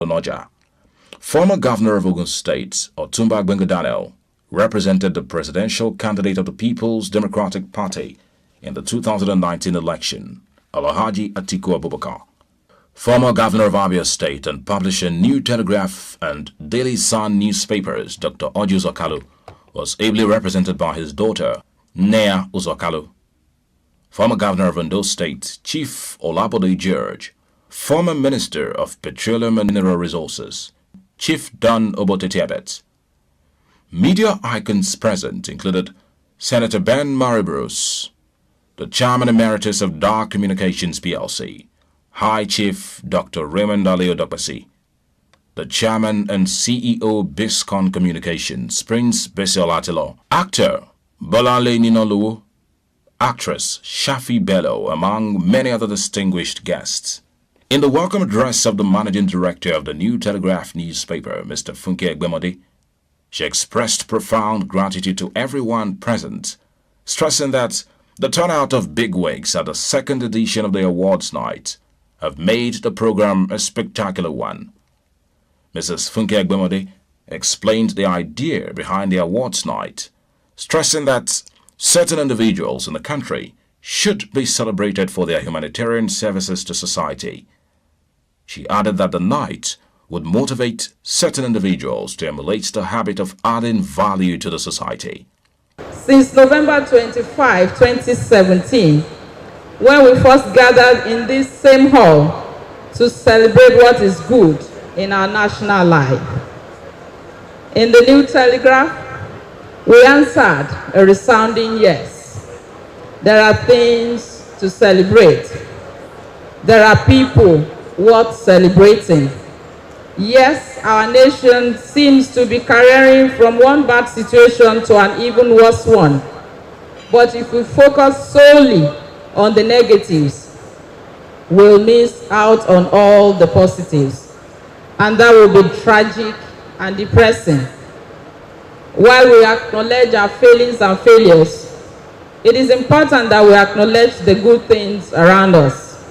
Onoja. Former governor of Ogun State, Otumba Gbenga Daniel, represented the presidential candidate of the People's Democratic Party in the 2019 election, Alhaji Atiku Abubakar. Former governor of Abia State and publisher New Telegraph and Daily Sun newspapers, Dr. Oji Uzakalu, was ably represented by his daughter, Nea Uzakalu. Former governor of Ondo State, Chief Olabode George. Former Minister of Petroleum and Mineral Resources, Chief Don Obotetiabet. Media icons present included Senator Ben Maribros, the Chairman Emeritus of Dark Communications PLC, High Chief Dr. Raymond Aleo Dokpasi, the Chairman and CEO Biscon Communications, Prince Besiolatilo, actor Bolale Ninoluwu, actress Shafi Bello, among many other distinguished guests. In the welcome address of the Managing Director of the New Telegraph newspaper, Mr. Funke Egbemode, she expressed profound gratitude to everyone present, stressing that the turnout of bigwigs at the second edition of the awards night have made the program a spectacular one. Mrs. Funke Egbemode explained the idea behind the awards night, stressing that certain individuals in the country should be celebrated for their humanitarian services to society. She added that the night would motivate certain individuals to emulate the habit of adding value to the society. Since November 25, 2017, when we first gathered in this same hall to celebrate what is good in our national life, in the New Telegraph, we answered a resounding yes. There are things to celebrate. There are people worth celebrating. Yes, our nation seems to be careering from one bad situation to an even worse one. But if we focus solely on the negatives, we'll miss out on all the positives. And that will be tragic and depressing. While we acknowledge our failings and failures, it is important that we acknowledge the good things around us,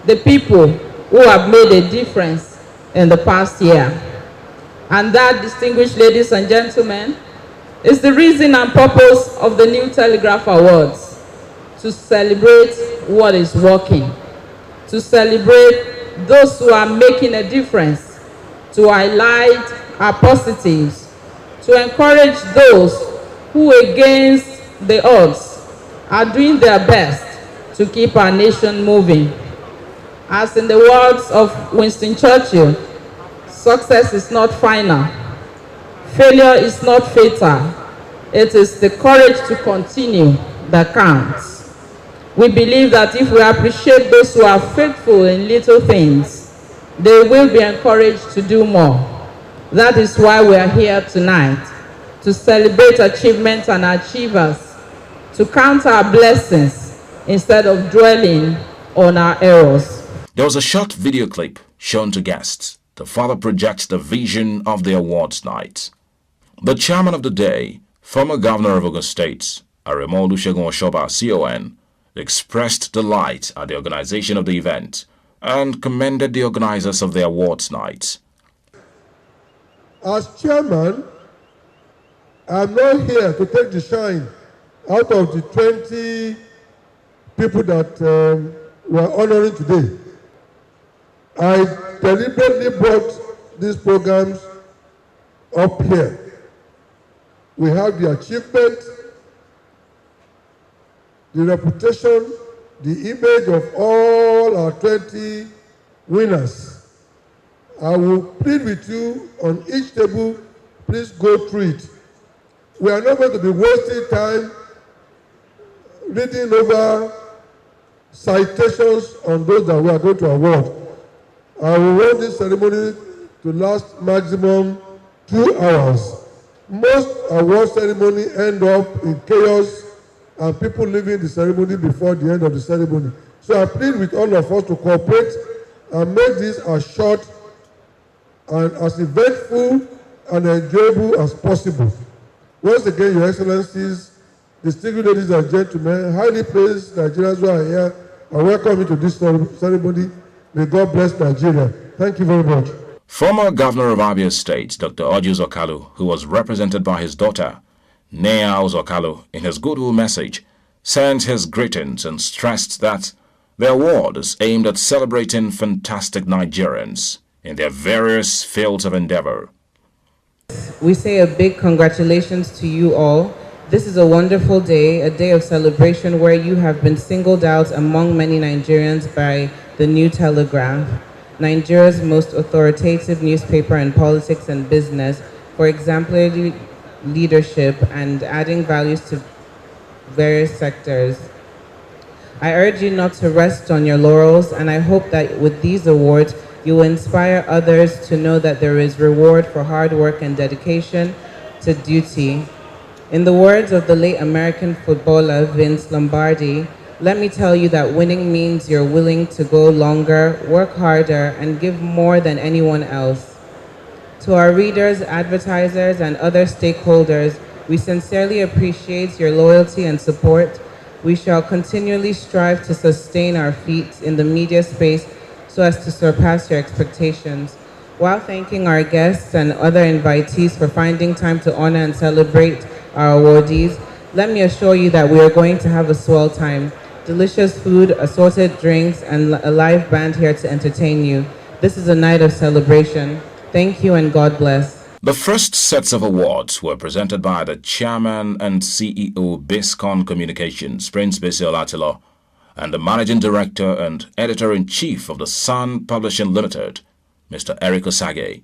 the people who have made a difference in the past year. And that, distinguished ladies and gentlemen, is the reason and purpose of the New Telegraph Awards, to celebrate what is working, to celebrate those who are making a difference, to highlight our positives, to encourage those who, against the odds, are doing their best to keep our nation moving. As in the words of Winston Churchill, success is not final. Failure is not fatal. It is the courage to continue that counts. We believe that if we appreciate those who are faithful in little things, they will be encouraged to do more. That is why we are here tonight, to celebrate achievements and achievers, to count our blessings instead of dwelling on our errors. There was a short video clip shown to guests to further project the vision of the awards night. The chairman of the day, former governor of Ogun State, Aremo Olusegun Oshoba, CON, expressed delight at the organization of the event and commended the organizers of the awards night. As chairman, I'm not here to take the shine out of the 20 people that we're honoring today. I deliberately brought these programs up here. We have the achievement, the reputation, the image of all our 20 winners. I will plead with you on each table, please go through it. We are not going to be wasting time reading over citations on those that we are going to award. I will want this ceremony to last maximum 2 hours. Most award ceremony end up in chaos and people leaving the ceremony before the end of the ceremony. So I plead with all of us to cooperate and make this as short and as eventful and enjoyable as possible. Once again, Your Excellencies, distinguished ladies and gentlemen, highly praised Nigerians who are here, I welcome you to this ceremony. May God bless Nigeria. Thank you very much. Former Governor of Abia State, Dr. Ojus Okalu, who was represented by his daughter, Neaus Okalu, in his goodwill message, sent his greetings and stressed that the award is aimed at celebrating fantastic Nigerians in their various fields of endeavor. We say a big congratulations to you all. This is a wonderful day, a day of celebration where you have been singled out among many Nigerians by the New Telegraph, Nigeria's most authoritative newspaper in politics and business, for exemplary leadership and adding values to various sectors. I urge you not to rest on your laurels, and I hope that with these awards, you will inspire others to know that there is reward for hard work and dedication to duty. In the words of the late American footballer Vince Lombardi, let me tell you that winning means you're willing to go longer, work harder, and give more than anyone else. To our readers, advertisers, and other stakeholders, we sincerely appreciate your loyalty and support. We shall continually strive to sustain our feet in the media space so as to surpass your expectations. While thanking our guests and other invitees for finding time to honor and celebrate our awardees, let me assure you that we are going to have a swell time. Delicious food, assorted drinks, and a live band here to entertain you. This is a night of celebration. Thank you and God bless. The first sets of awards were presented by the Chairman and CEO Biscon Communications, Prince Bisi Olatilo, and the Managing Director and Editor-in-Chief of the Sun Publishing Limited, Mr. Eric Osage.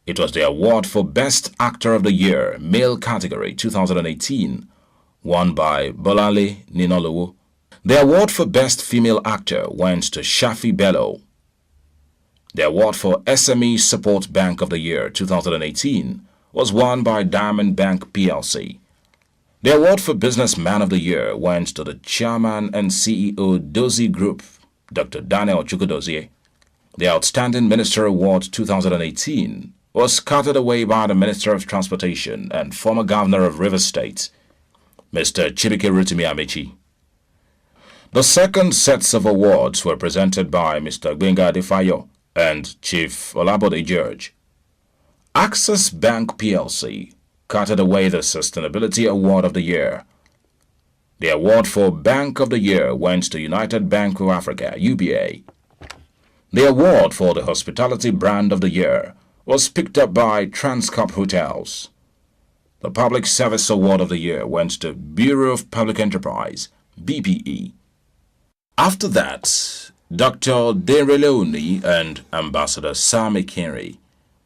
It was the award for Best Actor of the Year, Male Category 2018, won by Bolale Ninolowo. The award for Best Female Actor went to Shafi Bello. The award for SME Support Bank of the Year 2018 was won by Diamond Bank PLC. The award for Businessman of the Year went to the Chairman and CEO Dozie Group, Dr. Daniel Chukwudozie. The Outstanding Minister Award 2018 was carted away by the Minister of Transportation and former Governor of Rivers State, Mr. Chibike Rotimi Amechi. The second sets of awards were presented by Mr. Gbenga Adefayo and Chief Olabode George. Access Bank PLC carted away the Sustainability Award of the Year. The award for Bank of the Year went to United Bank of Africa, UBA. The award for the Hospitality Brand of the Year was picked up by Transcorp Hotels. The Public Service Award of the Year went to Bureau of Public Enterprise, BPE. After that, Dr. Dereleoni and Ambassador Sami Kinri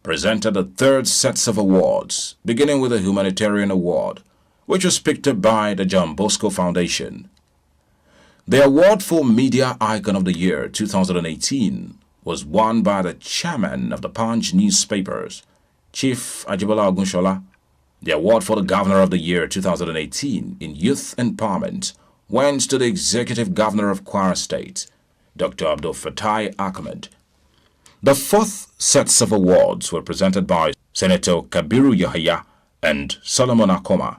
presented the third sets of awards, beginning with the Humanitarian Award, which was picked up by the John Bosco Foundation. The award for Media Icon of the Year 2018 was won by the Chairman of the Punch newspapers, Chief Ajibola Ogunshola. The award for the Governor of the Year 2018 in Youth Empowerment went to the Executive Governor of Kwara State, Dr. Abdul Fatai Ahmed. The fourth sets of awards were presented by Senator Kabiru Yahaya and Solomon Akoma.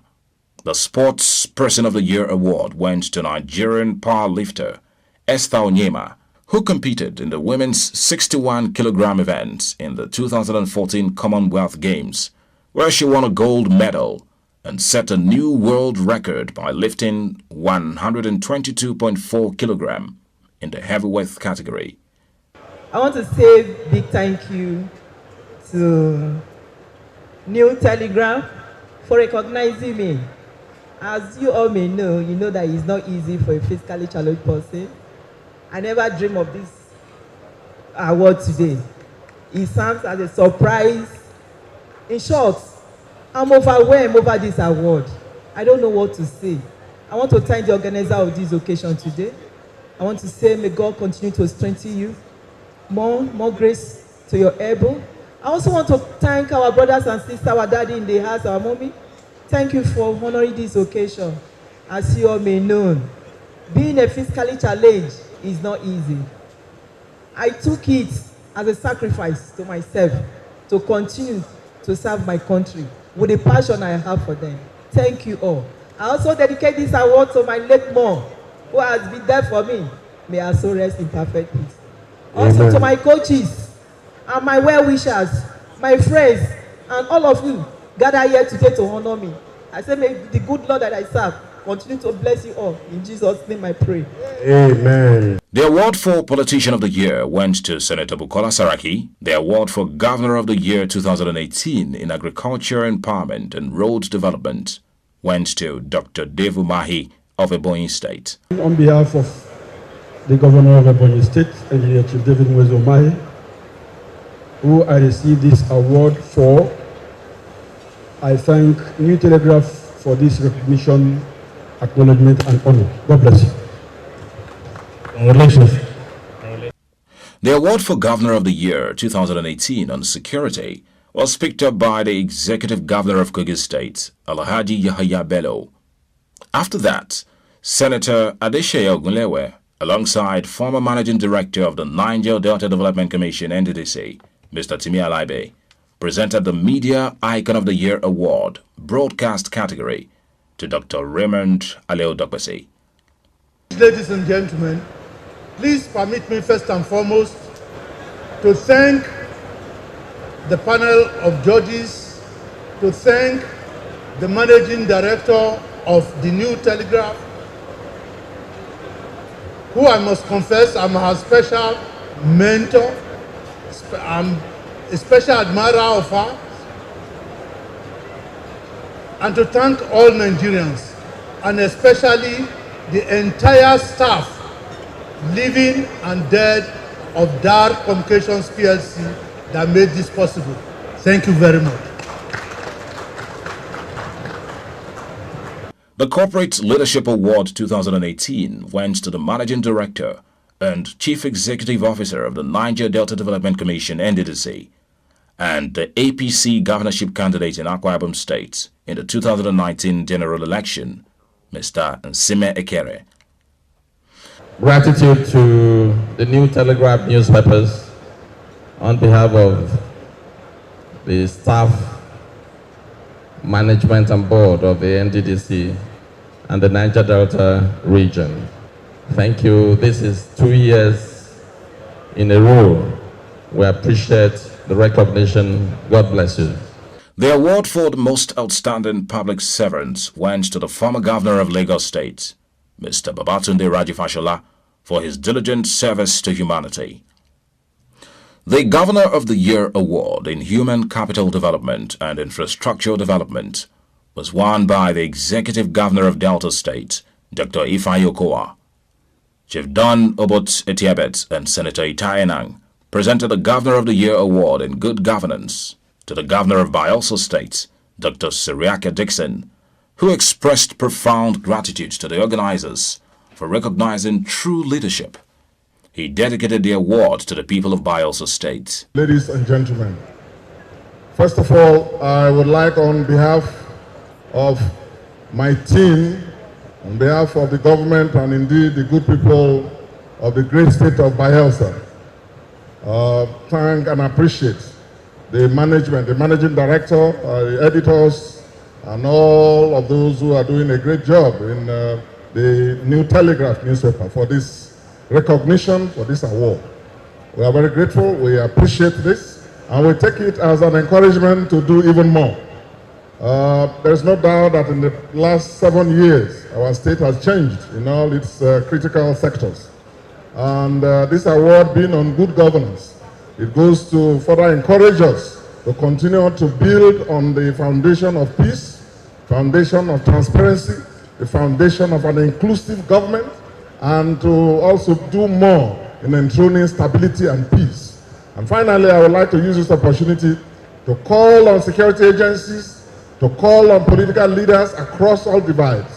The Sports Person of the Year award went to Nigerian powerlifter Esther Onyema, who competed in the women's 61-kilogram event in the 2014 Commonwealth Games, where she won a gold medal and set a new world record by lifting 122.4 kilogram in the heavyweight category. I want to say a big thank you to New Telegraph for recognizing me. As you all may know, you know that it's not easy for a physically challenged person. I never dreamed of this award today. It serves as a surprise. In short, I'm overwhelmed over this award. I don't know what to say. I want to thank the organizer of this occasion today. I want to say, may God continue to strengthen you. More grace to your elbow. I also want to thank our brothers and sisters, our daddy in the house, our mommy. Thank you for honoring this occasion. As you all may know, being a physically challenged is not easy. I took it as a sacrifice to myself to continue to serve my country with the passion I have for them. Thank you all. I also dedicate this award to my late mom, who has been there for me. May her soul rest in perfect peace. Also to my coaches, and my well-wishers, my friends, and all of you gather here today to honor me. I say, may the good Lord that I serve continue to bless you all. In Jesus' name I pray. Amen. The award for Politician of the Year went to Senator Bukola Saraki. The award for Governor of the Year 2018 in Agriculture Empowerment and Road Development went to Dr. Devu Mahi of Ebonyi State. On behalf of the Governor of Ebonyi State, Engineer Chief David Mahi, who I received this award for, I thank New Telegraph for this recognition, acknowledgement, and honor. God bless you. Congratulations. The award for Governor of the Year 2018 on Security was picked up by the Executive Governor of Kogi State, Alhaji Yahaya Bello. After that, Senator Adeshaya Ogunlewe, alongside former Managing Director of the Niger Delta Development Commission NDDC, Mr. Timi Alaibe, presented the Media Icon of the Year Award, broadcast category, to Dr. Raymond Aleo Dokbesi. Ladies and gentlemen, please permit me first and foremost to thank the panel of judges, to thank the Managing Director of the New Telegraph, who I must confess I'm her special mentor, I'm a special admirer of her, and to thank all Nigerians, and especially the entire staff, living and dead, of DAR Communications PLC that made this possible. Thank you very much. The Corporate Leadership Award 2018 went to the Managing Director and Chief Executive Officer of the Niger Delta Development Commission NDDC and the APC governorship candidate in Akwa Ibom State in the 2019 general election, Mr. Nsime Ekere. Gratitude to the New Telegraph newspapers on behalf of the staff, management and board of the NDDC and the Niger Delta region. Thank you. This is 2 years in a row. We appreciate the recognition. God bless you. The award for the most outstanding public servants went to the former governor of Lagos State, Mr. Babatunde Raji Fashola, for his diligent service to humanity. The Governor of the Year Award in Human Capital Development and Infrastructural Development was won by the Executive Governor of Delta State, Dr. Ifeanyi Okowa. Chief Don Obot Etiebet and Senator Itai Enang presented the Governor of the Year Award in Good Governance to the Governor of Bayelsa State, Dr. Siriaka Dixon, who expressed profound gratitude to the organizers for recognizing true leadership. He dedicated the award to the people of Bayelsa State. Ladies and gentlemen, first of all, I would like on behalf of my team, on behalf of the government and indeed the good people of the great state of Bayelsa, thank and appreciate the management, the managing director, the editors, and all of those who are doing a great job in the New Telegraph newspaper for this recognition, for this award. We are very grateful, we appreciate this, and we take it as an encouragement to do even more. There's no doubt that in the last 7 years, our state has changed in all its critical sectors. And this award being on good governance, it goes to further encourage us to continue to build on the foundation of peace, foundation of transparency, the foundation of an inclusive government, and to also do more in enthroning stability and peace. And finally, I would like to use this opportunity to call on security agencies, to call on political leaders across all divides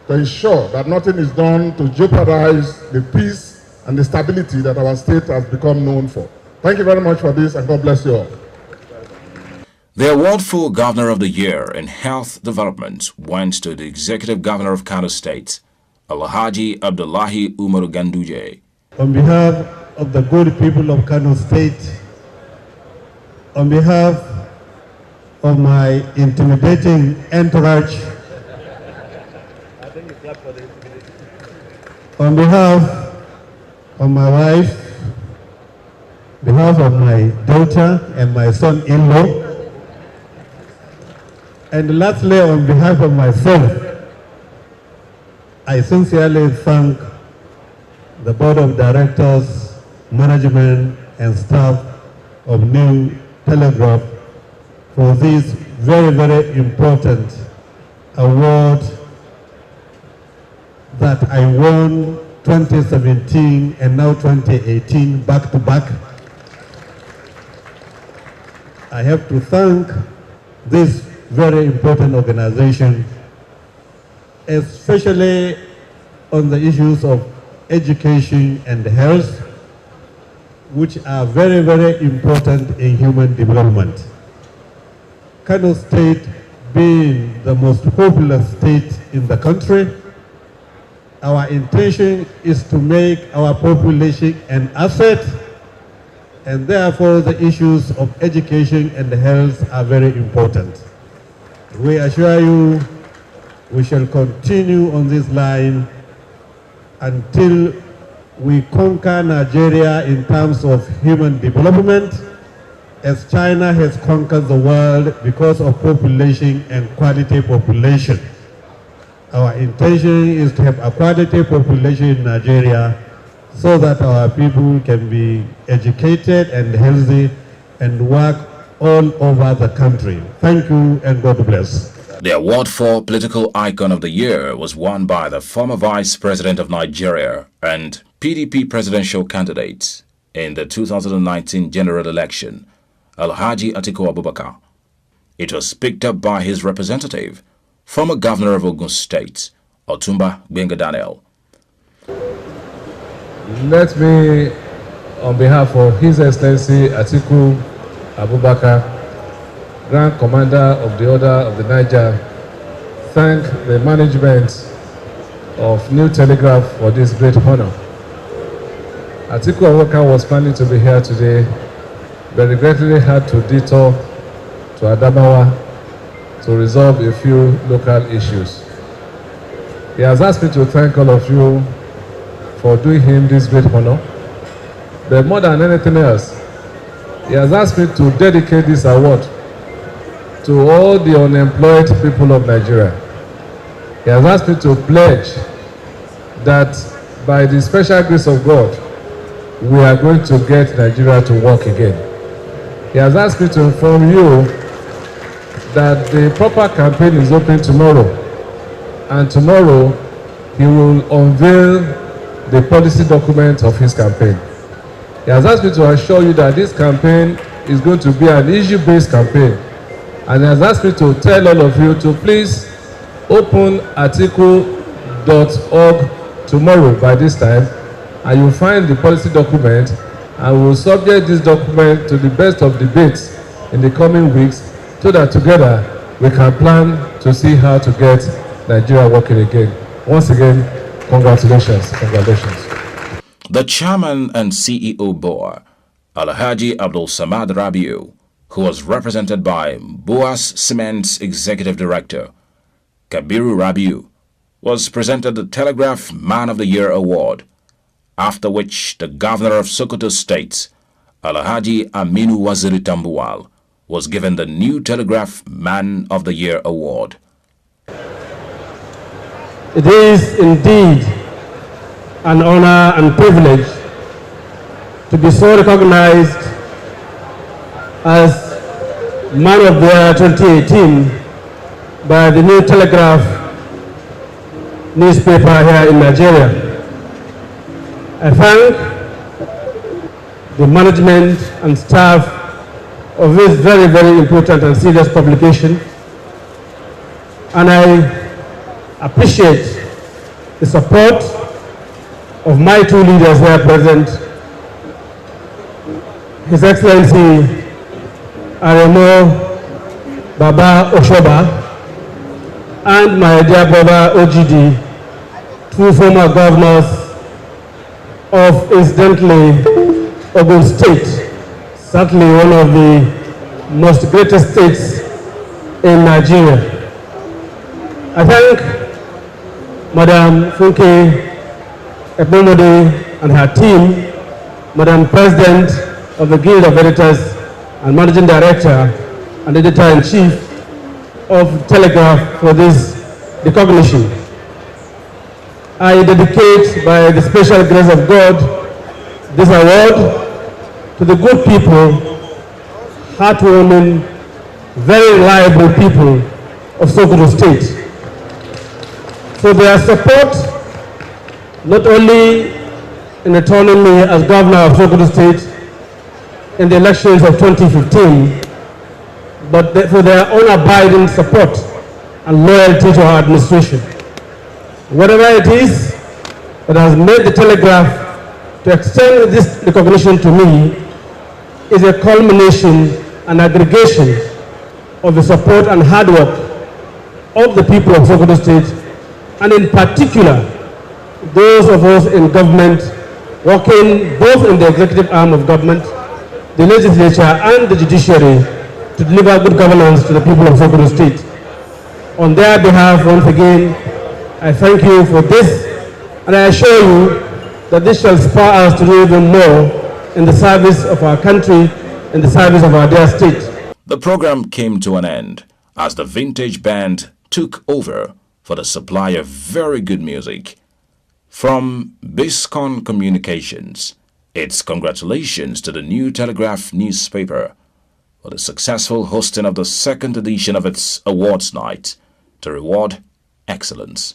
to ensure that nothing is done to jeopardize the peace and the stability that our state has become known for. Thank you very much for this, and God bless you all. The award for Governor of the Year in Health Development went to the Executive Governor of Kano State, Alhaji Abdullahi Umaru Ganduje. On behalf of the good people of Kano State, on behalf of my intimidating entourage, on behalf of my wife, behalf of my daughter and my son-in-law, and lastly, on behalf of myself, I sincerely thank the Board of Directors, management, and staff of New Telegraph for this very, very important award that I won 2017 and now 2018 back to back. I have to thank this very important organization, especially on the issues of education and health, which are very, very important in human development. Kano State being the most populous state in the country, our intention is to make our population an asset, and therefore the issues of education and health are very important. We assure you we shall continue on this line until we conquer Nigeria in terms of human development, as China has conquered the world because of population and quality population. Our intention is to have a quality population in Nigeria so that our people can be educated and healthy and work all over the country. Thank you and God bless. The award for Political Icon of the Year was won by the former Vice President of Nigeria and PDP presidential candidate in the 2019 general election, Alhaji Atiku Abubakar. It was picked up by his representative, former Governor of Ogun State, Otumba Gbenga Daniel. Let me, on behalf of His Excellency Atiku Abubakar, Grand Commander of the Order of the Niger, thank the management of New Telegraph for this great honor. Atiku Abubakar was planning to be here today, but regretfully had to detour to Adamawa to resolve a few local issues. He has asked me to thank all of you for doing him this great honor, but more than anything else, he has asked me to dedicate this award to all the unemployed people of Nigeria. He has asked me to pledge that by the special grace of God, we are going to get Nigeria to work again. He has asked me to inform you that the proper campaign is open tomorrow, and tomorrow he will unveil the policy document of his campaign. He has asked me to assure you that this campaign is going to be an issue-based campaign, and he has asked me to tell all of you to please open article.org tomorrow by this time, and you'll find the policy document, and we'll subject this document to the best of debates in the coming weeks so that together we can plan to see how to get Nigeria working again. Once again, congratulations. Congratulations. The chairman and CEO BOA, Alhaji Abdul Samad Rabiu, who was represented by Boas Cement's executive director, Kabiru Rabiu, was presented the Telegraph Man of the Year award, after which the governor of Sokoto State, Alhaji Aminu Waziri Tambuwal, was given the New Telegraph Man of the Year award. It is indeed an honor and privilege to be so recognized as Man of the Year 2018 by the New Telegraph newspaper here in Nigeria. I thank the management and staff of this very, very important and serious publication, and I appreciate the support of my two leaders here present, His Excellency Aremo Baba Oshoba and my dear brother OGD, two former governors of, incidentally, Ogun State, certainly one of the most greatest states in Nigeria. I thank Madam Funke Ebomode and her team, Madam President of the Guild of Editors and Managing Director and Editor-in-Chief of Telegraph for this recognition. I dedicate, by the special grace of God, this award to the good people, heartwarming, very reliable people of Sokoto State for their support, not only in returning me as governor of Sokoto State in the elections of 2015, but for their unabiding support and loyalty to our administration. Whatever it is that has made the Telegraph to extend this recognition to me is a culmination and aggregation of the support and hard work of the people of Sokoto State, and in particular, those of us in government working both in the executive arm of government, the legislature and the judiciary to deliver good governance to the people of Sokoto State. On their behalf, once again, I thank you for this, and I assure you that this shall spur us to do even more in the service of our country, in the service of our dear state. The program came to an end as the Vintage Band took over for the supply of very good music. From Biscon Communications, it's congratulations to the New Telegraph newspaper for the successful hosting of the second edition of its awards night to reward excellence.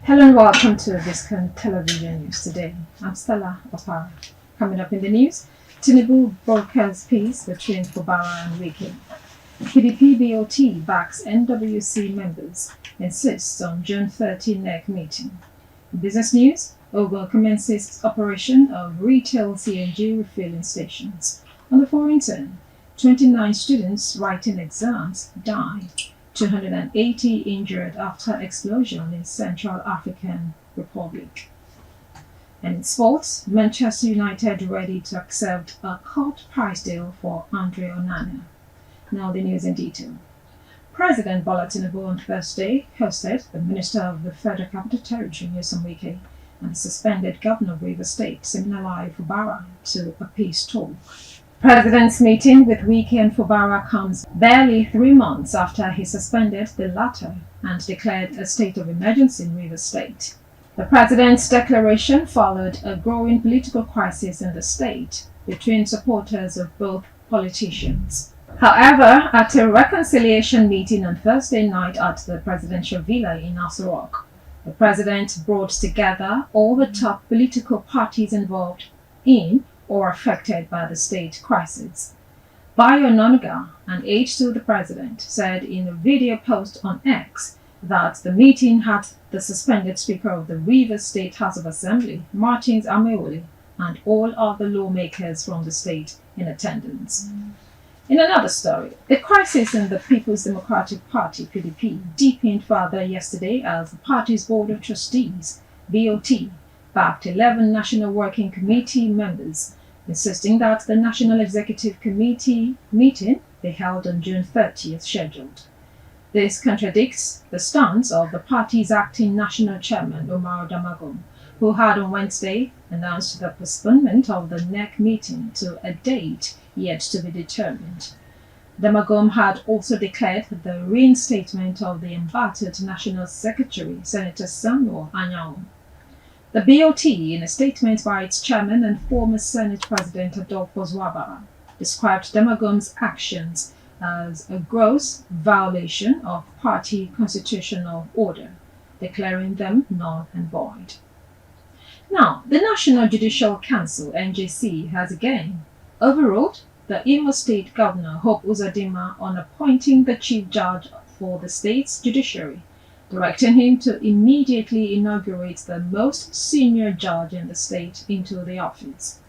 Hello and welcome to Biscon Television News today. I'm Stella Opara. Coming up in the news, Tinubu broadcasts peace between Fubara and Wike. PDP BOT backs NWC members, insists on June 30 NEC meeting. Business news, Ogun commences operation of retail CNG refilling stations. On the foreign turn, 29 students writing exams die. 280 injured after explosion in Central African Republic. And in sports, Manchester United ready to accept a cut price deal for Andre Onana. Now the news in detail. President Bola Tinubu on Thursday hosted the Minister of the Federal Capital Territory, Nyesom Wike, and the suspended Governor of Rivers State, Siminalayi Fubara, to a peace talk. President's meeting with Wike and Fubara comes barely 3 months after he suspended the latter and declared a state of emergency in Rivers State. The president's declaration followed a growing political crisis in the state between supporters of both politicians. However, at a reconciliation meeting on Thursday night at the presidential villa in Aso Rock, the president brought together all the top political parties involved in or affected by the state crisis. Bayo Ononuga, an aide to the president, said in a video post on X that the meeting had the suspended Speaker of the Rivers State House of Assembly, Martins Ameoli, and all other lawmakers from the state in attendance. In another story, the crisis in the People's Democratic Party, PDP, deepened further yesterday as the party's Board of Trustees, BOT, backed 11 National Working Committee members, insisting that the National Executive Committee meeting be held on June 30th scheduled. This contradicts the stance of the party's acting national chairman, Omar Damagum, who had on Wednesday announced the postponement of the NEC meeting to a date yet to be determined. Damagum had also declared the reinstatement of the embattled National Secretary, Senator Samuel Anyang. The BOT, in a statement by its chairman and former Senate President Adolfo Zwabara, described Damagum's actions as a gross violation of party constitutional order, declaring them null and void. Now, the National Judicial Council (NJC) has again overruled the Imo State Governor Hope Uzodinma on appointing the Chief Judge for the state's judiciary, directing him to immediately inaugurate the most senior judge in the state into the office.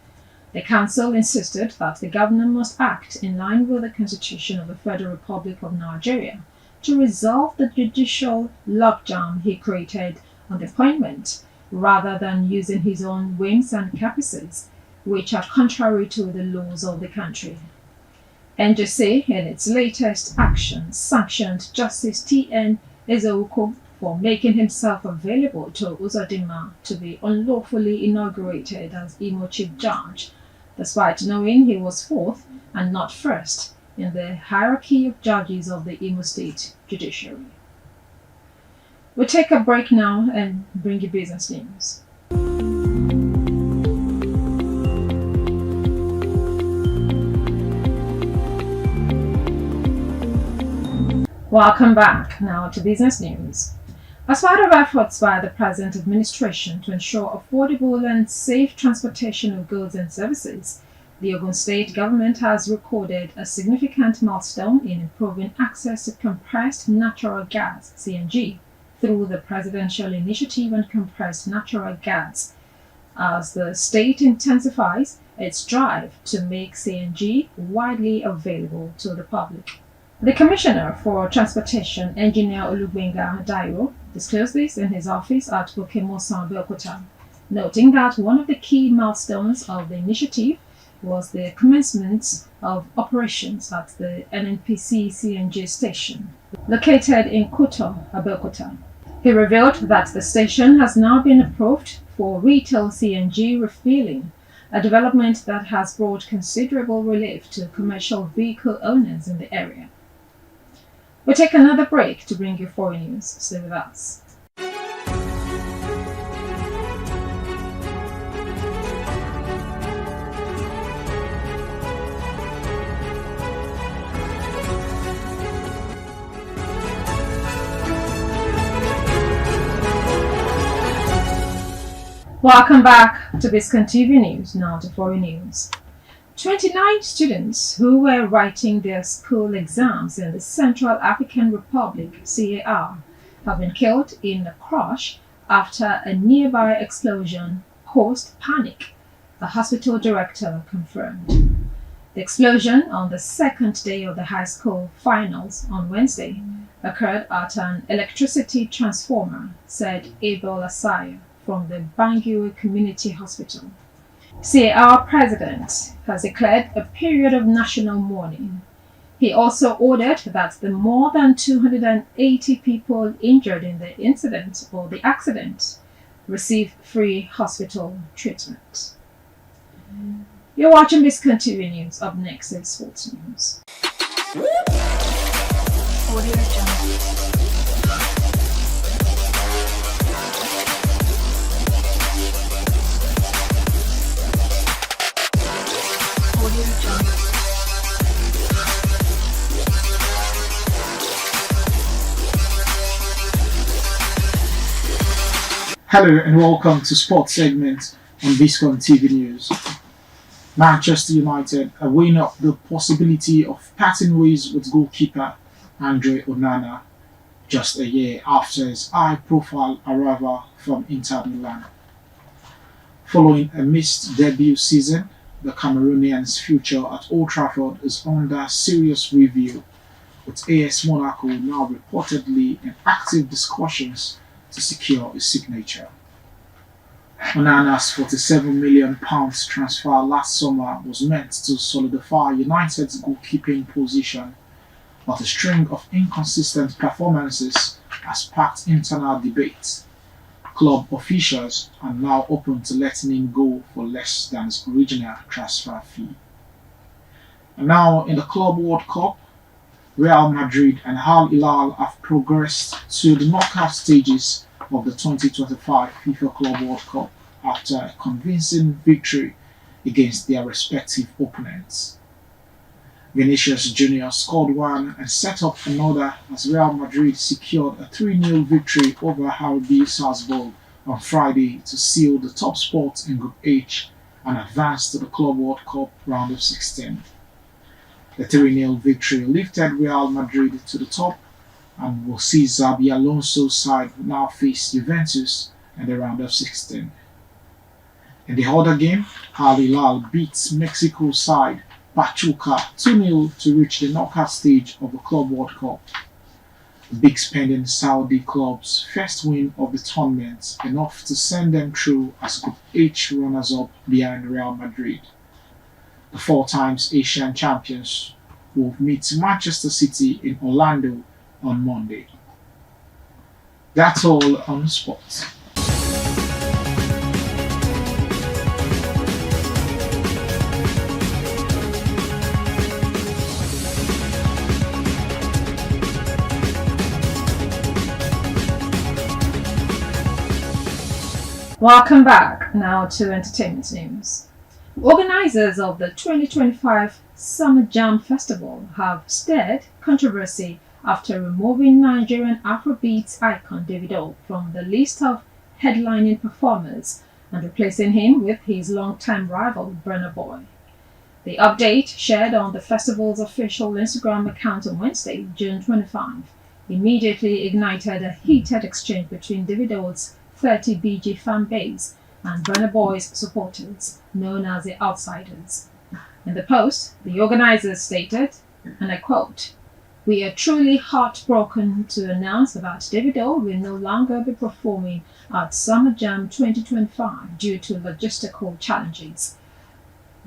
The council insisted that the governor must act in line with the Constitution of the Federal Republic of Nigeria to resolve the judicial logjam he created on the appointment, rather than using his own whims and caprices, which are contrary to the laws of the country. NJC, in its latest action, sanctioned Justice T.N. Ezeuko for making himself available to Uzodinma to be unlawfully inaugurated as Imo Chief Judge, despite knowing he was fourth and not first in the hierarchy of judges of the Imo State Judiciary. We'll take a break now and bring you business news. Welcome back now to business news. As part of efforts by the present administration to ensure affordable and safe transportation of goods and services, the Ogun State government has recorded a significant milestone in improving access to compressed natural gas (CNG) through the Presidential Initiative on Compressed Natural Gas, as the state intensifies its drive to make CNG widely available to the public. The Commissioner for Transportation, Engineer Olugbenga Dairo, disclosed this in his office at Okemosan, Abeokuta, noting that one of the key milestones of the initiative was the commencement of operations at the NNPC CNG station, located in Kuto, Abeokuta. He revealed that the station has now been approved for retail CNG refilling, a development that has brought considerable relief to commercial vehicle owners in the area. We'll take another break to bring you foreign news. Stay with us. Welcome back to Biscon TV News, now to foreign news. 29 students who were writing their school exams in the Central African Republic (CAR) have been killed in a crash after a nearby explosion caused panic, the hospital director confirmed. The explosion on the second day of the high school finals on Wednesday occurred at an electricity transformer, said Abel Asaya from the Bangui Community Hospital. CAR president has declared a period of national mourning. He also ordered that the more than 280 people injured in the incident or the accident receive free hospital treatment. You're watching Biscon TV News. Up next is sports news. Hello and welcome to Sports segment on Biscon TV News. Manchester United are weighing up the possibility of parting ways with goalkeeper Andre Onana just a year after his high-profile arrival from Inter Milan. Following a missed debut season, the Cameroonian's future at Old Trafford is under serious review, with AS Monaco now reportedly in active discussions to secure his signature. Onana's £47 million transfer last summer was meant to solidify United's goalkeeping position, but a string of inconsistent performances has sparked internal debate. Club officials are now open to letting him go for less than his original transfer fee. And now in the Club World Cup, Real Madrid and Al Hilal have progressed to the knockout stages of the 2025 FIFA Club World Cup after a convincing victory against their respective opponents. Vinicius Jr. scored one and set up another as Real Madrid secured a 3-0 victory over RB Salzburg on Friday to seal the top spot in Group H and advance to the Club World Cup round of 16. The 3-0 victory lifted Real Madrid to the top and will see Xabi Alonso's side now face Juventus in the round of 16. In the other game, Al Hilal beats Mexico's side Pachuca 2-0 to reach the knockout stage of the Club World Cup. The big spending Saudi club's first win of the tournament, enough to send them through as Group H runners-up behind Real Madrid. The 4 times Asian champions will meet Manchester City in Orlando on Monday. That's all on sports. Welcome back now to entertainment news. Organizers of the 2025 Summer Jam Festival have stirred controversy after removing Nigerian Afrobeats icon Davido from the list of headlining performers and replacing him with his longtime rival Burna Boy. The update, shared on the festival's official Instagram account on Wednesday, June 25, immediately ignited a heated exchange between Davido's 30 BG fan base and Burna Boy's supporters, known as the Outsiders. In the post, the organizers stated, and I quote, "We are truly heartbroken to announce that Davido will no longer be performing at Summer Jam 2025 due to logistical challenges.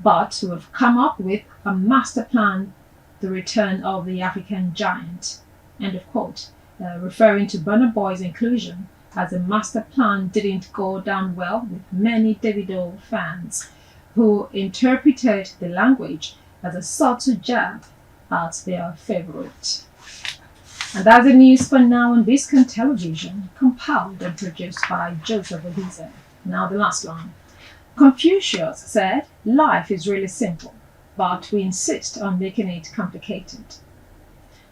But we've come up with a master plan, the return of the African giant." End of quote, referring to Burna Boy's inclusion, as the master plan didn't go down well with many Davido fans, who interpreted the language as a subtle jab at their favorite. And that's the news for now on Biscon Television, compiled and produced by Joseph Elize. Now the last line. Confucius said, "Life is really simple, but we insist on making it complicated."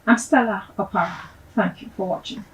I'm Stella Opara. Thank you for watching.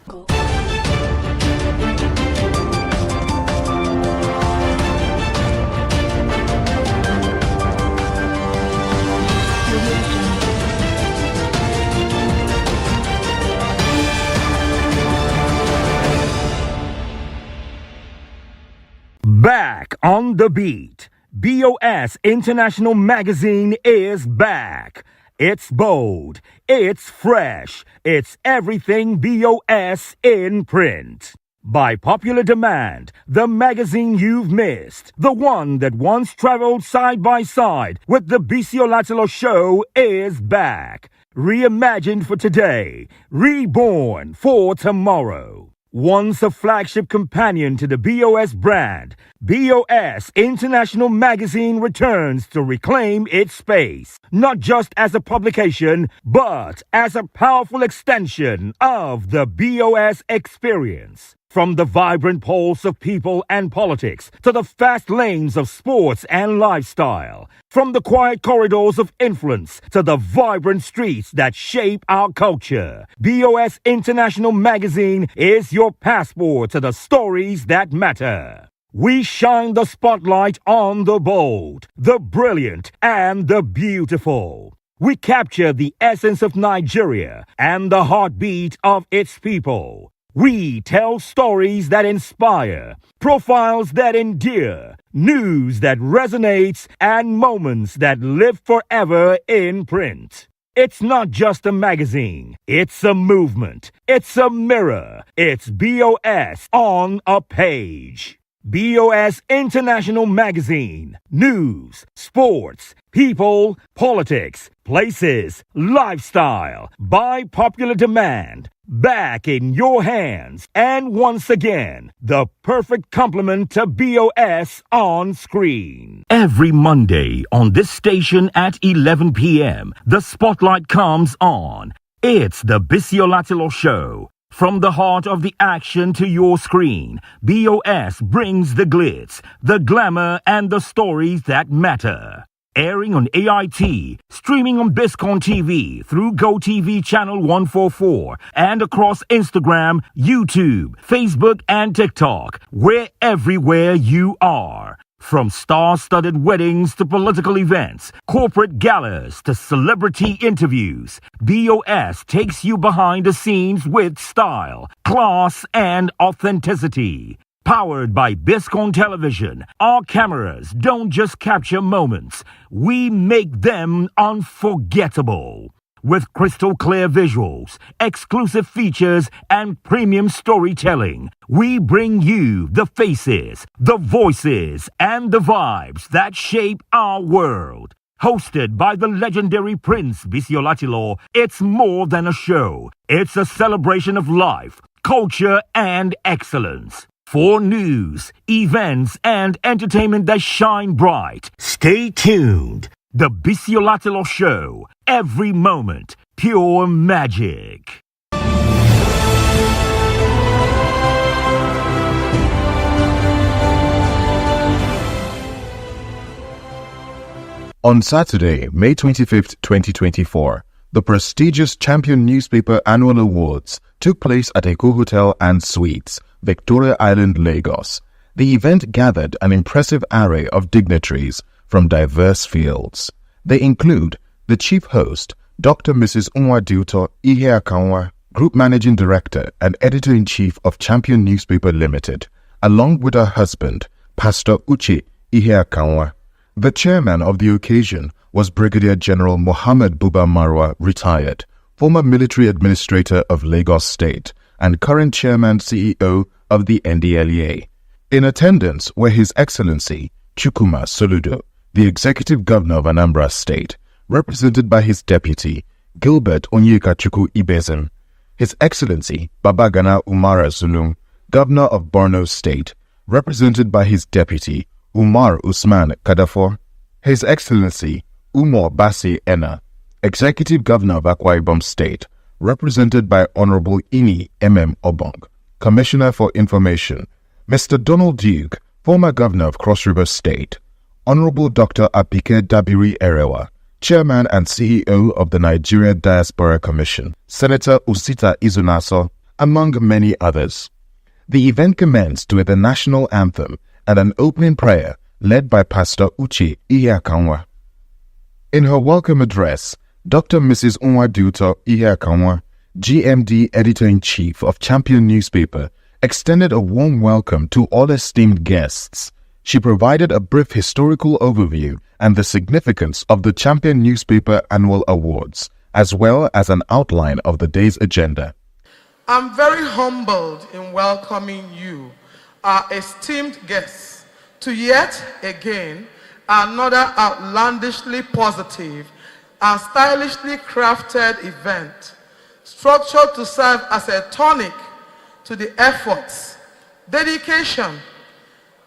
Back on the beat. BOS International Magazine is back. It's bold, it's fresh, it's everything BOS in print. By popular demand, the magazine you've missed, the one that once traveled side by side with the Biscon show, is back. Reimagined for today, reborn for tomorrow. Once a flagship companion to the BOS brand, BOS International Magazine returns to reclaim its space, not just as a publication, but as a powerful extension of the BOS experience. From the vibrant pulse of people and politics to the fast lanes of sports and lifestyle, from the quiet corridors of influence to the vibrant streets that shape our culture, BOS International Magazine is your passport to the stories that matter. We shine the spotlight on the bold, the brilliant, and the beautiful. We capture the essence of Nigeria and the heartbeat of its people. We tell stories that inspire, profiles that endear, news that resonates, and moments that live forever in print. It's not just a magazine, it's a movement, it's a mirror, it's BOS on a page. BOS International Magazine. News, sports, people, politics, places, lifestyle. By popular demand. Back in your hands. And once again, the perfect complement to BOS on screen. Every Monday on this station at 11 p.m., the spotlight comes on. It's the Biscon Show. From the heart of the action to your screen, BOS brings the glitz, the glamour, and the stories that matter. airing on AIT, streaming on Biscon TV through GoTV channel 144 and across Instagram, YouTube, Facebook and TikTok. We're everywhere you are. From star-studded weddings to political events, corporate galas to celebrity interviews, BOS takes you behind the scenes with style, class, and authenticity. Powered by Biscon Television, our cameras don't just capture moments, we make them unforgettable. With crystal clear visuals, exclusive features, and premium storytelling, we bring you the faces, the voices, and the vibes that shape our world. Hosted by the legendary Prince Biscon, it's more than a show. It's a celebration of life, culture, and excellence. For news, events, and entertainment that shine bright, stay tuned. The Biscon Show. Every moment, pure magic. On Saturday, May 25th, 2024, the prestigious Champion Newspaper Annual Awards took place at Eco Hotel and Suites, Victoria Island, Lagos. The event gathered an impressive array of dignitaries from diverse fields. They include the chief host, Dr. Mrs. Nwaduto Ihe-Akanwa, Group Managing Director and Editor-in-Chief of Champion Newspaper Limited, along with her husband, Pastor Uche Ihe-Akanwa. The chairman of the occasion was Brigadier General Mohammed Buba Marwa, retired, former military administrator of Lagos State, and current chairman CEO of the NDLEA. In attendance were His Excellency Chukwuma Soludo, the Executive Governor of Anambra State, represented by his deputy, Gilbert Onyekachukwu Ibezim, His Excellency Babagana Umara Zulum, Governor of Borno State, represented by his deputy, Umar Usman Kadafor, His Excellency Umar Basi Ena, Executive Governor of Akwa Ibom State, represented by Honorable Ini M.M. Obong, Commissioner for Information, Mr. Donald Duke, former Governor of Cross River State, Honorable Dr. Apike Dabiri Erewa, Chairman and CEO of the Nigeria Diaspora Commission, Senator Usita Izunaso, among many others. The event commenced with a national anthem and an opening prayer led by Pastor Uche Ihe-Akanwa. In her welcome address, Dr. Mrs. Nwaduto Ihe-Akanwa, GMD Editor-in-Chief of Champion Newspaper, extended a warm welcome to all esteemed guests. She provided a brief historical overview and the significance of the Champion Newspaper Annual Awards, as well as an outline of the day's agenda. I'm very humbled in welcoming you, our esteemed guests, to yet again another outlandishly positive and stylishly crafted event, structured to serve as a tonic to the efforts, dedication,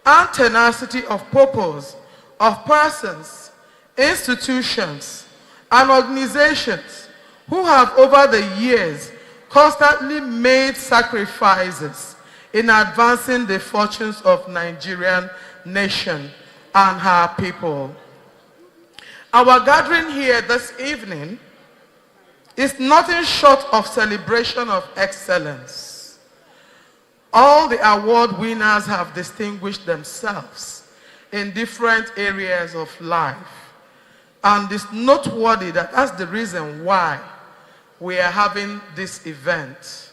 and tenacity of purpose of persons, institutions, and organizations who have over the years constantly made sacrifices in advancing the fortunes of Nigerian nation and her people. Our gathering here this evening is nothing short of celebration of excellence. All the award winners have distinguished themselves in different areas of life. And it's noteworthy that that's the reason why we are having this event,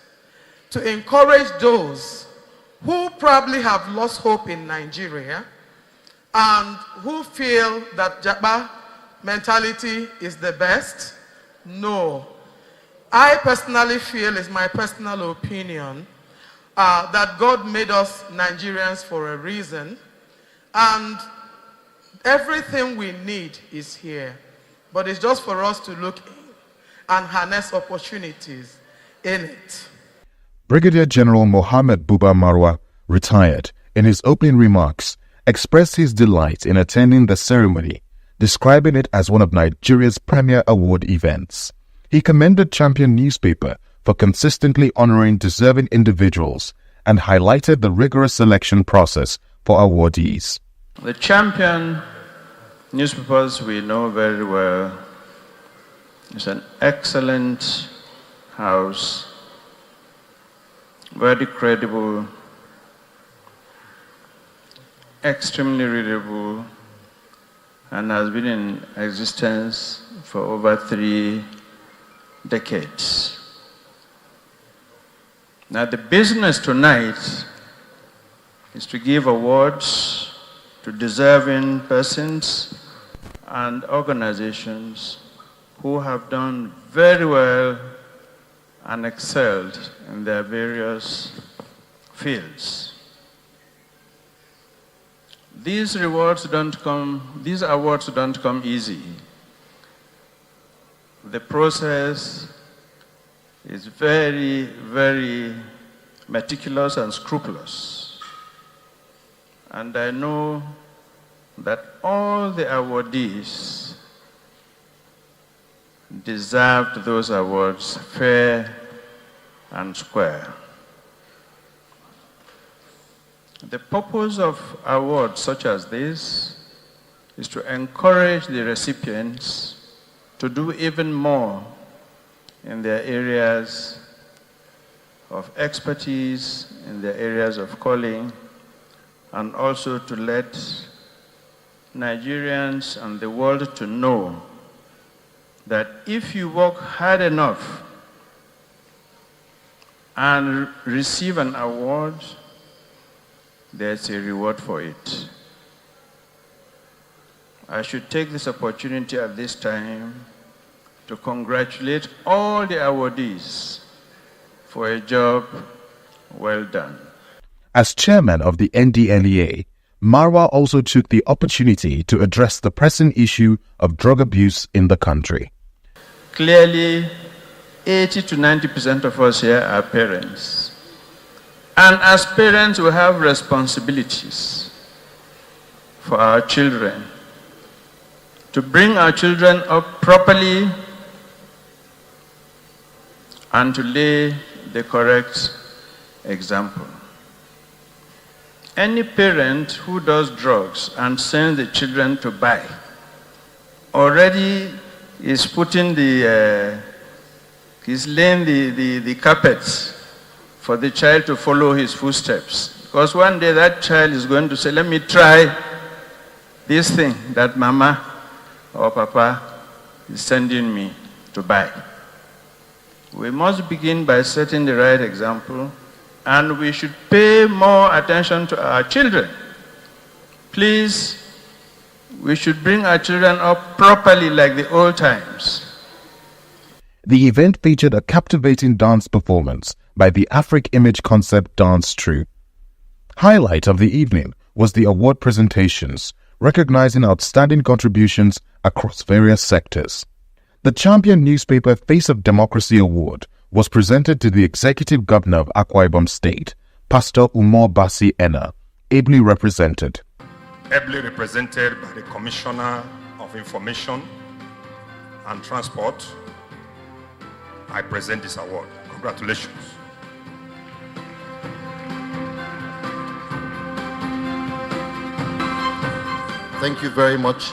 to encourage those who probably have lost hope in Nigeria and who feel that Japa mentality is the best. No. I personally feel, it's my personal opinion, that God made us Nigerians for a reason, and everything we need is here. But it's just for us to look in and harness opportunities in it. Brigadier General Mohammed Buba Marwa, retired, in his opening remarks, expressed his delight in attending the ceremony, describing it as one of Nigeria's premier award events. He commended Champion Newspaper for consistently honoring deserving individuals and highlighted the rigorous selection process for awardees. The Champion newspapers we know very well. It's an excellent house, very credible, extremely readable, and has been in existence for over 3 decades. Now the business tonight is to give awards to deserving persons and organizations who have done very well and excelled in their various fields. These awards don't come easy. The process is very, very meticulous and scrupulous. And I know that all the awardees deserved those awards fair and square. The purpose of awards such as this is to encourage the recipients to do even more in their areas of expertise, in their areas of calling, and also to let Nigerians and the world to know that if you work hard enough and receive an award, there's a reward for it. I should take this opportunity at this time to congratulate all the awardees for a job well done. As chairman of the NDLEA, Marwa also took the opportunity to address the pressing issue of drug abuse in the country. Clearly, 80 to 90% of us here are parents. And as parents, we have responsibilities for our children, to bring our children up properly and to lay the correct example. Any parent who does drugs and sends the children to buy already is putting he's laying the carpets for the child to follow his footsteps. Because one day that child is going to say, let me try this thing that mama or papa is sending me to buy. We must begin by setting the right example, and we should pay more attention to our children. Please, we should bring our children up properly like the old times. The event featured a captivating dance performance by the Afric Image Concept Dance Troupe. Highlight of the evening was the award presentations, recognizing outstanding contributions across various sectors. The Champion Newspaper Face of Democracy Award was presented to the Executive Governor of Akwa Ibom State, Pastor Umar Basi Ena, ably represented. Ably represented by the Commissioner of Information and Transport, I present this award. Congratulations. Thank you very much.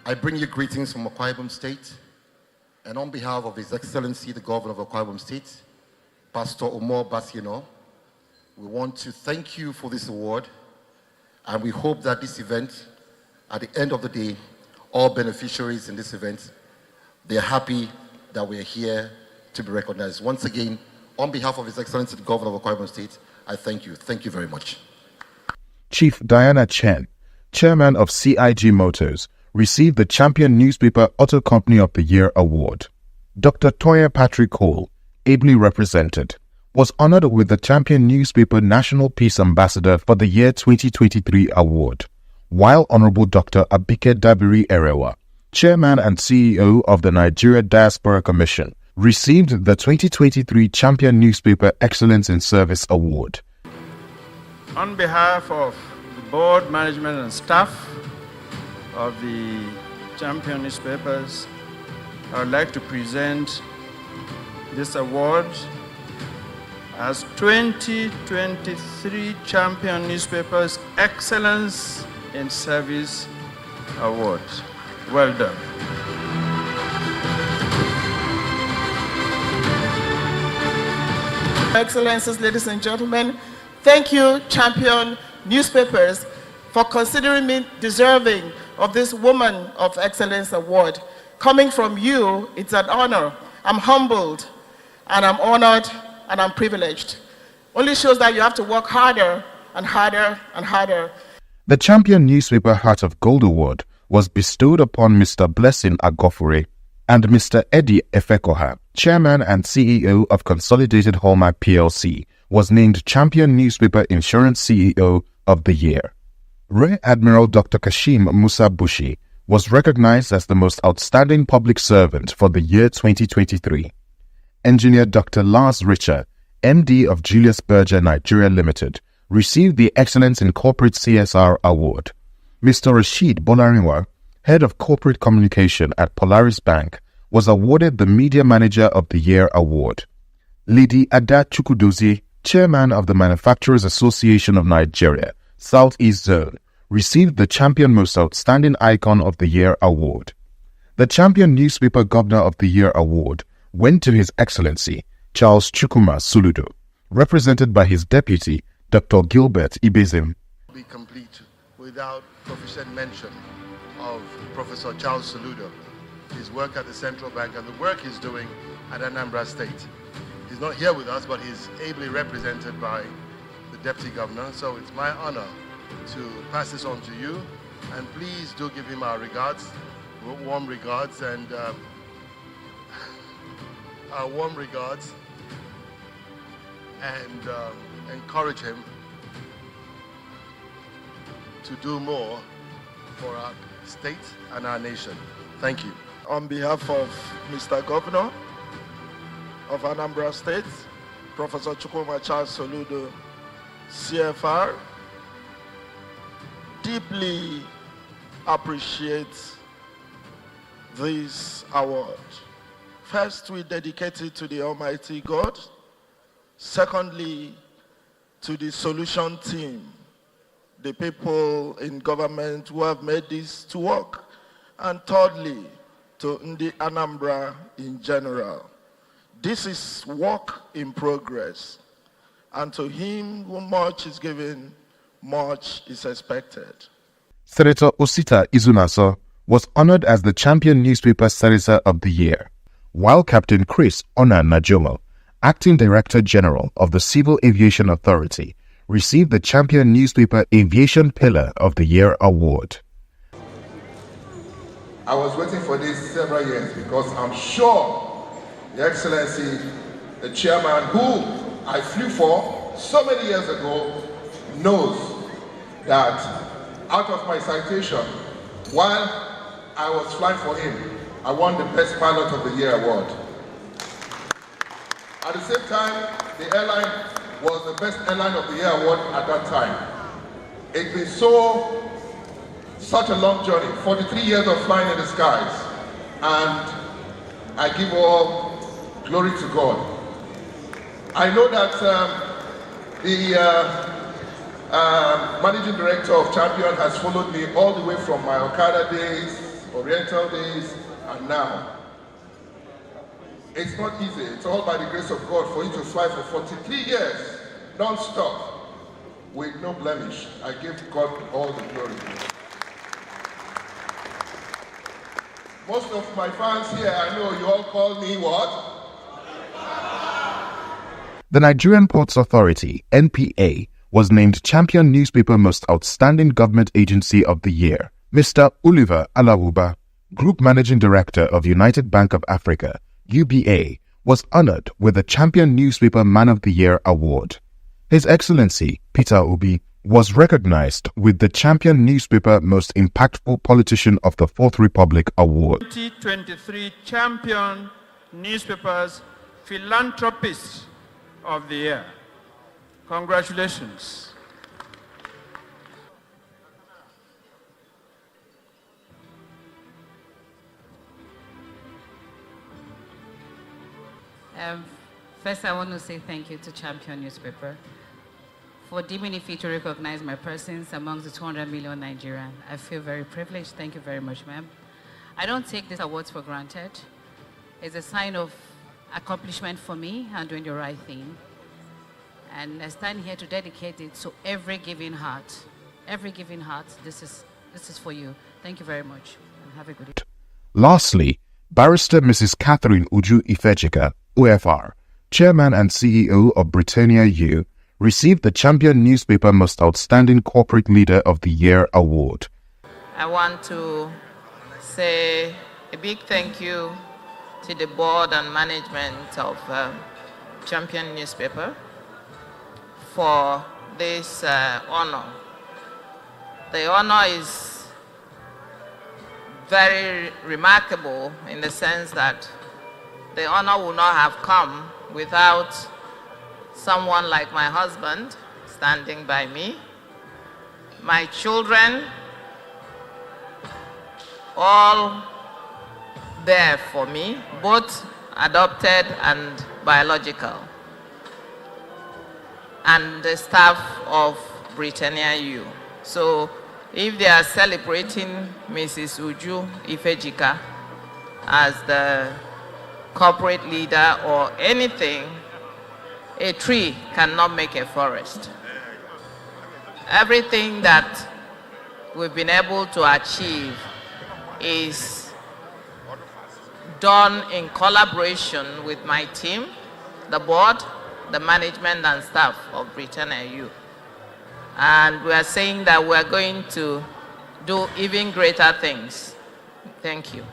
I bring you greetings from Akwa Ibom State, and on behalf of His Excellency, the Governor of Akwa Ibom State, Pastor Umar Basi Ena, we want to thank you for this award, and we hope that this event, at the end of the day, all beneficiaries in this event, they're happy that we're here to be recognized. Once again, on behalf of His Excellency, the Governor of Akwa Ibom State, I thank you. Thank you very much. Chief Diana Chen, chairman of CIG Motors, received the Champion Newspaper Auto Company of the Year award. Dr. Toya Patrick Cole, ably represented, was honored with the Champion Newspaper National Peace Ambassador for the Year 2023 award, while Honorable Dr. Abike Dabiri Erewa, chairman and CEO of the Nigeria Diaspora Commission, received the 2023 Champion Newspaper Excellence in Service award. On behalf of the board, management, and staff of the Champion newspapers, I would like to present this award as 2023 Champion Newspapers Excellence in Service award. Well done. Excellencies, ladies and gentlemen, thank you, Champion Newspapers, for considering me deserving of this Woman of Excellence Award. Coming from you, it's an honor. I'm humbled, and I'm honored, and I'm privileged. Only shows that you have to work harder and harder and harder. The Champion Newspaper Heart of Gold Award was bestowed upon Mr. Blessing Agofure and Mr. Eddie Efekoha, Chairman and CEO of Consolidated Hallmark PLC, was named Champion Newspaper Insurance CEO of the Year. Rear Admiral Dr. Kashim Musa Bushi was recognized as the most outstanding public servant for the year 2023. Engineer Dr. Lars Richer, MD of Julius Berger Nigeria Limited, received the Excellence in Corporate CSR Award. Mr. Rashid Bolarinwa, Head of Corporate Communication at Polaris Bank, was awarded the Media Manager of the Year Award. Lady Ada Chukwudozie, Chairman of the Manufacturers Association of Nigeria, Southeast Zone, received the Champion Most Outstanding Icon of the Year Award. The Champion Newspaper Governor of the Year Award went to His Excellency Charles Chukwuma Soludo, represented by his deputy, Dr. Gilbert Ibezim. Be complete without proficient mention of Professor Charles Soludo, his work at the Central Bank and the work he's doing at Anambra State. He's not here with us, but he's ably represented by the Deputy Governor, so it's my honor to pass this on to you, and please do give him our regards, warm regards, and our warm regards, and encourage him to do more for our state and our nation. Thank you. On behalf of Mr. Governor of Anambra State, Professor Chukwuma Charles Soludo, CFR, deeply appreciate this award. First, we dedicate it to the Almighty God. Secondly, to the solution team, the people in government who have made this to work. And thirdly, to Ndi Anambra in general. This is work in progress. And to him who much is given, much is expected. Senator Osita Izunaso was honored as the Champion Newspaper Senator of the Year, while Captain Chris Ona Najomo, Acting Director General of the Civil Aviation Authority, received the Champion Newspaper Aviation Pillar of the Year Award. I was waiting for this several years because I'm sure Your Excellency, the chairman who I flew for so many years ago, knows that out of my citation, while I was flying for him, I won the Best Pilot of the Year award. At the same time, the airline was the Best Airline of the Year award at that time. It's been such a long journey, 43 years of flying in the skies, and I give all glory to God. I know that the Managing Director of Champion has followed me all the way from my Okada days, Oriental days, and now. It's not easy. It's all by the grace of God for you to fly for 43 years, non-stop, with no blemish. I give God all the glory. Most of my fans here, I know you all call me what? The Nigerian Ports Authority, NPA, was named Champion Newspaper Most Outstanding Government Agency of the Year. Mr. Oliver Alawuba, Group Managing Director of United Bank of Africa, UBA, was honored with the Champion Newspaper Man of the Year Award. His Excellency, Peter Obi, was recognized with the Champion Newspaper Most Impactful Politician of the Fourth Republic Award. 2023 Champion Newspapers Philanthropist of the Year. Congratulations. First, I want to say thank you to Champion Newspaper for deeming it fit to recognize my presence amongst the 200 million Nigerians. I feel very privileged. Thank you very much, ma'am. I don't take these awards for granted. It's a sign of accomplishment for me and doing the right thing. And I stand here to dedicate it to every giving heart. Every giving heart, this is for you. Thank you very much. And have a good day. Lastly, Barrister Mrs. Catherine Uju Ifejika, OFR, Chairman and CEO of Britannia U, received the Champion Newspaper Most Outstanding Corporate Leader of the Year award. I want to say a big thank you to the board and management of Champion Newspaper for this honor. The honor is very remarkable in the sense that the honor would not have come without someone like my husband standing by me, my children, all there for me, both adopted and biological, and the staff of Britannia U. So if they are celebrating Mrs. Uju Ifejika as the corporate leader or anything, a tree cannot make a forest. Everything that we've been able to achieve is done in collaboration with my team, the board, the management and staff of Britannia U. And we are saying that we are going to do even greater things. Thank you.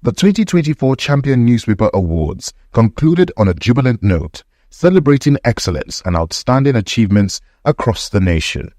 The 2024 Champion Newspaper Awards concluded on a jubilant note, celebrating excellence and outstanding achievements across the nation.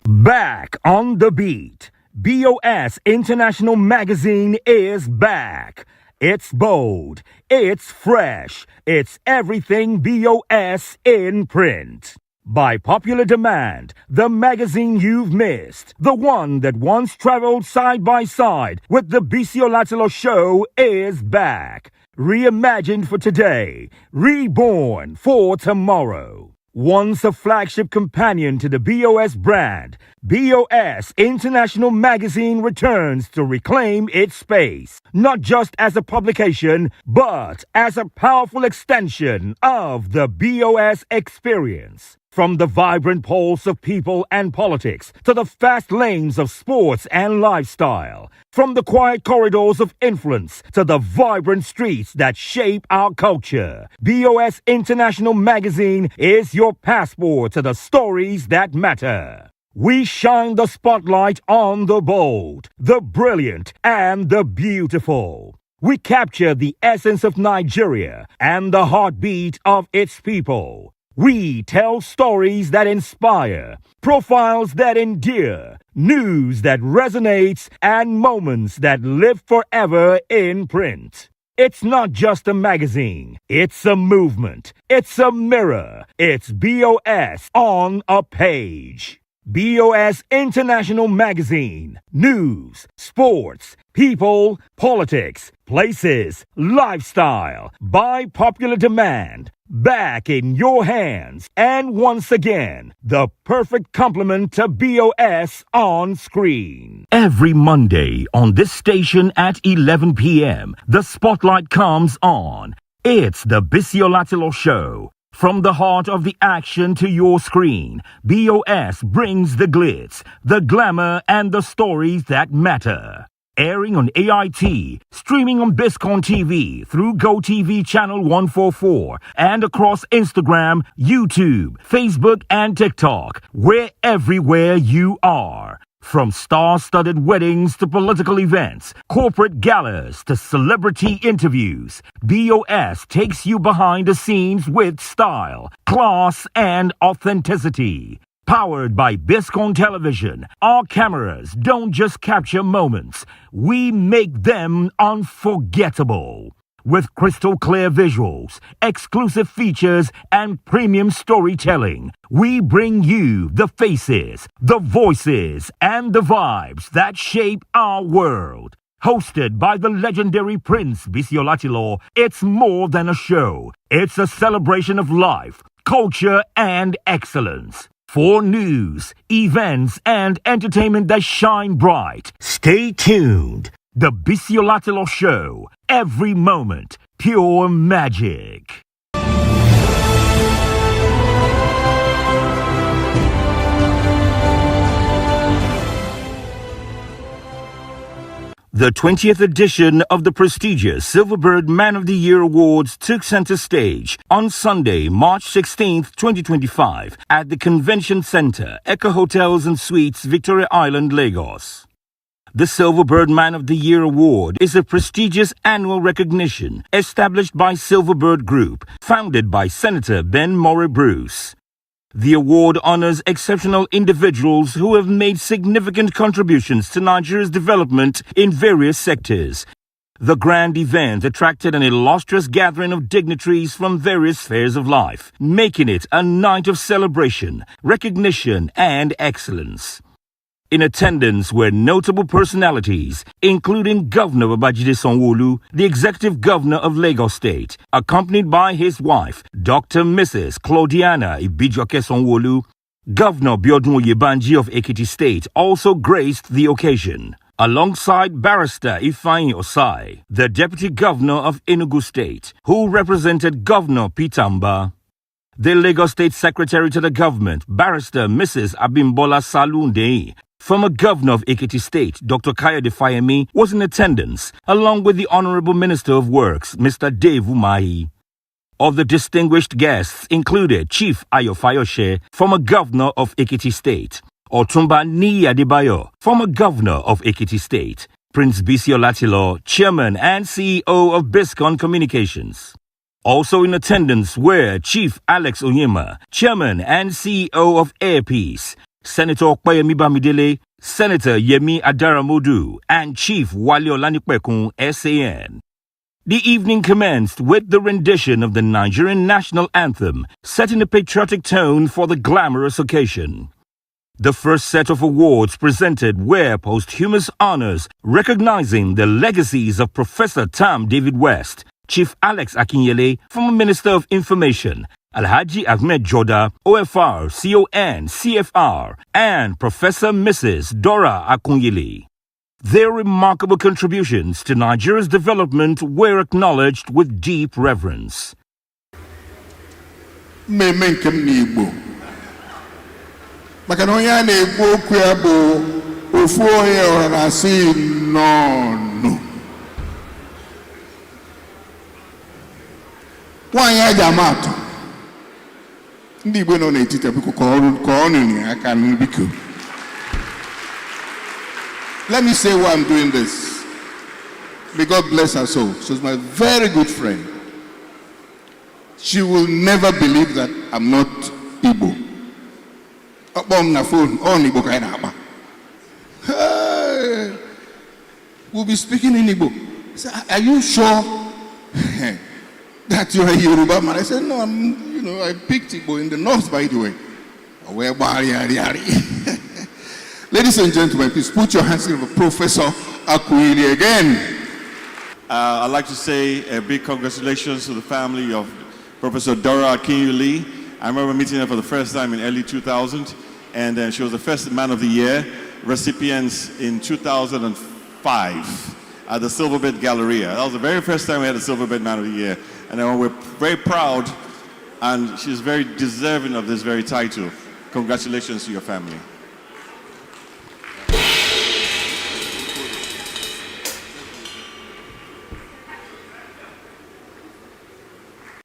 Back on the beat. BOS International Magazine is back. It's bold, it's fresh, it's everything BOS in print. By popular demand, the magazine you've missed, the one that once traveled side by side with the Biscon show, is back. Reimagined for today, reborn for tomorrow. Once a flagship companion to the BOS brand, BOS International Magazine returns to reclaim its space, not just as a publication, but as a powerful extension of the BOS experience. From the vibrant pulse of people and politics to the fast lanes of sports and lifestyle. From the quiet corridors of influence to the vibrant streets that shape our culture. BOS International Magazine is your passport to the stories that matter. We shine the spotlight on the bold, the brilliant, and the beautiful. We capture the essence of Nigeria and the heartbeat of its people. We tell stories that inspire, profiles that endear, news that resonates, and moments that live forever in print. It's not just a magazine, it's a movement, it's a mirror, it's BOS on a page. BOS International Magazine. News, sports, people, politics, places, lifestyle. By popular demand. Back in your hands. And once again, the perfect complement to BOS on screen. Every Monday on this station at 11 p.m., the spotlight comes on. It's the Biscon show. From the heart of the action to your screen, BOS brings the glitz, the glamour, and the stories that matter. Airing on AIT, streaming on Biscon TV through GoTV channel 144, and across Instagram, YouTube, Facebook, and TikTok. We're everywhere you are. From star-studded weddings to political events, corporate galas to celebrity interviews, BOS takes you behind the scenes with style, class, and authenticity. Powered by Biscon Television, our cameras don't just capture moments, we make them unforgettable. With crystal clear visuals, exclusive features, and premium storytelling, we bring you the faces, the voices, and the vibes that shape our world. Hosted by the legendary Prince Biscon, it's more than a show. It's a celebration of life, culture, and excellence. For news, events, and entertainment that shine bright, stay tuned. The Biscon Show. Every moment, pure magic. The 20th edition of the prestigious Silverbird Man of the Year Awards took center stage on Sunday, March 16, 2025, at the Convention Center, Echo Hotels and Suites, Victoria Island, Lagos. The Silverbird Man of the Year Award is a prestigious annual recognition established by Silverbird Group, founded by Senator Ben Murray Bruce. The award honors exceptional individuals who have made significant contributions to Nigeria's development in various sectors. The grand event attracted an illustrious gathering of dignitaries from various spheres of life, making it a night of celebration, recognition, and excellence. In attendance were notable personalities, including Governor Babajide Sanwo-Olu, the Executive Governor of Lagos State, accompanied by his wife, Dr. Mrs. Claudiana Ibijoke Sanwo-Olu. Governor Biodun Oyebanji of Ekiti State also graced the occasion, alongside Barrister Ifeanyi Osai, the Deputy Governor of Enugu State, who represented Governor Peter Mba. The Lagos State Secretary to the Government, Barrister Mrs. Abimbola Salunde, former Governor of Ekiti State, Dr. Kayode Fayemi, was in attendance, along with the Honorable Minister of Works, Mr. Dave Umahi. Of the distinguished guests included Chief Ayo Fayose, former Governor of Ekiti State, Otumba Niyi Adebayo, former Governor of Ekiti State, Prince Biscon, Chairman and CEO of Biscon Communications. Also in attendance were Chief Alex Onyema, Chairman and CEO of Airpeace, Senator Okpeyemi Bamidele, Senator Yemi Adaramodu, and Chief Wale Olanipekun, SAN. The evening commenced with the rendition of the Nigerian national anthem, setting a patriotic tone for the glamorous occasion. The first set of awards presented were posthumous honors recognizing the legacies of Professor Tam David West, Chief Alex Akinyele, former Minister of Information, Alhaji Ahmed Joda, OFR, CON, CFR, and Professor Mrs. Dora Akunyele. Their remarkable contributions to Nigeria's development were acknowledged with deep reverence. Ndị Igbo nọ n'etiti biko ka ọnụ aka n'biko. Let me say why I'm doing this. May God bless her soul. She's my very good friend. She will never believe that I'm not Igbo. Na phone, on Igbo ka na-agba. We'll be speaking in Igbo. So, are you sure that you're a Yoruba man? I said, no, I picked Igbo in the north, by the way. Ladies and gentlemen, please put your hands in for Professor Akunyele again. I'd like to say a big congratulations to the family of Professor Dora Akunyele. I remember meeting her for the first time in early 2000, and she was the first Man of the Year recipients in 2005 at the Silverbird Galleria. That was the very first time we had a Silverbird Man of the Year, and we're very proud, and she's very deserving of this very title. Congratulations to your family.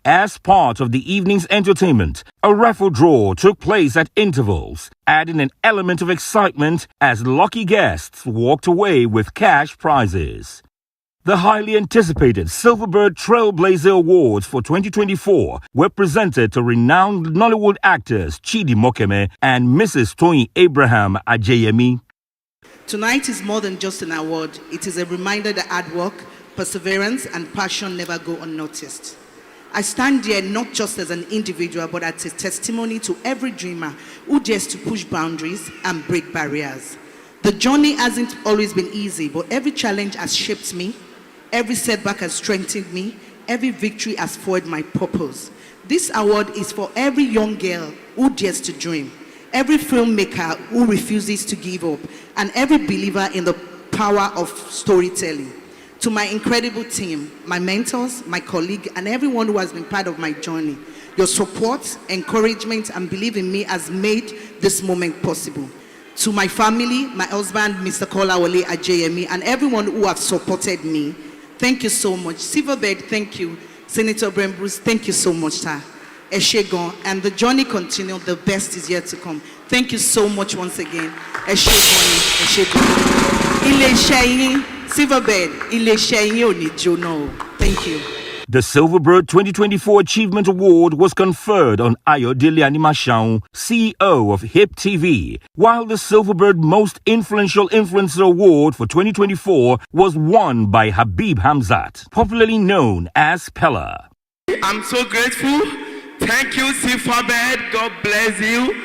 As part of the evening's entertainment, a raffle draw took place at intervals, adding an element of excitement as lucky guests walked away with cash prizes. The highly anticipated Silverbird Trailblazer Awards for 2024 were presented to renowned Nollywood actors Chidi Mokeme and Mrs. Toyin Abraham Ajayemi. Tonight is more than just an award. It is a reminder that hard work, perseverance, and passion never go unnoticed. I stand here not just as an individual, but as a testimony to every dreamer who dares to push boundaries and break barriers. The journey hasn't always been easy, but every challenge has shaped me, every setback has strengthened me, every victory has forged my purpose. This award is for every young girl who dares to dream, every filmmaker who refuses to give up, and every believer in the power of storytelling. To my incredible team, my mentors, my colleagues, and everyone who has been part of my journey, your support, encouragement, and belief in me has made this moment possible. To my family, my husband, Mr. Kolawole Ajayemi, and everyone who have supported me, thank you so much. Silverbird, thank you. Senator Bruce, thank you so much, sir. Eshegon, and the journey continues. The best is yet to come. Thank you so much once again. Eshegon. Silverbird, thank you. The Silverbird 2024 Achievement Award was conferred on Ayodele Animashaun, CEO of HIP TV, while the Silverbird Most Influential Influencer Award for 2024 was won by Habib Hamzat, popularly known as Pella. I'm so grateful. Thank you, Silverbird. God bless you.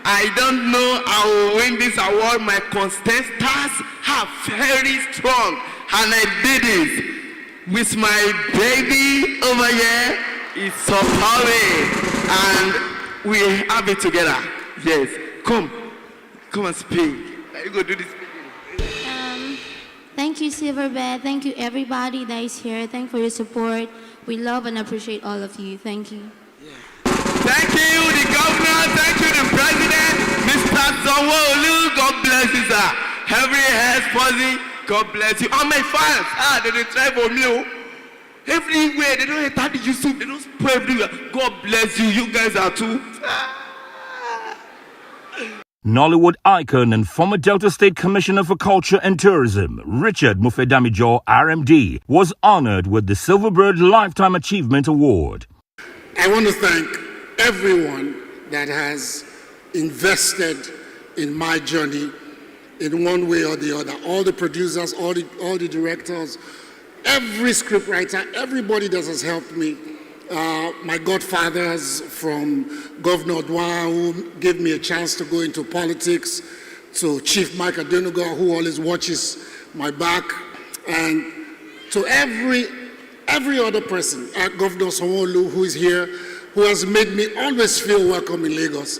I don't know I will win this award. My contestants are very strong, and I did it with my baby over here. It's so powerful, and we have it together. Yes, come and speak. You go do this. Thank you, Silverbird. Thank you, everybody that is here. Thank you for your support. We love and appreciate all of you. Thank you. Thank you, the governor. Thank you, the president, Mr. Sanwo-Olu. God bless you, sir. Every head posing. God bless you. All my fans, they try for me. Everywhere, they don't enter the YouTube, they don't spread everywhere. God bless you. You guys are too. Nollywood icon and former Delta State Commissioner for Culture and Tourism, Richard Mufedamijo, RMD, was honored with the Silverbird Lifetime Achievement Award. I want to thank everyone that has invested in my journey in one way or the other. All the producers, all the directors, every scriptwriter, everybody that has helped me. My godfathers from Governor Odwa, who gave me a chance to go into politics, to Chief Mike Adenuga, who always watches my back, and to every other person, Governor Sanwo-Olu, who is here, who has made me always feel welcome in Lagos.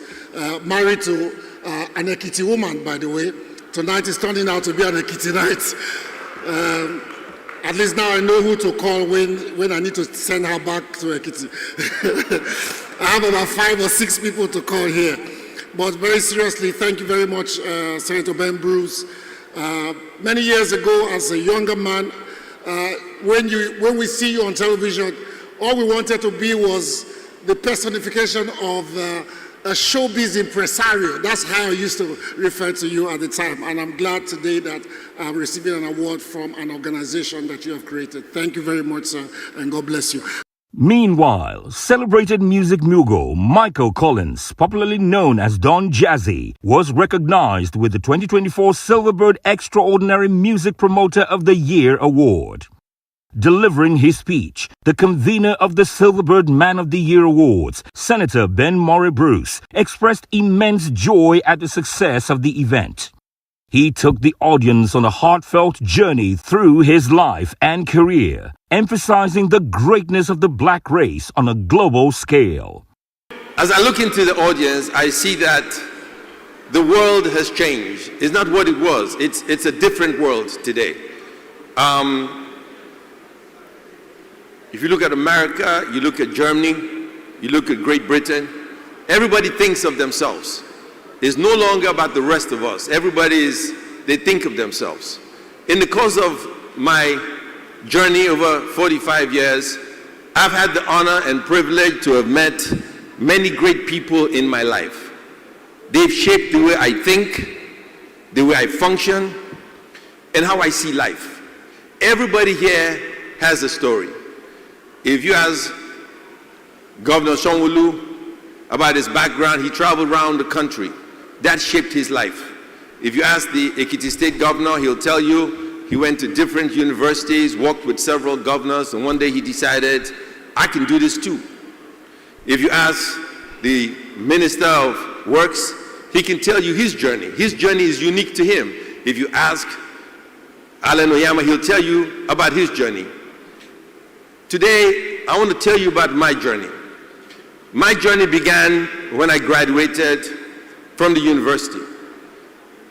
Married to an Ekiti woman, by the way. Tonight is turning out to be an Ekiti night. At least now I know who to call when I need to send her back to Ekiti. I have about 5 or 6 people to call here. But very seriously, thank you very much, Senator Ben Bruce. Many years ago, as a younger man, when we see you on television, all we wanted to be was the personification of a showbiz impresario. That's how I used to refer to you at the time. And I'm glad today that I'm receiving an award from an organization that you have created. Thank you very much, sir, and God bless you. Meanwhile, celebrated music mogul Michael Collins, popularly known as Don Jazzy, was recognized with the 2024 Silverbird Extraordinary Music Promoter of the Year Award. Delivering his speech, the convener of the Silverbird Man of the Year Awards, Senator Ben Bruce, expressed immense joy at the success of the event. He took the audience on a heartfelt journey through his life and career, emphasizing the greatness of the black race on a global scale. As I look into the audience, I see that the world has changed. It's not what it was. It's a different world today. If you look at America, you look at Germany, you look at Great Britain, everybody thinks of themselves. It's no longer about the rest of us. They think of themselves. In the course of my journey over 45 years, I've had the honor and privilege to have met many great people in my life. They've shaped the way I think, the way I function, and how I see life. Everybody here has a story. If you ask Governor Sanwo-Olu about his background, he traveled around the country. That shaped his life. If you ask the Ekiti State Governor, he'll tell you he went to different universities, worked with several governors, and one day he decided, I can do this too. If you ask the Minister of Works, he can tell you his journey. His journey is unique to him. If you ask Alan Oyama, he'll tell you about his journey. Today, I want to tell you about my journey. My journey began when I graduated from the university.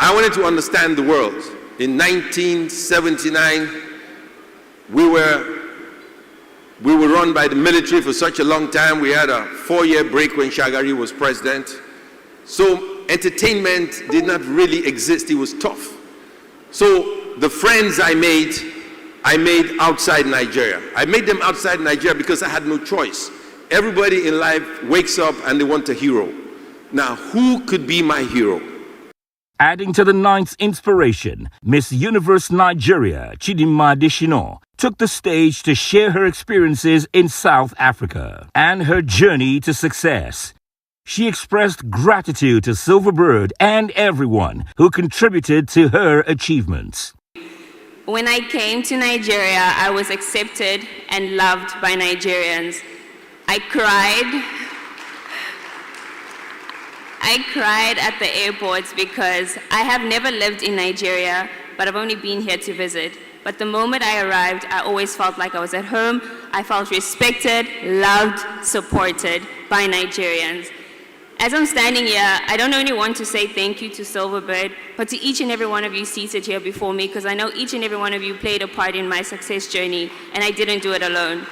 I wanted to understand the world. In 1979, we were run by the military for such a long time. We had a 4-year break when Shagari was president. So entertainment did not really exist. It was tough. So the friends I made outside Nigeria. I made them outside Nigeria because I had no choice. Everybody in life wakes up and they want a hero. Now, who could be my hero? Adding to the night's inspiration, Miss Universe Nigeria, Chidinma Adesina, took the stage to share her experiences in South Africa and her journey to success. She expressed gratitude to Silverbird and everyone who contributed to her achievements. When I came to Nigeria, I was accepted and loved by Nigerians. I cried at the airports because I have never lived in Nigeria, but I've only been here to visit. But the moment I arrived, I always felt like I was at home. I felt respected, loved, supported by Nigerians. As I'm standing here, I don't only want to say thank you to Silverbird, but to each and every one of you seated here before me, because I know each and every one of you played a part in my success journey, and I didn't do it alone.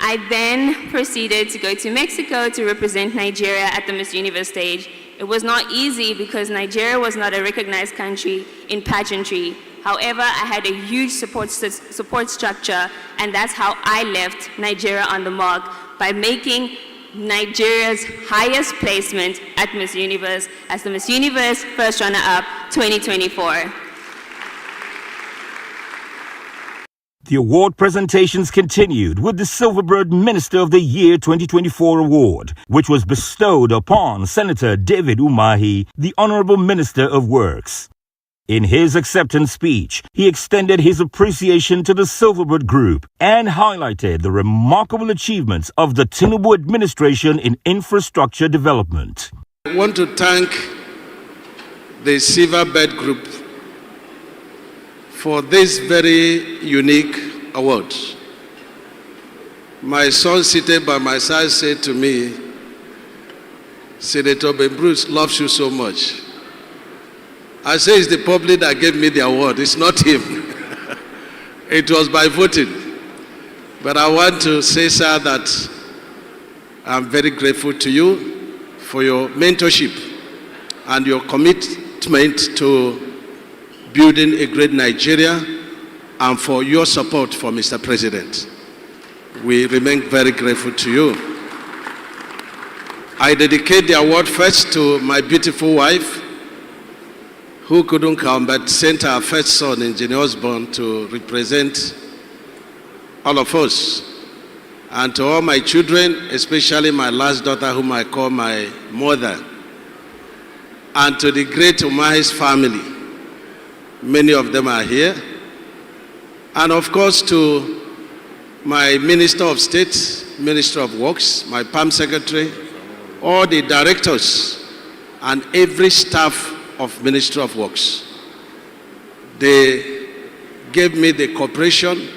I then proceeded to go to Mexico to represent Nigeria at the Miss Universe stage. It was not easy because Nigeria was not a recognized country in pageantry. However, I had a huge support structure, and that's how I left Nigeria on the mark, by making Nigeria's highest placement at Miss Universe as the Miss Universe First Runner-Up 2024. The award presentations continued with the Silverbird Minister of the Year 2024 award, which was bestowed upon Senator David Umahi, the Honorable Minister of Works. In his acceptance speech, he extended his appreciation to the Silverbird Group and highlighted the remarkable achievements of the Tinubu administration in infrastructure development. I want to thank the Silverbird Group for this very unique award. My son seated by my side said to me, Senator Ben Bruce loves you so much. I say it's the public that gave me the award, it's not him. It was by voting. But I want to say, sir, that I'm very grateful to you for your mentorship and your commitment to building a great Nigeria and for your support for Mr. President. We remain very grateful to you. I dedicate the award first to my beautiful wife, who couldn't come but sent our first son, Engineer Osborne, to represent all of us. And to all my children, especially my last daughter, whom I call my mother. And to the great Umahi's family. Many of them are here. And of course to my Minister of State, Minister of Works, my PAM Secretary, all the directors and every staff of Ministry of Works. They gave me the cooperation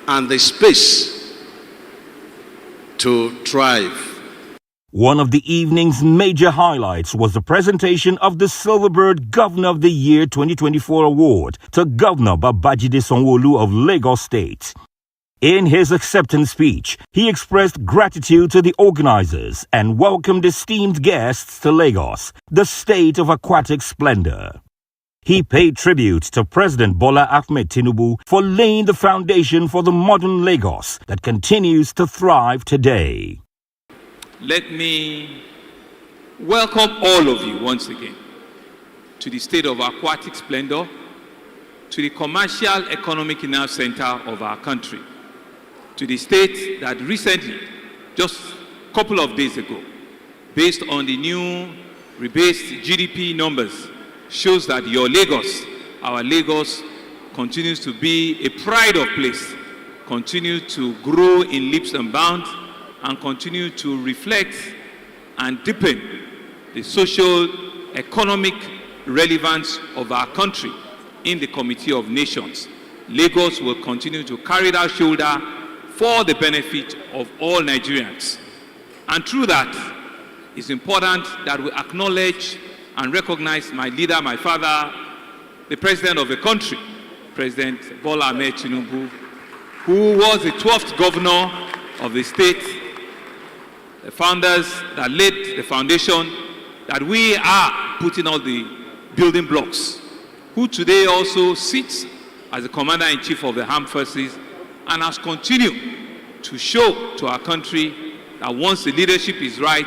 and the space to thrive. One of the evening's major highlights was the presentation of the Silverbird Governor of the Year 2024 award to Governor Babajide Sanwo-Olu of Lagos State. In his acceptance speech, he expressed gratitude to the organizers and welcomed esteemed guests to Lagos, the state of aquatic splendor. He paid tribute to President Bola Ahmed Tinubu for laying the foundation for the modern Lagos that continues to thrive today. Let me welcome all of you once again to the state of aquatic splendor, to the commercial economic nerve center of our country, to the state that recently, just a couple of days ago, based on the new rebased GDP numbers, shows that your Lagos, our Lagos, continues to be a pride of place, continue to grow in leaps and bounds, and continue to reflect and deepen the social economic relevance of our country in the Committee of Nations. Lagos will continue to carry that shoulder for the benefit of all Nigerians. And through that, it's important that we acknowledge and recognize my leader, my father, the president of the country, President Bola Ahmed Tinubu, who was the 12th governor of the state, the founders that laid the foundation, that we are putting all the building blocks, who today also sits as the commander-in-chief of the armed forces and has continued to show to our country that once the leadership is right,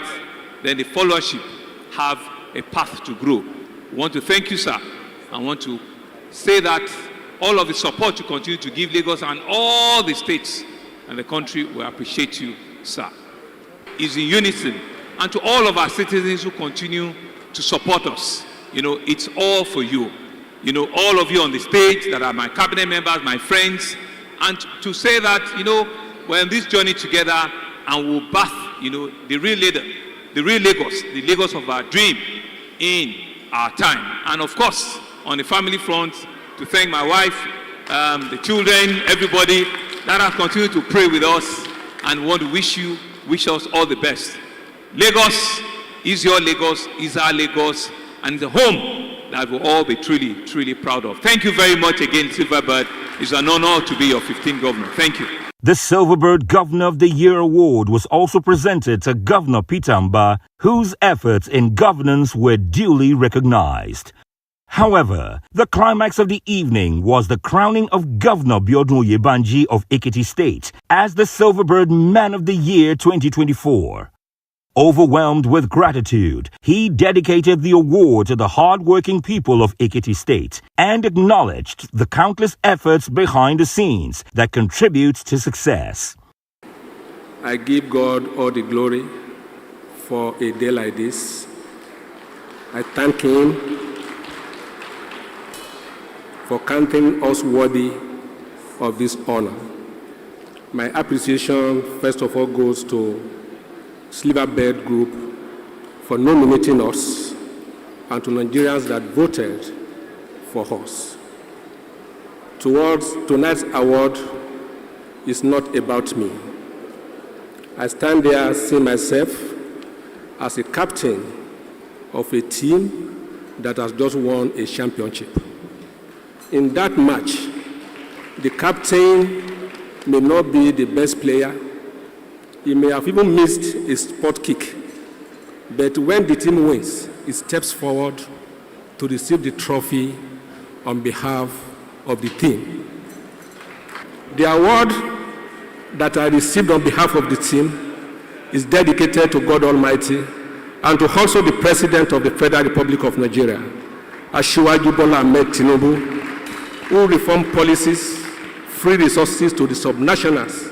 then the followership have a path to grow. We want to thank you, sir. I want to say that all of the support you continue to give Lagos and all the states and the country, we appreciate you, sir. Is in unison. And to all of our citizens who continue to support us, it's all for you. All of you on the stage that are my cabinet members, my friends, and to say that, we're in this journey together and we'll birth, the real leader, the Lagos of our dream in our time. And of course, on the family front, to thank my wife, the children, everybody that has continued to pray with us, and want to wish us all the best. Lagos is your Lagos, is our Lagos, and the home that we'll all be truly, truly proud of. Thank you very much again, Silverbird. It's an honor to be your 15th governor. Thank you. The Silverbird Governor of the Year award was also presented to Governor Peter Mbah, whose efforts in governance were duly recognized. However, the climax of the evening was the crowning of Governor Biodun Oyebanji of Ekiti State as the Silverbird Man of the Year 2024. Overwhelmed with gratitude, he dedicated the award to the hard-working people of Ekiti State and acknowledged the countless efforts behind the scenes that contribute to success. I give God all the glory for a day like this. I thank Him for counting us worthy of this honor. My appreciation, first of all, goes to Silverbird Group for nominating us and to Nigerians that voted for us. Tonight's award is not about me. I stand there seeing myself as a captain of a team that has just won a championship. In that match, the captain may not be the best player. He may have even missed a spot kick. But when the team wins, he steps forward to receive the trophy on behalf of the team. The award that I received on behalf of the team is dedicated to God Almighty and to also the President of the Federal Republic of Nigeria, Asiwaju Bola Ahmed Tinubu, who reformed policies, free resources to the subnationals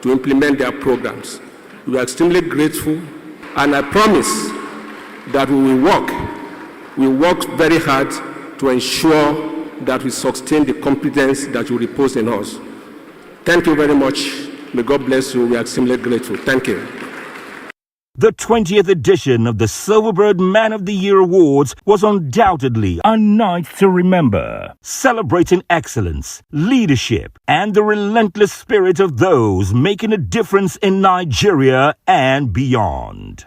to implement their programs. We are extremely grateful, and I promise that we will work very hard to ensure that we sustain the competence that you repose in us. Thank you very much. May God bless you. We are extremely grateful. Thank you. The 20th edition of the Silverbird Man of the Year Awards was undoubtedly a night to remember, celebrating excellence, leadership, and the relentless spirit of those making a difference in Nigeria and beyond.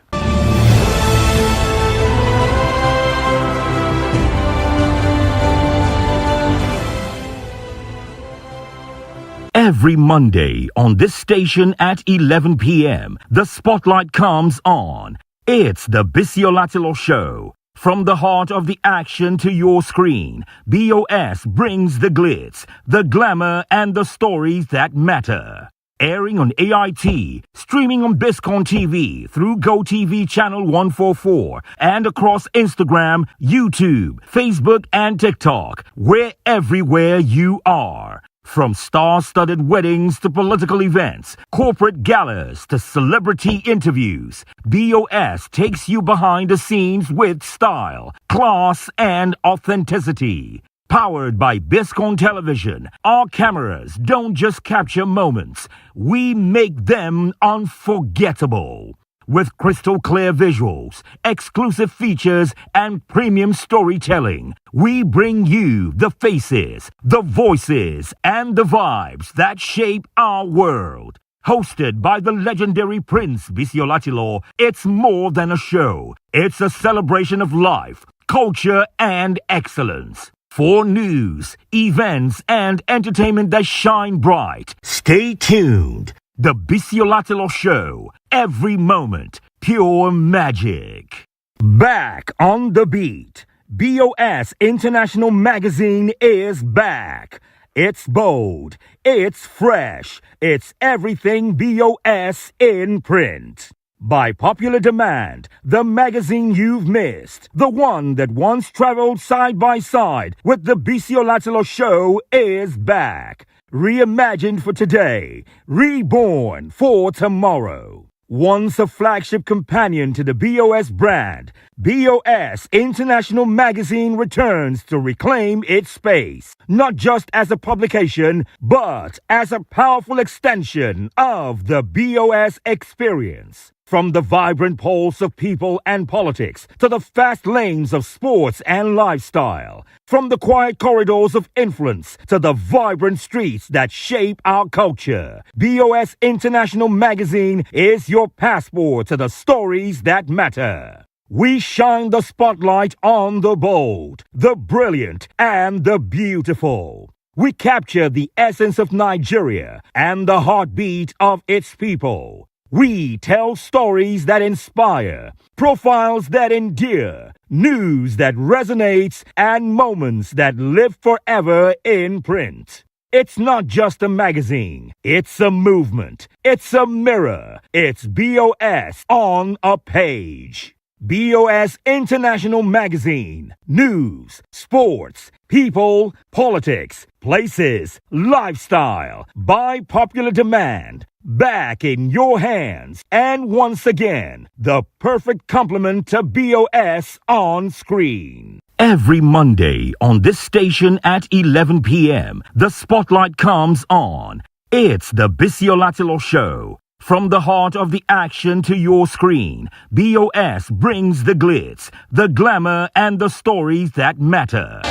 Every Monday on this station at 11 p.m., the spotlight comes on. It's the Bisi Olatilo Show. From the heart of the action to your screen, BOS brings the glitz, the glamour, and the stories that matter. Airing on AIT, streaming on Biscon TV through GoTV Channel 144, and across Instagram, YouTube, Facebook, and TikTok. We're everywhere you are. From star-studded weddings to political events, corporate galas to celebrity interviews, BOS takes you behind the scenes with style, class, and authenticity. Powered by Biscon Television, our cameras don't just capture moments, we make them unforgettable. with crystal clear visuals, exclusive features, and premium storytelling. We bring you the faces, the voices, and the vibes that shape our world. Hosted by the legendary Prince Biscon, it's more than a show. It's a celebration of life, culture, and excellence. For news, events, and entertainment that shine bright, stay tuned. The Biscon Show. Every moment, pure magic. Back on the beat. BOS International Magazine is back. It's bold, it's fresh, it's everything BOS in print. By popular demand, the magazine you've missed, the one that once traveled side by side with the Biscon Show, is back. Reimagined for today, reborn for tomorrow. Once a flagship companion to the BOS brand, BOS International Magazine returns to reclaim its space, not just as a publication, but as a powerful extension of the BOS experience. From the vibrant pulse of people and politics to the fast lanes of sports and lifestyle. From the quiet corridors of influence to the vibrant streets that shape our culture. BOS International Magazine is your passport to the stories that matter. We shine the spotlight on the bold, the brilliant, and the beautiful. We capture the essence of Nigeria and the heartbeat of its people. We tell stories that inspire, profiles that endear, news that resonates, and moments that live forever in print. It's not just a magazine, it's a movement, it's a mirror, it's BOS on a page. BOS International Magazine. News, sports, people, politics, places, lifestyle. By popular demand. Back in your hands. And once again, the perfect complement to BOS on screen. Every Monday on this station at 11 p.m., the spotlight comes on. It's the Biscon Show. From the heart of the action to your screen, BOS brings the glitz, the glamour, and the stories that matter.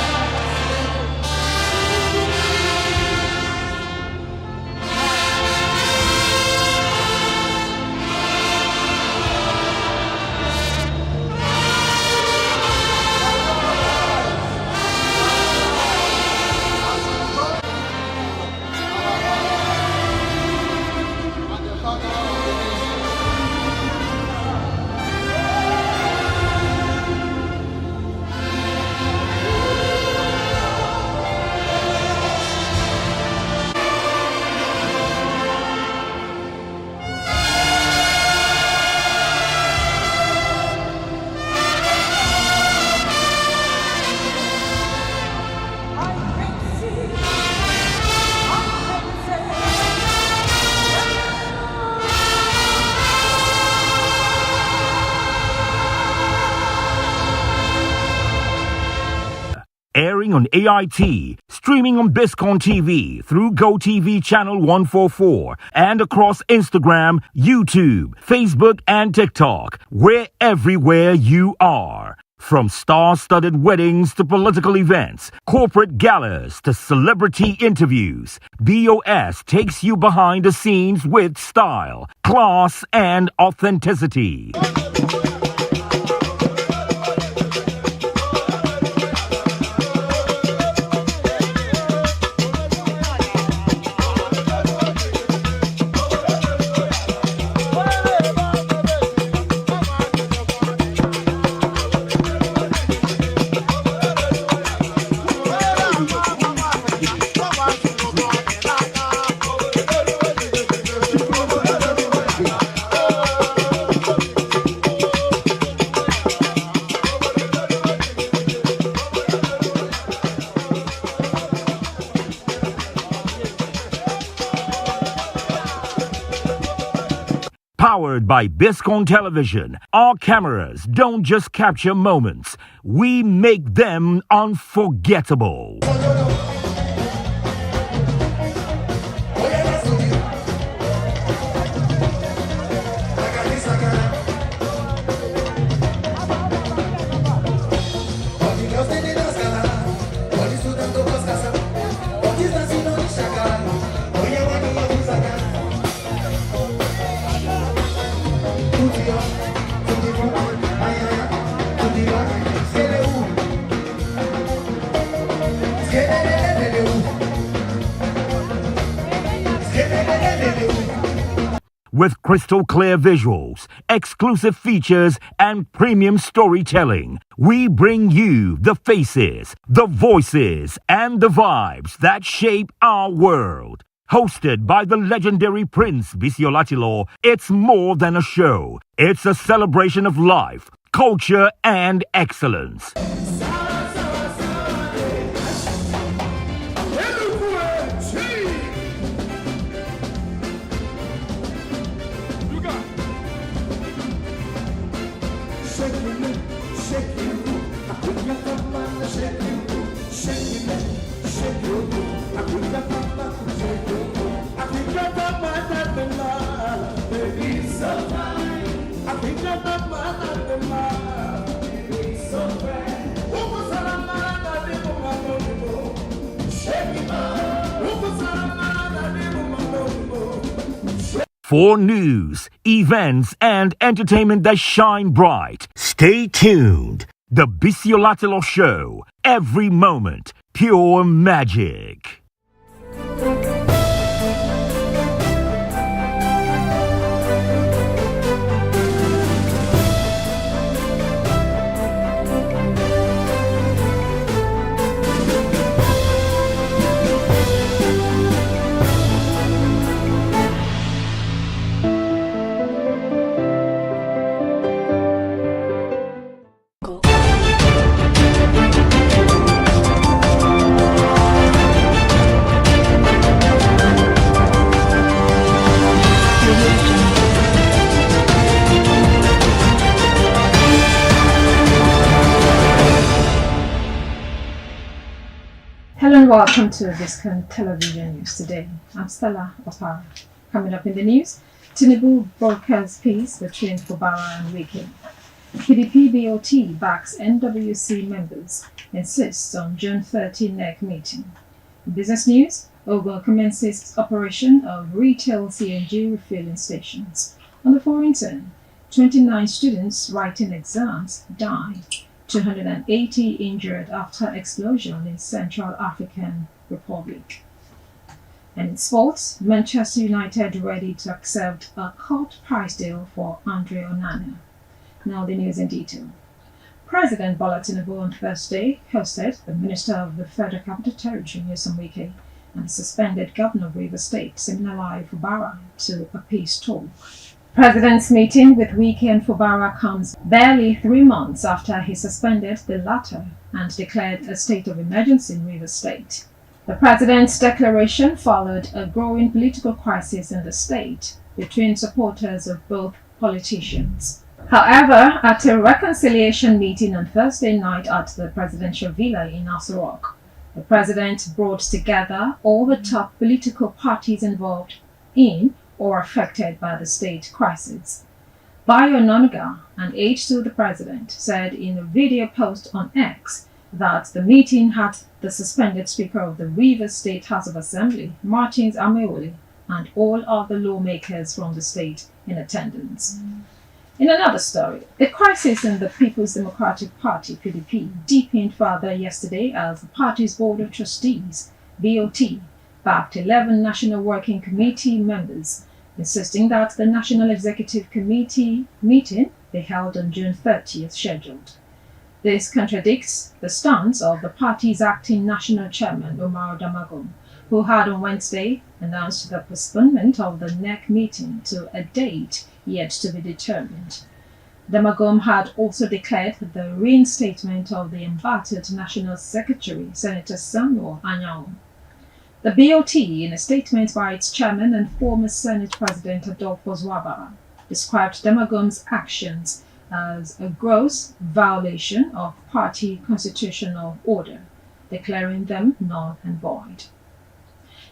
Airing on AIT, streaming on Biscon TV through GoTV channel 144, and across Instagram, YouTube, Facebook, and TikTok. We're everywhere you are. From star-studded weddings to political events, corporate galas to celebrity interviews, BOS takes you behind the scenes with style, class, and authenticity. Powered by Biscon Television, our cameras don't just capture moments, we make them unforgettable. with crystal clear visuals, exclusive features, and premium storytelling. We bring you the faces, the voices, and the vibes that shape our world. Hosted by the legendary Prince Biscon, it's more than a show. It's a celebration of life, culture, and excellence. For news, events, and entertainment that shine bright, stay tuned. The Biscon Show. Every moment, pure magic. Hello and welcome to Biscon Television News today. I'm Stella Opara. Coming up in the news, Tinubu broadcasts peace between Fubara and Wike. PDP BOT backs NWC members, insists on June 30 NEC meeting. Business news, Ogun commences operation of retail CNG refilling stations. On the foreign turn, 29 students writing exams die. 280 injured after explosion in Central African Republic. And in sports, Manchester United ready to accept a court price deal for Andre Onana. Now the news in detail. President Bola Tinubu on Thursday hosted the Minister of the Federal Capital Territory, Nyesom Wike, and the suspended Governor of Rivers State, Siminalayi Fubara, to a peace talk. President's meeting with Wike and Fubara comes barely 3 months after he suspended the latter and declared a state of emergency in Rivers State. The president's declaration followed a growing political crisis in the state between supporters of both politicians. However, at a reconciliation meeting on Thursday night at the presidential villa in Aso Rock, the president brought together all the top political parties involved in or affected by the state crisis. Bayo Onanuga, an aide to the president, said in a video post on X that the meeting had the suspended Speaker of the Rivers State House of Assembly, Martins Ameoli, and all other lawmakers from the state in attendance. In another story, the crisis in the People's Democratic Party, PDP, deepened further yesterday as the party's Board of Trustees, BOT, backed 11 National Working Committee members, insisting that the National Executive Committee meeting be held on June 30th scheduled. This contradicts the stance of the party's acting national chairman, Omar Damagum, who had on Wednesday announced the postponement of the NEC meeting to a date yet to be determined. Damagum had also declared the reinstatement of the embattled National Secretary, Senator Samuel Anyang. The BOT, in a statement by its chairman and former Senate President Adolfo Zwabara, described Damagum's actions as a gross violation of party constitutional order, declaring them null and void.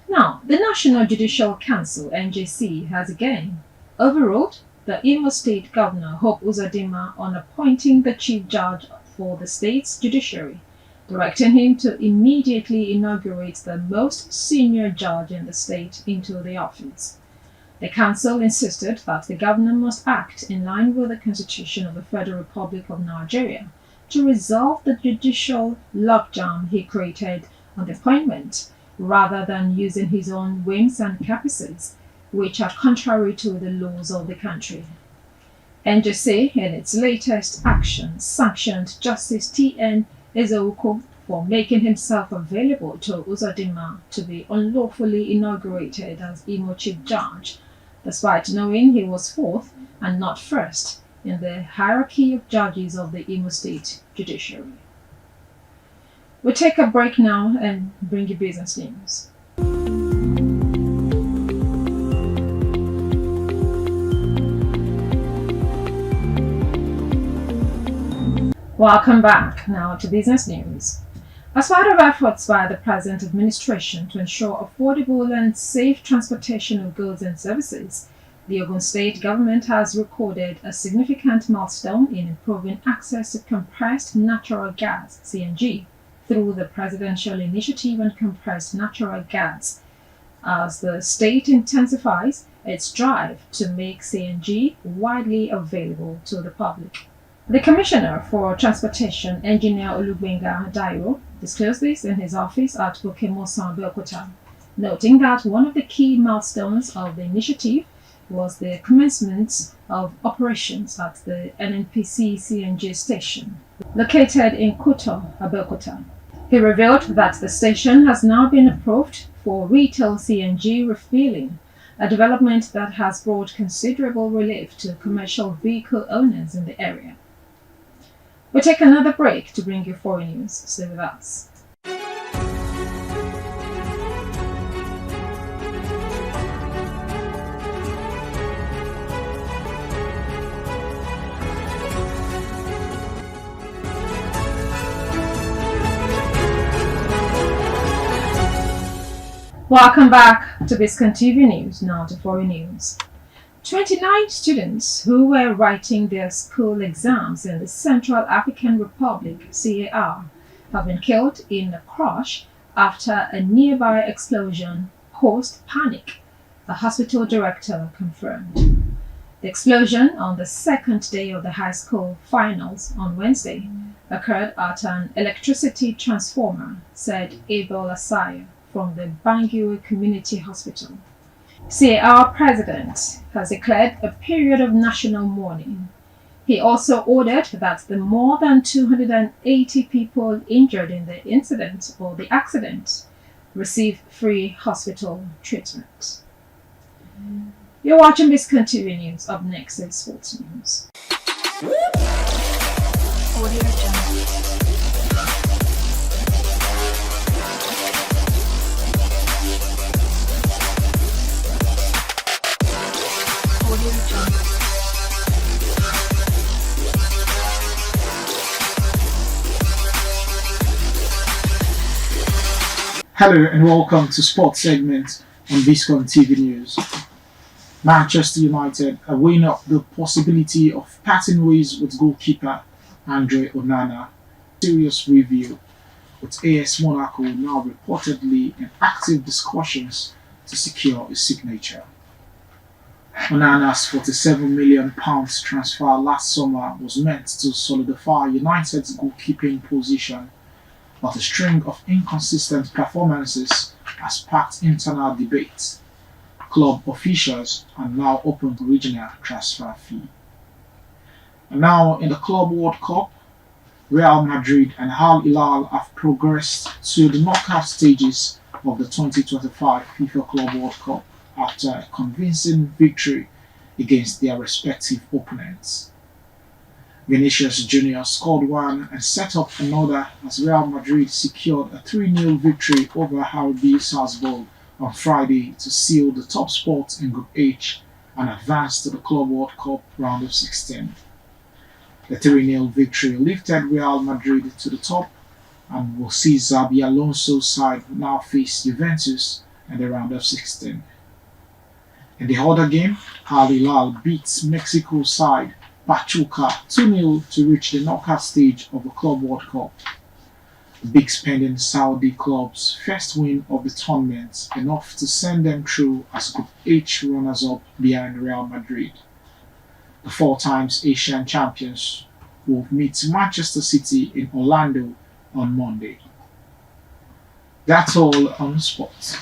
Now, the National Judicial Council, NJC, has again overruled the Imo State Governor Hope Uzodinma on appointing the Chief Judge for the state's judiciary, directing him to immediately inaugurate the most senior judge in the state into the office. The council insisted that the governor must act in line with the Constitution of the Federal Republic of Nigeria to resolve the judicial logjam he created on the appointment, rather than using his own whims and caprices, which are contrary to the laws of the country. NJC, in its latest action, sanctioned Justice T.N. Ezeuko for making himself available to Uzodinma to be unlawfully inaugurated as Imo Chief Judge, despite knowing he was fourth and not first in the hierarchy of judges of the Imo State Judiciary. We'll take a break now and bring you business news. Welcome back now to business news. As part of efforts by the present administration to ensure affordable and safe transportation of goods and services, the Ogun State government has recorded a significant milestone in improving access to compressed natural gas (CNG) through the Presidential Initiative on Compressed Natural Gas, as the state intensifies its drive to make CNG widely available to the public. The Commissioner for Transportation, Engineer Olugbenga Dairo, disclosed this in his office at Bokemosan, Abeokuta, noting that one of the key milestones of the initiative was the commencement of operations at the NNPC CNG station, located in Kuto, Abeokuta. He revealed that the station has now been approved for retail CNG refueling, a development that has brought considerable relief to commercial vehicle owners in the area. We'll take another break to bring you foreign news. Stay with us. Welcome back to Biscon TV News, now to foreign news. 29 students who were writing their school exams in the Central African Republic, CAR, have been killed in a crash after a nearby explosion caused panic, the hospital director confirmed. The explosion on the second day of the high school finals on Wednesday occurred at an electricity transformer, said Abel Asaya from the Bangui Community Hospital. CAR president has declared a period of national mourning. He also ordered that the more than 280 people injured in the incident or the accident receive free hospital treatment. You're watching Biscon TV News. Up next is sports news. Hello and welcome to Sports segment on Biscon TV News. Manchester United are weighing up the possibility of parting ways with goalkeeper Andre Onana. Serious review, with AS Monaco now reportedly in active discussions to secure his signature. Onana's £47 million transfer last summer was meant to solidify United's goalkeeping position, but a string of inconsistent performances has sparked internal debates. Club officials are now open to original transfer fee. And now in the Club World Cup, Real Madrid and Al Hilal have progressed to the knockout stages of the 2025 FIFA Club World Cup after a convincing victory against their respective opponents. Vinicius Jr. scored one and set up another as Real Madrid secured a 3-0 victory over RB Salzburg on Friday to seal the top spot in Group H and advance to the Club World Cup round of 16. The 3-0 victory lifted Real Madrid to the top and will see Xabi Alonso's side now face Juventus in the round of 16. In the other game, Al Hilal beats Mexico's side Pachuca 2-0 to reach the knockout stage of the Club World Cup. The big spending Saudi club's first win of the tournament, enough to send them through as Group H runners-up behind Real Madrid. The 4 times Asian champions will meet Manchester City in Orlando on Monday. That's all on sports.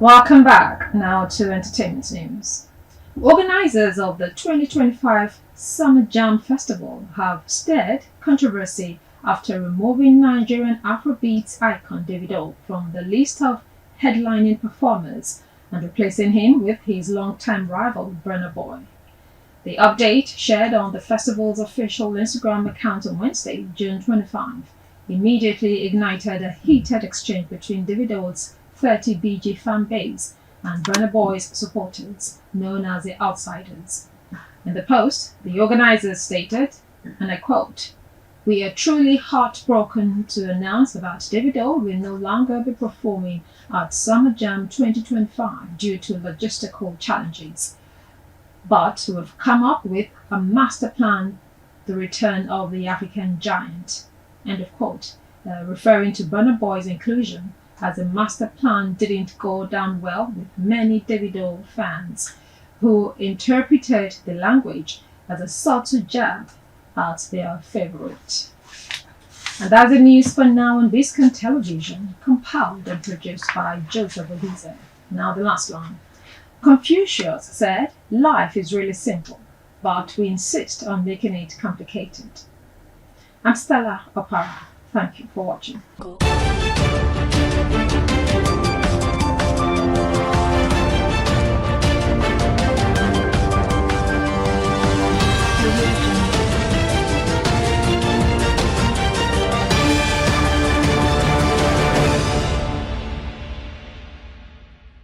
Welcome back now to entertainment news. Organizers of the 2025 Summer Jam Festival have stirred controversy after removing Nigerian Afrobeats icon Davido from the list of headlining performers and replacing him with his longtime rival Burna Boy. The update, shared on the festival's official Instagram account on Wednesday, June 25, immediately ignited a heated exchange between Davido's 30 BG fan base and Burna Boy's supporters, known as the Outsiders. In the post, the organizers stated, and I quote, "We are truly heartbroken to announce that Davido will no longer be performing at Summer Jam 2025 due to logistical challenges. But we've come up with a master plan, the return of the African giant." End of quote, referring to Burna Boy's inclusion, as the master plan didn't go down well with many Davido fans who interpreted the language as a subtle jab at their favorite. And that's the news for now on Biscon Television, compiled and produced by Joseph Obize. Now the last line. Confucius said, "Life is really simple, but we insist on making it complicated." I'm Stella Opara. Thank you for watching.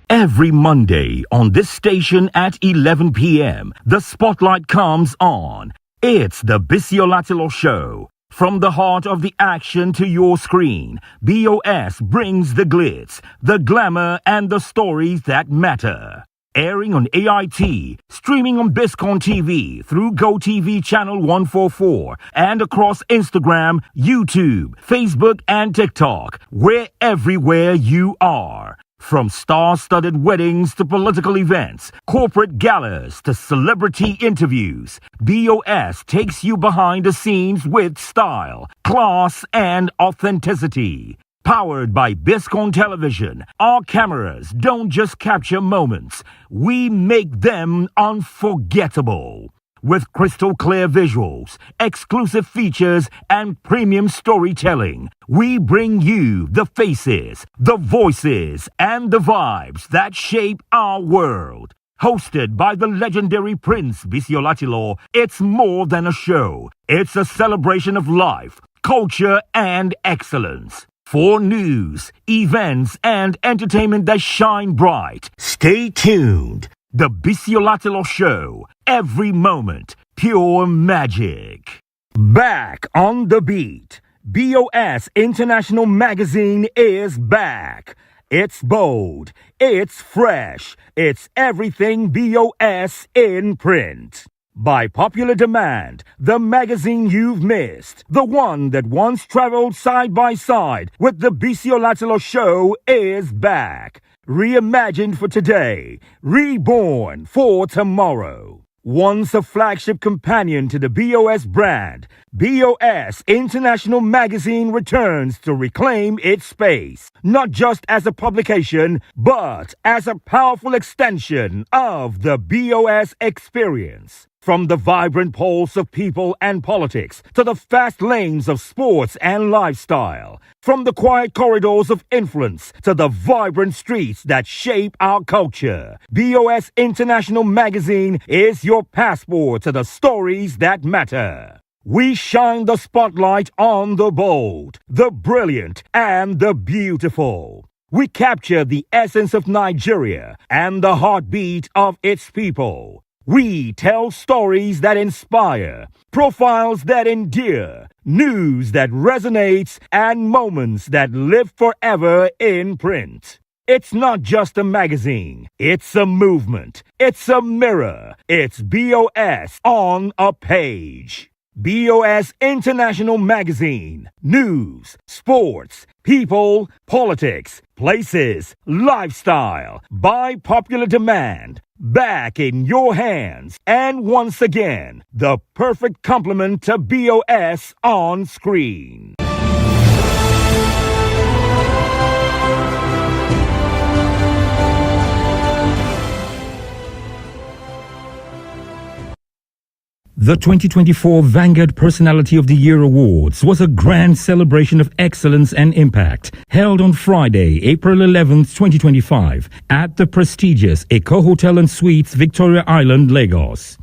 Every Monday on this station at 11 p.m., the spotlight comes on. It's the Biscon Show. From the heart of the action to your screen, BOS brings the glitz, the glamour, and the stories that matter. Airing on AIT, streaming on Biscon TV through GoTV channel 144, and across Instagram, YouTube, Facebook, and TikTok. We're everywhere you are. From star-studded weddings to political events, corporate galas to celebrity interviews, BOS takes you behind the scenes with style, class, and authenticity. Powered by Biscon Television, our cameras don't just capture moments, we make them unforgettable. With crystal clear visuals, exclusive features, and premium storytelling, we bring you the faces, the voices, and the vibes that shape our world. Hosted by the legendary Prince Biscon, it's more than a show. It's a celebration of life, culture, and excellence. For news, events, and entertainment that shine bright, stay tuned. The Biscon Show. Every moment, pure magic. Back on the beat. BOS International Magazine is back. It's bold. It's fresh. It's everything BOS in print. By popular demand, the magazine you've missed, the one that once traveled side by side with the Biscon Show, is back. Reimagined for today, reborn for tomorrow. Once a flagship companion to the BOS brand, BOS International Magazine returns to reclaim its space, not just as a publication, but as a powerful extension of the BOS experience. From the vibrant pulse of people and politics to the fast lanes of sports and lifestyle. From the quiet corridors of influence to the vibrant streets that shape our culture. BOS International Magazine is your passport to the stories that matter. We shine the spotlight on the bold, the brilliant, and the beautiful. We capture the essence of Nigeria and the heartbeat of its people. We tell stories that inspire, profiles that endear, news that resonates, and moments that live forever in print. It's not just a magazine, it's a movement, it's a mirror, it's BOS on a page. BOS International Magazine. News, sports, people, politics, places, lifestyle. By popular demand. Back in your hands. And once again, the perfect complement to BOS on screen. The 2024 Vanguard Personality of the Year Awards was a grand celebration of excellence and impact held on Friday, April 11th, 2025 at the prestigious Eco Hotel and Suites, Victoria Island, Lagos.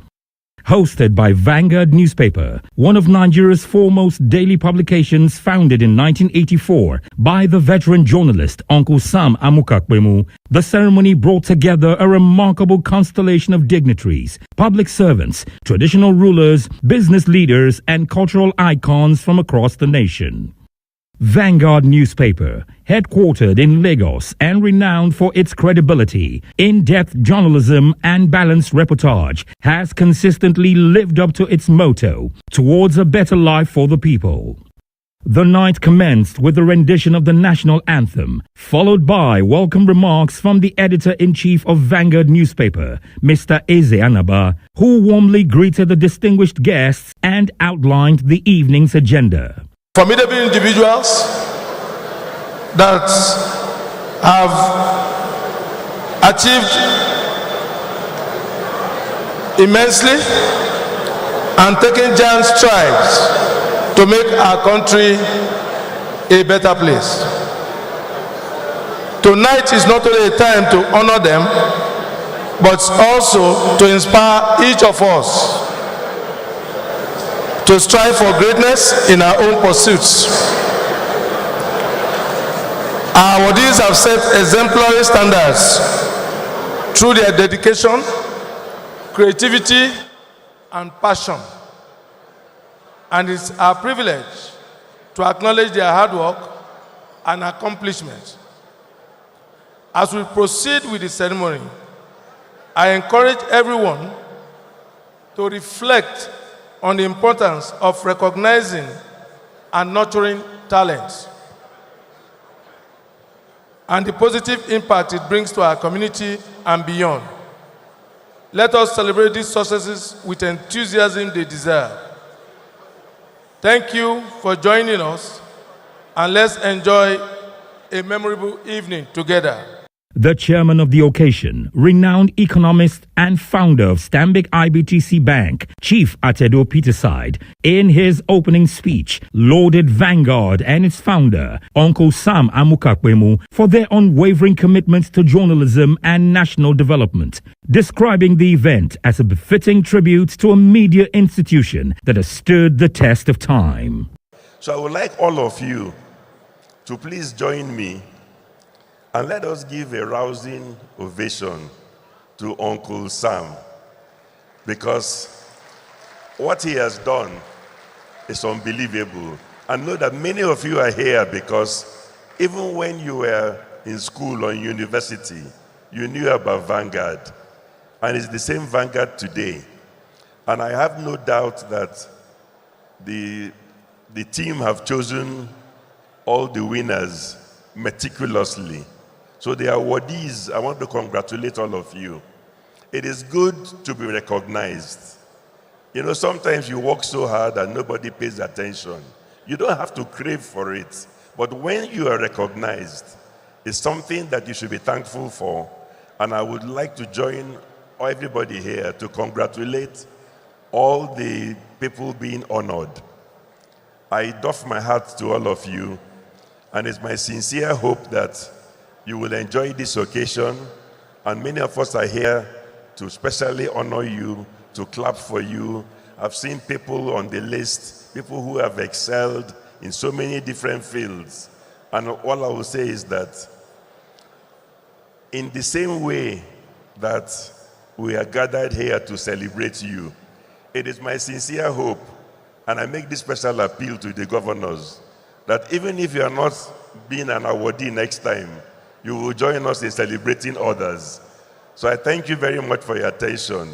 Hosted by Vanguard newspaper, one of Nigeria's foremost daily publications founded in 1984 by the veteran journalist Uncle Sam Amukakpemu, the ceremony brought together a remarkable constellation of dignitaries, public servants, traditional rulers, business leaders, and cultural icons from across the nation. Vanguard newspaper, headquartered in Lagos and renowned for its credibility, in-depth journalism, and balanced reportage, has consistently lived up to its motto, towards a better life for the people. The night commenced with the rendition of the national anthem, followed by welcome remarks from the editor-in-chief of Vanguard newspaper, Mr. Eze Anaba, who warmly greeted the distinguished guests and outlined the evening's agenda. Formidable individuals that have achieved immensely and taken giant strides to make our country a better place. Tonight is not only a time to honor them, but also to inspire each of us to strive for greatness in our own pursuits. Our awardees have set exemplary standards through their dedication, creativity, and passion. And it's our privilege to acknowledge their hard work and accomplishments. As we proceed with the ceremony, I encourage everyone to reflect on the importance of recognizing and nurturing talents and the positive impact it brings to our community and beyond. Let us celebrate these successes with enthusiasm they deserve. Thank you for joining us, and let's enjoy a memorable evening together. The chairman of the occasion, renowned economist and founder of Stanbic IBTC Bank, Chief Atedo Peterside, in his opening speech, lauded Vanguard and its founder, Uncle Sam Amukakpemu, for their unwavering commitment to journalism and national development, describing the event as a befitting tribute to a media institution that has stood the test of time. So I would like all of you to please join me and let us give a rousing ovation to Uncle Sam, because what he has done is unbelievable. I know that many of you are here because even when you were in school or in university, you knew about Vanguard. And it's the same Vanguard today. And I have no doubt that the team have chosen all the winners meticulously. So the awardees, I want to congratulate all of you. It is good to be recognized. You know, sometimes you work so hard and nobody pays attention. You don't have to crave for it. But when you are recognized, it's something that you should be thankful for. And I would like to join everybody here to congratulate all the people being honored. I doff my hat to all of you, and it's my sincere hope that you will enjoy this occasion, and many of us are here to specially honor you, to clap for you. I've seen people on the list, people who have excelled in so many different fields. And all I will say is that in the same way that we are gathered here to celebrate you, it is my sincere hope, and I make this special appeal to the governors, that even if you are not being an awardee next time, you will join us in celebrating others. So I thank you very much for your attention,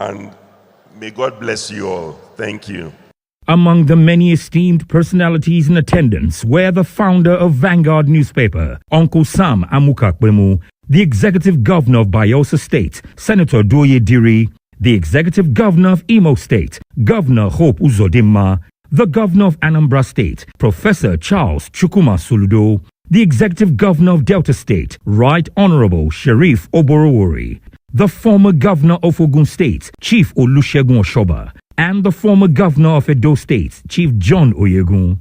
and may God bless you all. Thank you. Among the many esteemed personalities in attendance were the founder of Vanguard newspaper, Uncle Sam Amukakpemu, the executive governor of Bayelsa State, Senator Doye Diri, the executive governor of Imo State, Governor Hope Uzodimma, the governor of Anambra State, Professor Charles Chukwuma Soludo, the executive governor of Delta State, Right Honorable Sheriff Oborowori, the former governor of Ogun State, Chief Olusegun Oshoba, and the former governor of Edo State, Chief John Oyegun.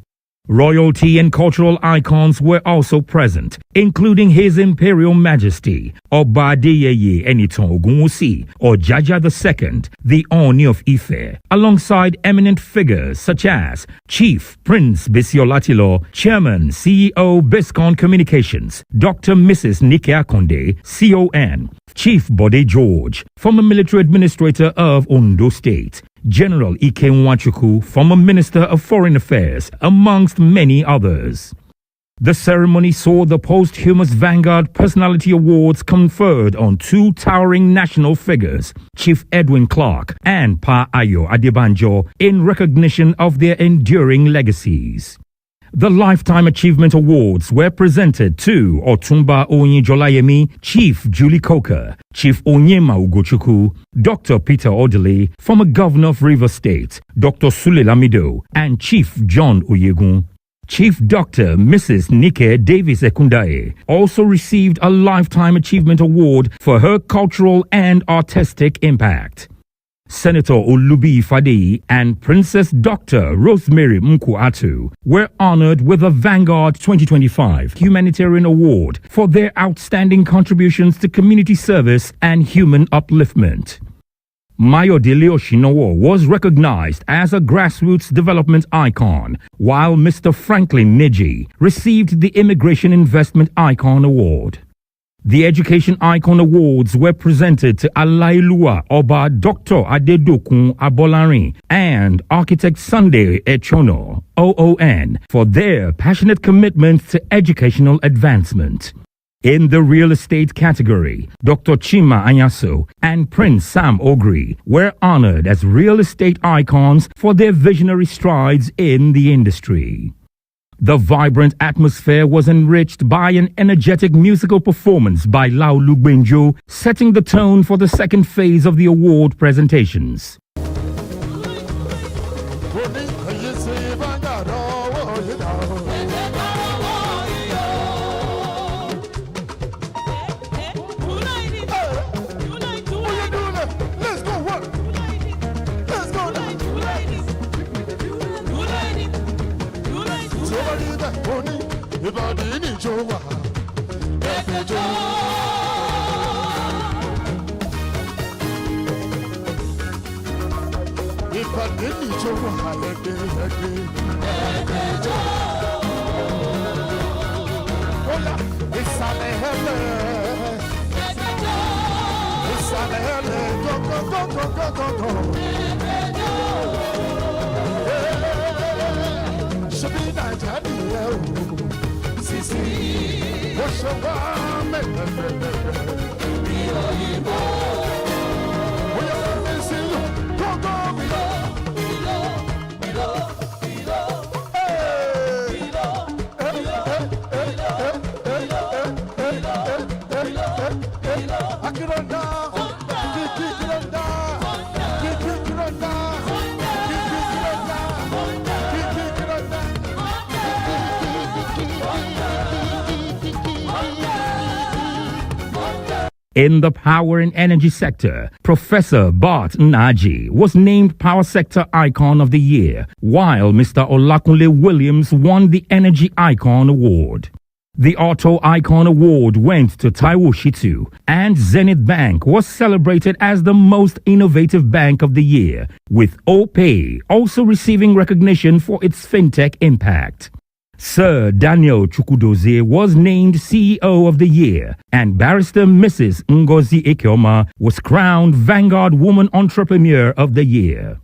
Royalty and cultural icons were also present, including His Imperial Majesty, Oba Adeyeye Enitan Ogunwusi, or Jaja II, the Oni of Ife, alongside eminent figures such as Chief Prince Bisiolatilo, Chairman CEO Biscon Communications, Dr. Mrs. Nike Akonde, CON, Chief Bode George, former military administrator of Ondo State, General Ike Nwachukwu, former Minister of Foreign Affairs, amongst many others. The ceremony saw the posthumous Vanguard Personality Awards conferred on two towering national figures, Chief Edwin Clark and Pa Ayo Adebanjo, in recognition of their enduring legacies. The Lifetime Achievement Awards were presented to Otumba Onyijolayemi, Chief Julie Coker, Chief Onyema Ugochukwu, Dr. Peter Odili, former Governor of Rivers State, Dr. Sule Lamido, and Chief John Oyegun. Chief Dr. Mrs. Nike Davis Ekundaye also received a Lifetime Achievement Award for her cultural and artistic impact. Senator Olubi Fadeyi and Princess Dr. Rosemary Mkuatu were honored with the Vanguard 2025 Humanitarian Award for their outstanding contributions to community service and human upliftment. Mayodele Oshinowo was recognized as a grassroots development icon, while Mr. Franklin Neji received the Immigration Investment Icon Award. The Education Icon Awards were presented to Alailua Oba Dr. Adedokun Abolarin and Architect Sunday Echono, OON, for their passionate commitment to educational advancement. In the real estate category, Dr. Chima Anyaso and Prince Sam Ogri were honored as real estate icons for their visionary strides in the industry. The vibrant atmosphere was enriched by an energetic musical performance by Laulu Benjo, setting the tone for the second phase of the award presentations. In the power and energy sector, Professor Bart Naji was named Power Sector Icon of the Year, while Mr. Olakunle Williams won the Energy Icon Award. The Auto Icon Award went to Taiwo Shitu, and Zenith Bank was celebrated as the most innovative bank of the year, with OPay also receiving recognition for its fintech impact. Sir Daniel Chukwudozie was named CEO of the Year, and Barrister Mrs. Ngozi Ekeoma was crowned Vanguard Woman Entrepreneur of the Year.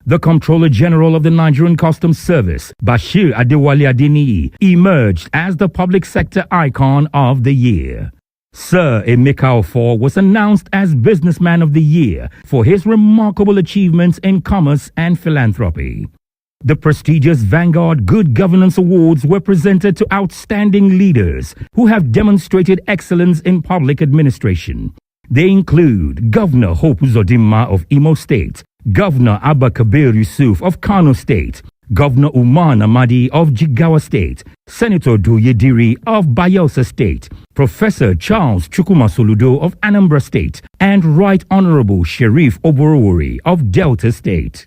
The Comptroller General of the Nigerian Customs Service, Bashir Adewale Adeniyi, emerged as the Public Sector Icon of the Year. Sir Emeka Ofor was announced as Businessman of the Year for his remarkable achievements in commerce and philanthropy. The prestigious Vanguard Good Governance Awards were presented to outstanding leaders who have demonstrated excellence in public administration. They include Governor Hope Uzodinma of Imo State, Governor Abba Kabir Yusuf of Kano State, Governor Umar Namadi of Jigawa State, Senator Doye Diri of Bayelsa State, Professor Charles Chukwuma Soludo of Anambra State, and Right Honorable Sheriff Oborowori of Delta State.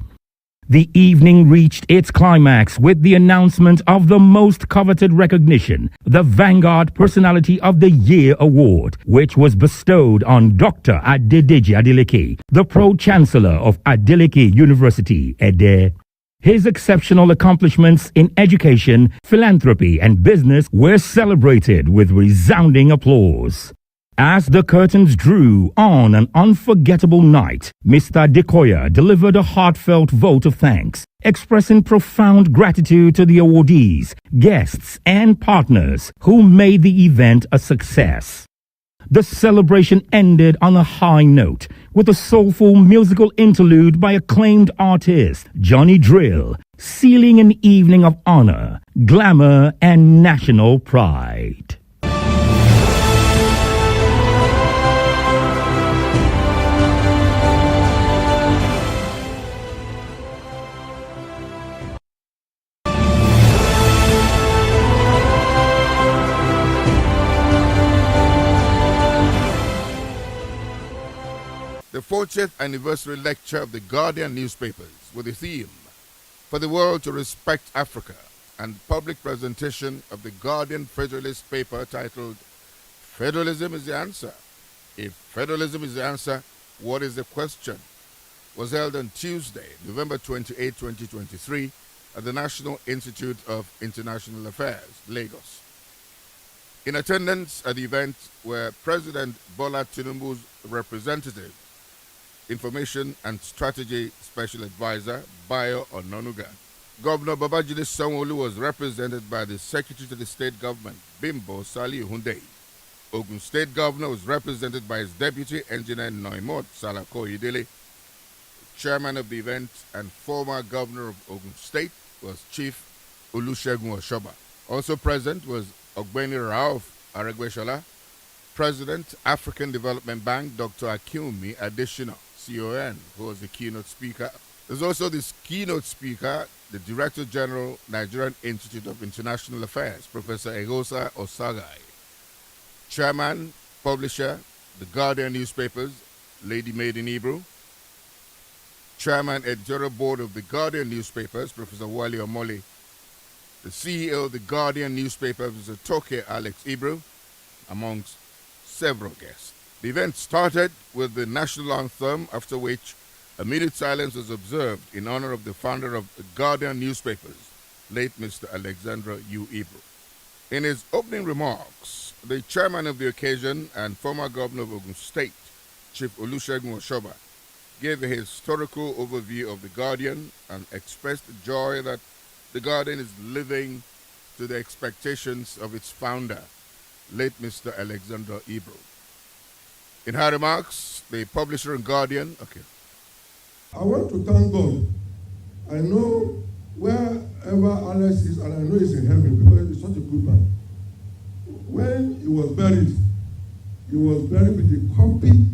The evening reached its climax with the announcement of the most coveted recognition, the Vanguard Personality of the Year Award, which was bestowed on Dr. Adedeji Adeleke, the Pro-Chancellor of Adeleke University, Ede. His exceptional accomplishments in education, philanthropy, and business were celebrated with resounding applause. As the curtains drew on an unforgettable night, Mr. Dekoya delivered a heartfelt vote of thanks, expressing profound gratitude to the awardees, guests, and partners who made the event a success. The celebration ended on a high note with a soulful musical interlude by acclaimed artist Johnny Drill, sealing an evening of honor, glamour, and national pride. The 40th anniversary lecture of the Guardian newspapers with the theme, For the World to Respect Africa, and public presentation of the Guardian Federalist paper titled, Federalism is the Answer. If federalism is the answer, what is the question? Was held on Tuesday, November 28, 2023, at the National Institute of International Affairs, Lagos. In attendance at the event were President Bola Tinubu's representative, Information and Strategy Special Advisor, Bayo Ononuga. Governor Babajide Sanwo-Olu was represented by the Secretary to the State Government, Bimbo Sali Hunde. Ogun State Governor was represented by his Deputy Engineer Noimot Salako Idele. Chairman of the event and former Governor of Ogun State was Chief Olusegun Oshoba. Also present was Ogbeni Rauf Aregbesola, President, African Development Bank, Dr. Akinwumi Adesina, CON, who was the keynote speaker. There's also this keynote speaker, the Director General, Nigerian Institute of International Affairs, Professor Egosa Osagai. Chairman, Publisher, The Guardian Newspapers, Lady Made in Hebrew. Chairman, Editorial Board of The Guardian Newspapers, Professor Wale Omole. The CEO of The Guardian Newspaper, Professor Toke Alex Hebrew, amongst several guests. The event started with the national anthem, after which a minute silence was observed in honor of the founder of The Guardian Newspapers, late Mr. Alexander U. Hebrew. In his opening remarks, the chairman of the occasion and former governor of Ogun State, Chief Olusegun Oshoba, gave a historical overview of The Guardian and expressed joy that The Guardian is living to the expectations of its founder, late Mr. Alexander Hebrew. In her remarks, the publisher and Guardian, I want to thank God. I know wherever Alex is, and I know he's in heaven because he's such a good man. When he was buried with a copy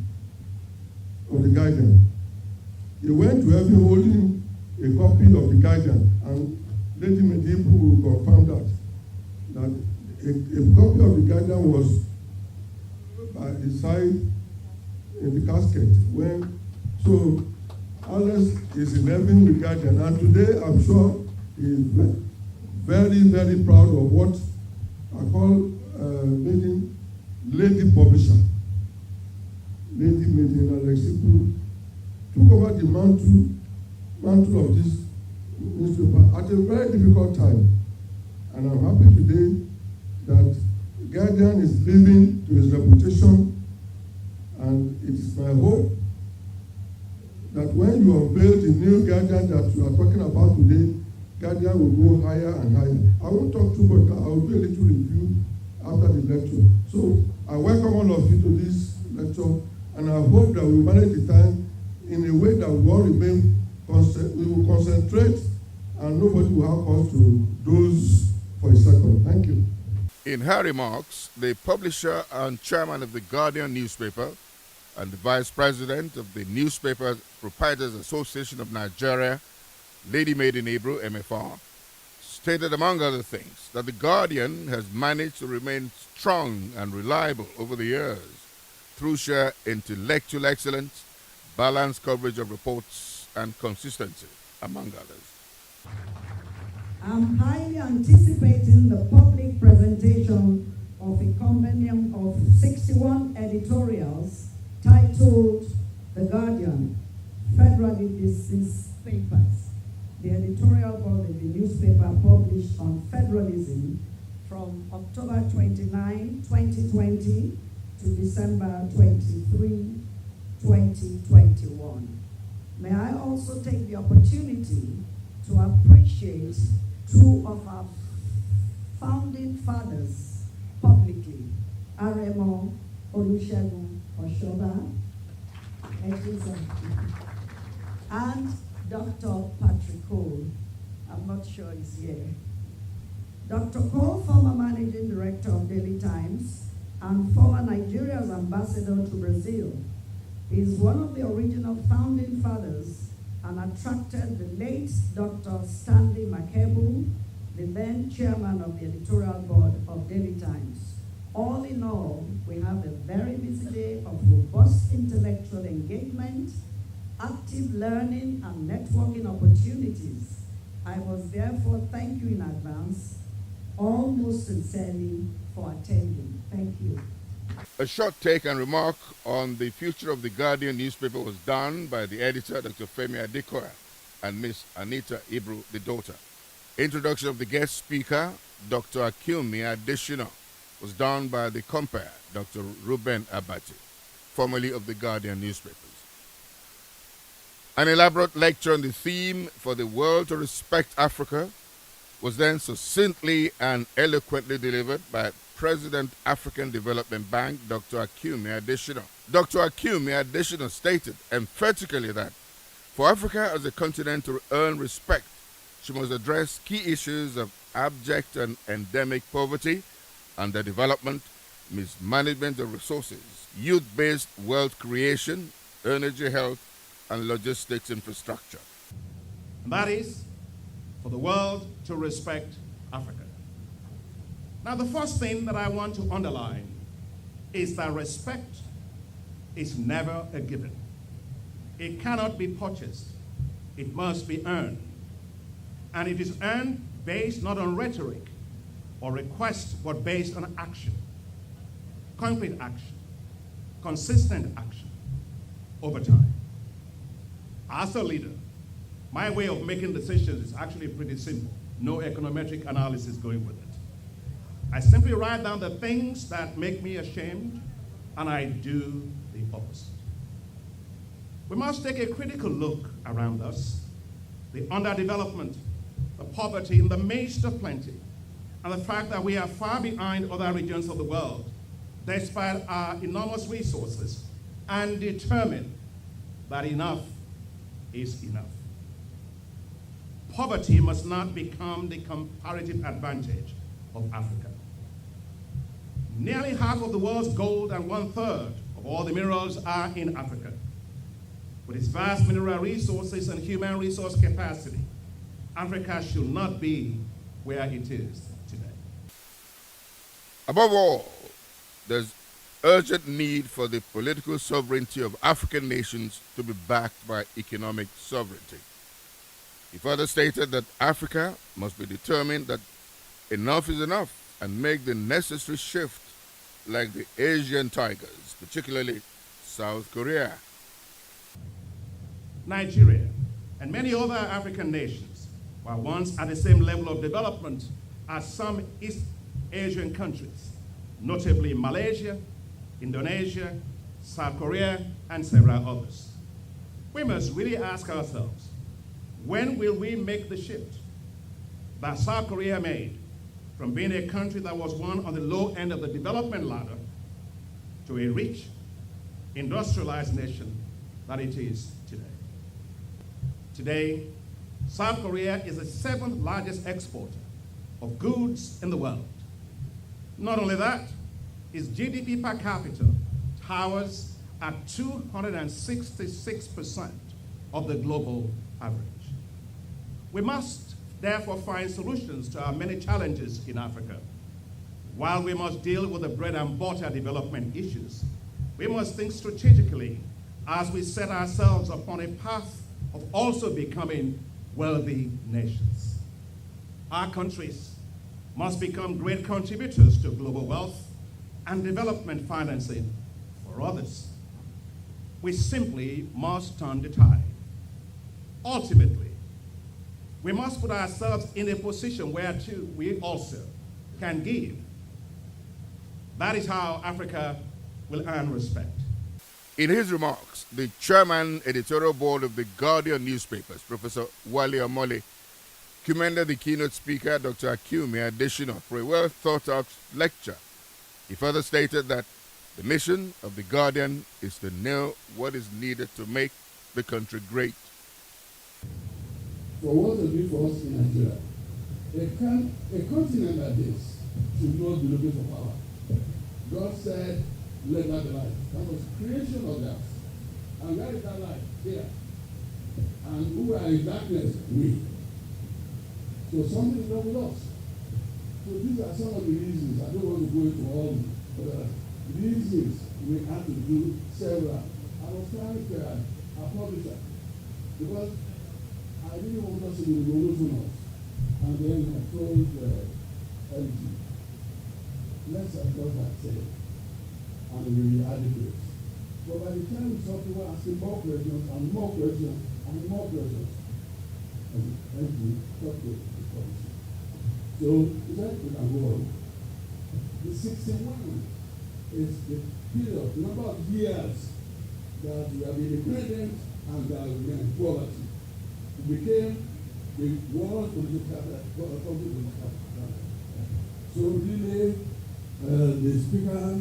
of the Guardian. He went to heaven holding a copy of the Guardian, and Lady Medibu will confirm that a copy of the Guardian was by his side in the casket. So Alex is in heaven with Guardian, and today I'm sure he is very, very proud of what I call lady publisher. Lady Medina Alex took over the mantle of this newspaper at a very difficult time. And I'm happy today that Guardian is living to his reputation, and it is my hope that when you unveil the new Guardian that you are talking about today, Guardian will go higher and higher. I won't talk too much, I will do a little review after the lecture. So I welcome all of you to this lecture, and I hope that we manage the time in a way that we all remain, we will concentrate and nobody will have cause to doze for a second. Thank you. In her remarks, the publisher and chairman of the Guardian newspaper and the vice president of the Newspaper Proprietors Association of Nigeria, Lady Made in Hebrew, MFR, stated, among other things, that the Guardian has managed to remain strong and reliable over the years through sheer intellectual excellence, balanced coverage of reports, and consistency. among others. I'm highly anticipating the public presentation of a compendium of 61 editorials titled The Guardian, Federally Distinct Papers. The editorial board of the newspaper published on federalism from October 29, 2020 to December 23, 2021. May I also take the opportunity to appreciate two of our founding fathers publicly, Aremo Olusegun Oshoba and Dr. Patrick Cole. I'm not sure he's here. Dr. Cole, former managing director of Daily Times and former Nigeria's ambassador to Brazil, is one of the original founding fathers and attracted the late Dr. Stanley Makebu, the then chairman of the editorial board of Daily Times. All in all, we have a very busy day of robust intellectual engagement, active learning, and networking opportunities. I must therefore thank you in advance, all most sincerely, for attending. Thank you. A short take and remark on the future of the Guardian newspaper was done by the editor, Dr. Femi Adekoya, and Miss Anita Ibru, the daughter. Introduction of the guest speaker, Dr. Akilmi Adeshina, was done by the compere, Dr. Ruben Abati, formerly of the Guardian newspapers. An elaborate lecture on the theme for the world to respect Africa was then succinctly and eloquently delivered by President African Development Bank, Dr. Akilmi Adeshina. Dr. Akilmi Adeshina stated emphatically that for Africa as a continent to earn respect, she must address key issues of abject and endemic poverty, underdevelopment, mismanagement of resources, youth-based wealth creation, energy, health, and logistics infrastructure. That is for the world to respect Africa. Now, the first thing that I want to underline is that respect is never a given. It cannot be purchased. It must be earned. And it is earned based not on rhetoric or request, but based on action. Concrete action. Consistent action over time. As a leader, my way of making decisions is actually pretty simple. No econometric analysis going with it. I simply write down the things that make me ashamed, and I do the opposite. We must take a critical look around us, the underdevelopment, the poverty in the midst of plenty, and the fact that we are far behind other regions of the world, despite our enormous resources, and determine that enough is enough. Poverty must not become the comparative advantage of Africa. Nearly half of the world's gold and 1/3 of all the minerals are in Africa. With its vast mineral resources and human resource capacity, Africa should not be where it is today. Above all, there's urgent need for the political sovereignty of African nations to be backed by economic sovereignty. He further stated that Africa must be determined that enough is enough and make the necessary shift like the Asian tigers, particularly South Korea. Nigeria and many other African nations were once at the same level of development as some East Asian countries, notably Malaysia, Indonesia, South Korea, and several others. We must really ask ourselves, when will we make the shift that South Korea made from being a country that was one on the low end of the development ladder to a rich, industrialized nation that it is today? Today, South Korea is the 7th largest exporter of goods in the world. Not only that, its GDP per capita towers at 266% of the global average. We must therefore find solutions to our many challenges in Africa. While we must deal with the bread and butter development issues, we must think strategically as we set ourselves upon a path of also becoming wealthy nations. Our countries must become great contributors to global wealth and development financing for others. We simply must turn the tide. Ultimately, we must put ourselves in a position where too we also can give. That is how Africa will earn respect. In his remarks, the chairman editorial board of the Guardian newspapers, Professor Wale Omole, commended the keynote speaker, Dr. Akiumi Adesina, for a well-thought-out lecture. He further stated that the mission of the Guardian is to know what is needed to make the country great. For what to do for us in Nigeria, a continent like this should not be looking for power. God said, let there be light. That was creation of the earth. And where is that light? Here. And who are in darkness? We. So something is wrong with us. So these are some of the reasons. I don't want to go into all the reasons we have to do several. I was trying to a publisher because I didn't want us to be revolutionary. And then I told LG, let's adjust that said, and we will be adequate. But by the time we saw people asking more questions and more questions and more questions, and LG got the policy. So we said we can go on. The 61 is the period, the number of years that we have been independent and that we are in poverty. We became the world political country. So really, the speaker,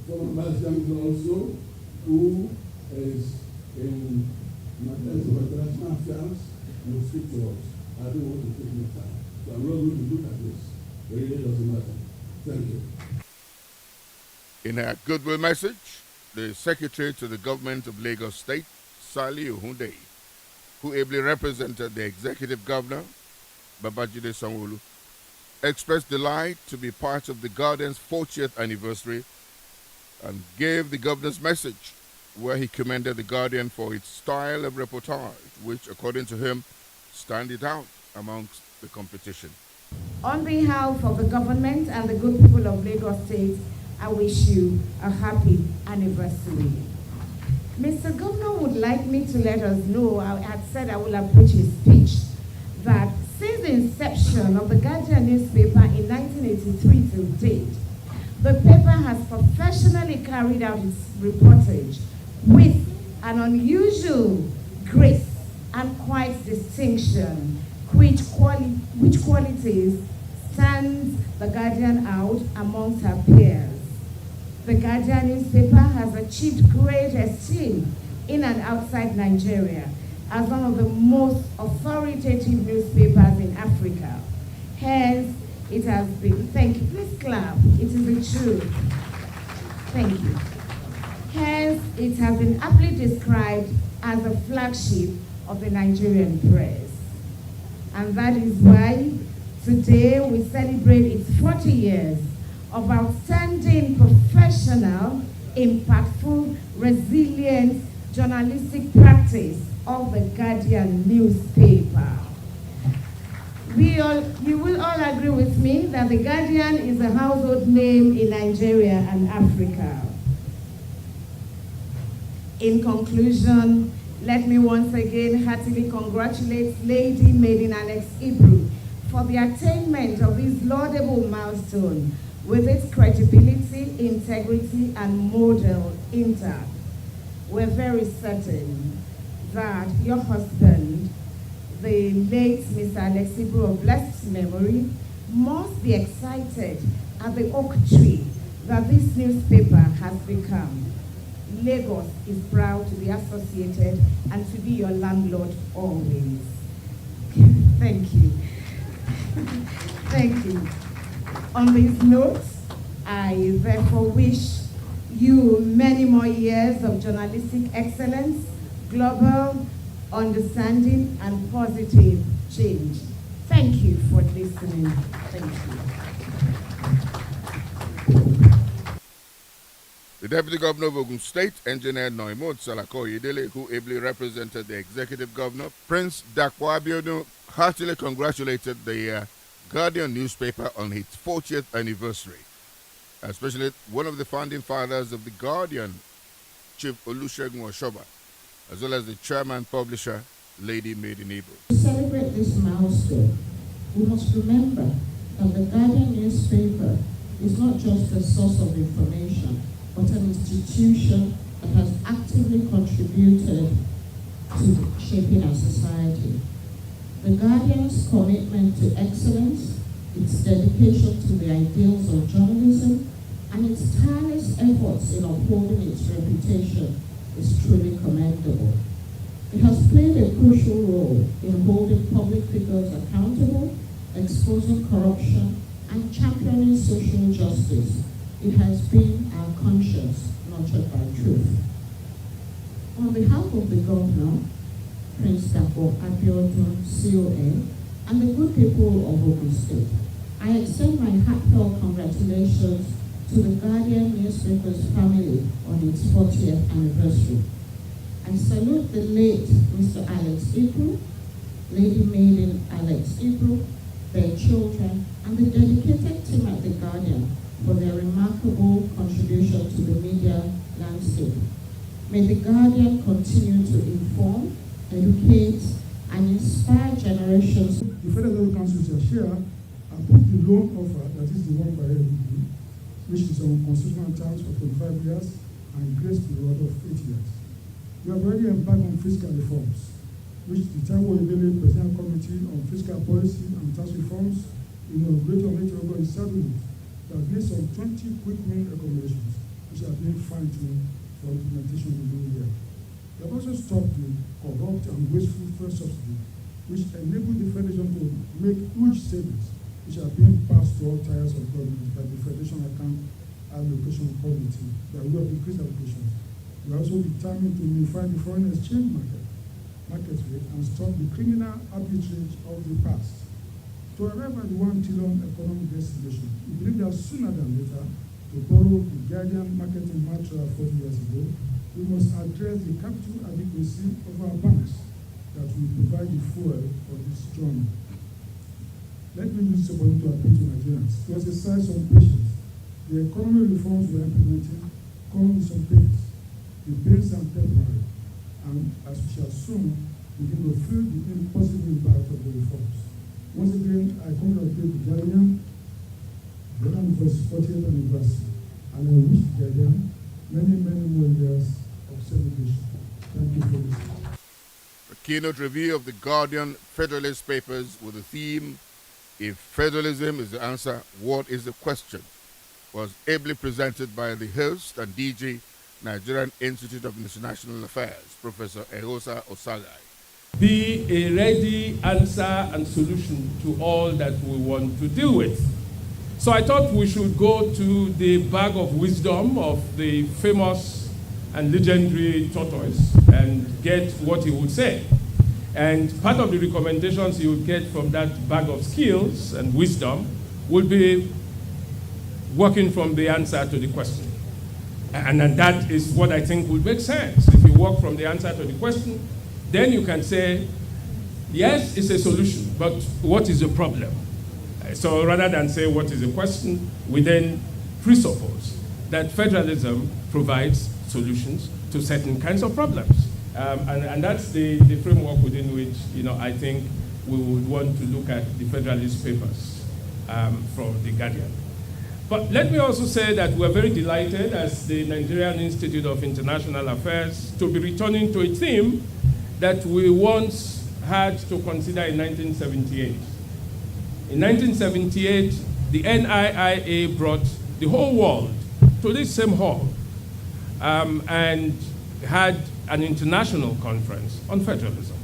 former Vice Chancellor also, who is in international affairs, will speak to us. I don't want to take my time. So I'm not going to look at this. It really doesn't matter. Thank you. In her goodwill message, the Secretary to the Government of Lagos State, Sali Ohunde, who ably represented the Executive Governor, Babajide Sanwo-Olu, expressed delight to be part of the Guardian's 40th anniversary and gave the Governor's message, where he commended the Guardian for its style of reportage, which, according to him, stands out amongst the competition. On behalf of the government and the good people of Lagos State, I wish you a happy anniversary. Mr. Governor would like me to let us know, I had said I will approach his speech, that since the inception of the Guardian newspaper in 1983 to date, the paper has professionally carried out its reportage with an unusual grace and quite distinction, which qualities stands the Guardian out amongst her peers. The Guardian newspaper has achieved great esteem in and outside Nigeria as one of the most authoritative newspapers in Africa. Hence, it has been, thank you, please clap, it is the truth. Thank you. Hence, it has been aptly described as the flagship of the Nigerian press. And that is why today we celebrate its 40 years of outstanding professional, impactful, resilient journalistic practice of the Guardian newspaper. You will all agree with me that the Guardian is a household name in Nigeria and Africa. In conclusion, let me once again heartily congratulate Lady Maiden Alex Ibru for the attainment of this laudable milestone with its credibility, integrity, and model intact. We're very certain that your husband, the late Mr. Alex Ibru of blessed memory, must be excited at the oak tree that this newspaper has become. Lagos is proud to be associated and to be your landlord always. Thank you. Thank you. On this note, I therefore wish you many more years of journalistic excellence, global understanding, and positive change. Thank you for listening. Thank you. The Deputy Governor of Ogun State, Engineer Noimot Salakoyedele, who ably represented the Executive Governor, Prince Dakwa Abiodun, heartily congratulated the Guardian newspaper on its 40th anniversary, especially one of the founding fathers of the Guardian, Chief Olusegun Oshoba, as well as the chairman publisher, Lady Made in Igbo. To celebrate this milestone, we must remember that the Guardian newspaper is not just a source of information, but an institution that has actively contributed to shaping our society. The Guardian's commitment to excellence, its dedication to the ideals of journalism, and its tireless efforts in upholding its reputation is truly commendable. It has played a crucial role in holding public figures accountable, exposing corruption, and championing social justice. It has been our conscience nurtured by truth. On behalf of the Governor, Prince Dakwa Abiodun, CON, and the good people of Ogun State, I extend my heartfelt congratulations to the Guardian newspaper's family on its 40th anniversary. I salute the late Mr. Alex Ibru, Lady Maiden Alex Ibru, their children, and the dedicated team at the Guardian for their remarkable contribution to the media landscape. May the Guardian continue to inform, educate, and inspire generations. The Federal Council shall share approved the loan offer, that is the one by everybody, which is on constitutional terms for 25 years and grace period of 8 years. We have already embarked on fiscal reforms, which the Taiwo Ibele Presidential Committee on Fiscal Policy and Tax Reforms inaugurated on 8 October is settled that based on 20 quick win recommendations, which are being fine-tuned for implementation in the new year. We have also stopped the corrupt and wasteful fuel subsidy, which enabled the Federation to make huge savings, which are being passed to all tiers of government by the Federation Account Allocation Committee by way of increased allocations. We are also determined to unify the foreign exchange market rate and stop the criminal arbitrage of the past. To arrive at the 1 trillion economic destination, we believe that sooner than later, to borrow the Guardian marketing mantra 40 years ago, we must address the capital adequacy of our banks that will provide the fuel for this journey. Let me use this opportunity to appeal to Nigerians to exercise some patience. The economic reforms we are implementing come with some pains. The pains are temporary, and as we shall soon begin to feel the positive impact of the reforms. Once again, I congratulate the Guardian for its 40th anniversary, and I wish the Guardian many, many more years of celebration. Thank you for listening. A keynote review of the Guardian Federalist Papers with the theme, "If Federalism is the answer, what is the question?" was ably presented by the host and DG, Nigerian Institute of International Affairs, Professor Ehosa Osagai. Be a ready answer and solution to all that we want to deal with. So I thought we should go to the bag of wisdom of the famous and legendary tortoise and get what he would say. And part of the recommendations you would get from that bag of skills and wisdom would be working from the answer to the question. And that is what I think would make sense. If you work from the answer to the question, then you can say, yes, it's a solution, but what is the problem? So rather than say what is the question, we then presuppose that federalism provides solutions to certain kinds of problems. And that's the framework within which, I think we would want to look at the Federalist Papers from the Guardian. But let me also say that we're very delighted as the Nigerian Institute of International Affairs to be returning to a theme that we once had to consider in 1978. In 1978, the NIIA brought the whole world to this same hall and had an international conference on federalism.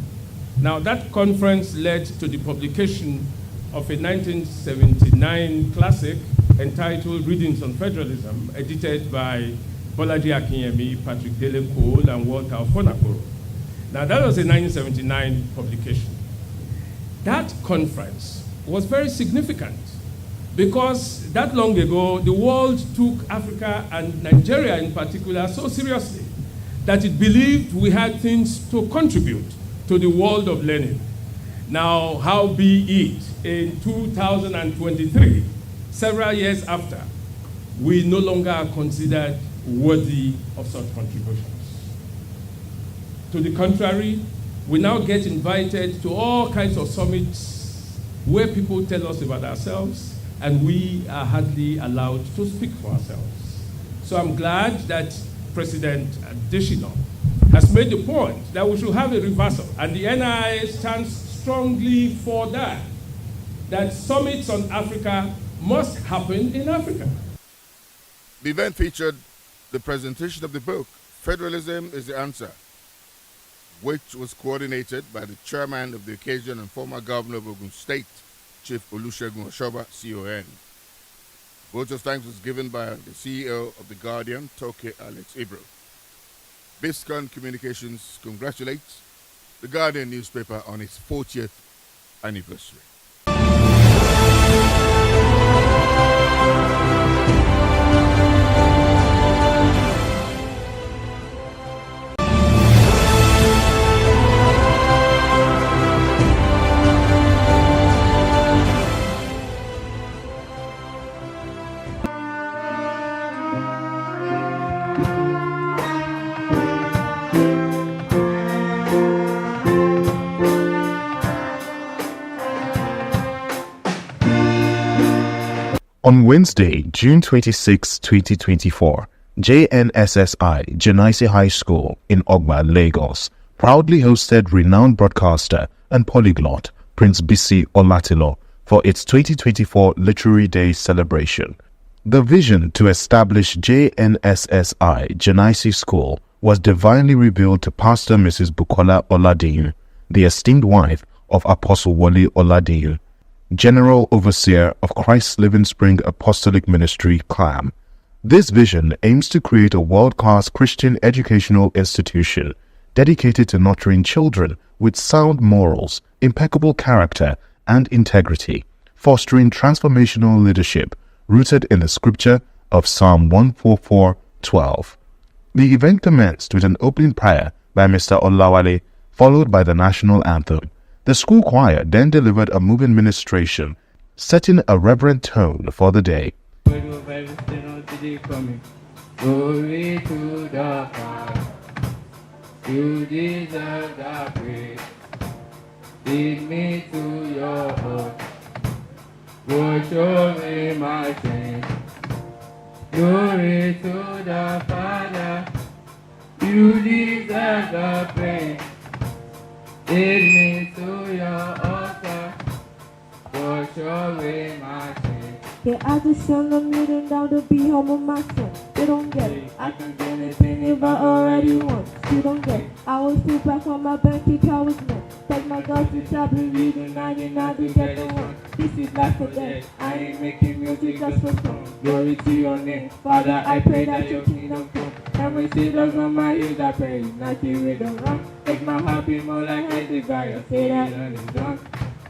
Now, that conference led to the publication of a 1979 classic entitled Readings on Federalism, edited by Bolaji Akinyemi, Patrick Dele Cole, and Walter Ofonakoro. Now, that was a 1979 publication. That conference was very significant Because that long ago, the world took Africa and Nigeria in particular so seriously that it believed we had things to contribute to the world of learning. Now, how be it in 2023, several years after, we no longer are considered worthy of such contributions. To the contrary, we now get invited to all kinds of summits where people tell us about ourselves, and we are hardly allowed to speak for ourselves. So I'm glad that President Adesina has made the point that we should have a reversal, and the NIA stands strongly for that summits on Africa must happen in Africa. The event featured the presentation of the book, Federalism is the Answer, which was coordinated by the chairman of the occasion and former governor of Ogun State, Chief Olusegun Oshoba, CON. Vote of thanks was given by the CEO of The Guardian, Toke Alex Ibro. Biscon Communications congratulates The Guardian newspaper on its 40th anniversary. On Wednesday, June 26, 2024, JNSSI Genaisi High School in Ogba, Lagos, proudly hosted renowned broadcaster and polyglot Prince Bisi Olatilo for its 2024 Literary Day celebration. The vision to establish JNSSI Genaisi School was divinely revealed to Pastor Mrs. Bukola Oladin, the esteemed wife of Apostle Wole Oladin, General Overseer of Christ's Living Spring Apostolic Ministry, CLAM. This vision aims to create a world-class Christian educational institution dedicated to nurturing children with sound morals, impeccable character, and integrity, fostering transformational leadership rooted in the scripture of Psalm 144:12. The event commenced with an opening prayer by Mr. Olawale, followed by the national anthem. The school choir then delivered a moving ministration, setting a reverent tone for the day. Glory to the Father, you deserve the praise. Lead me to your heart, go show me my sin. Glory to the Father, you deserve the praise. Lead me to your altar, go show me my sin. Yeah, I just send them kneeling down to be home with my son. They don't get it. I can get anything if I already want. You don't get it. I always feel back on my bank account was meant. Take my girls to shop and read the 99 to get the one. This is life for them. I ain't making music just for fun. Glory to your name. Father, I pray that your kingdom come. And when she does on my ears, I pray. Not you with the wrong. Make my heart be more like Hezekiah. Say that and it's done.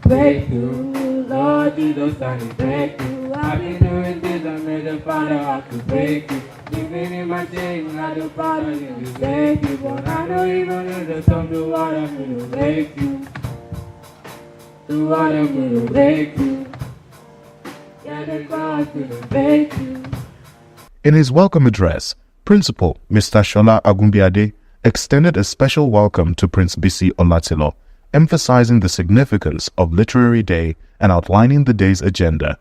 Breakthrough, Lord Jesus, I need breakthrough. I've been doing this, I made the Father have to break you. Living in my shame, not the Father in the break you. But I don't even know the song, the water will break you. The water will break you. Yeah, the cross will break you. In his welcome address, Principal Mr. Shola Agumbiade extended a special welcome to Prince Bisi Olatilo, emphasizing the significance of Literary Day and outlining the day's agenda.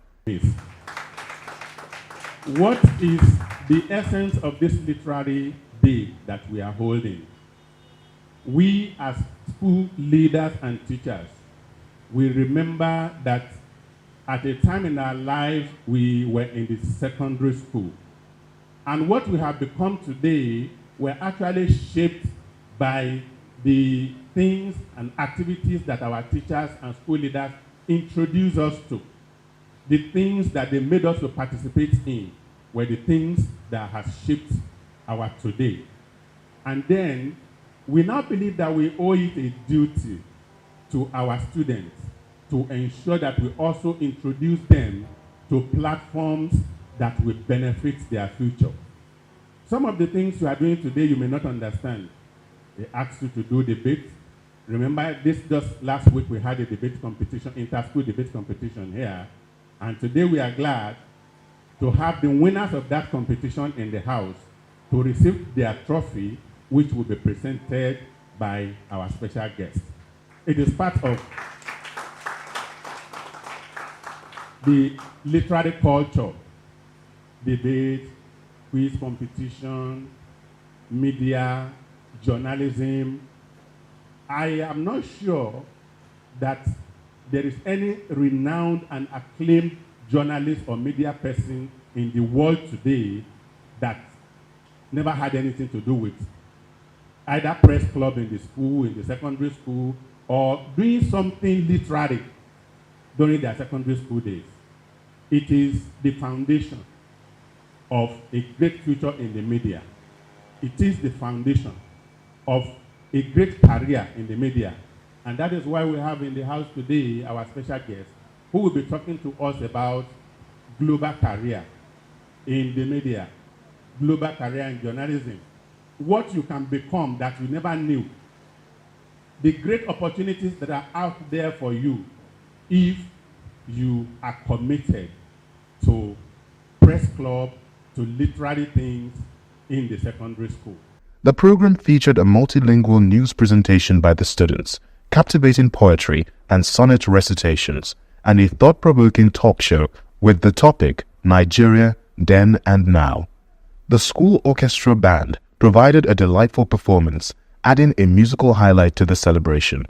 What is the essence of this Literary Day that we are holding? We as school leaders and teachers, we remember that at a time in our lives we were in the secondary school. And what we have become today were actually shaped by the things and activities that our teachers and school leaders introduced us to. The things that they made us to participate in were the things that have shaped our today. And then we now believe that we owe it a duty to our students to ensure that we also introduce them to platforms that will benefit their future. Some of the things you are doing today you may not understand. They asked you to do debate. Remember, just last week we had a debate competition, inter-school debate competition here, and today we are glad to have the winners of that competition in the house to receive their trophy, which will be presented by our special guest. It is part of the literary culture, debate, quiz competition, media, journalism. I am not sure that there is any renowned and acclaimed journalist or media person in the world today that never had anything to do with either press club in the school, in the secondary school, or doing something literary during their secondary school days. It is the foundation of a great future in the media. It is the foundation of a great career in the media. And that is why we have in the house today our special guest who will be talking to us about global career in the media, global career in journalism, what you can become that you never knew, the great opportunities that are out there for you if you are committed to press club, to literary things in the secondary school. The program featured a multilingual news presentation by the students, captivating poetry and sonnet recitations, and a thought-provoking talk show with the topic Nigeria, Then and Now. The school orchestra band provided a delightful performance, adding a musical highlight to the celebration.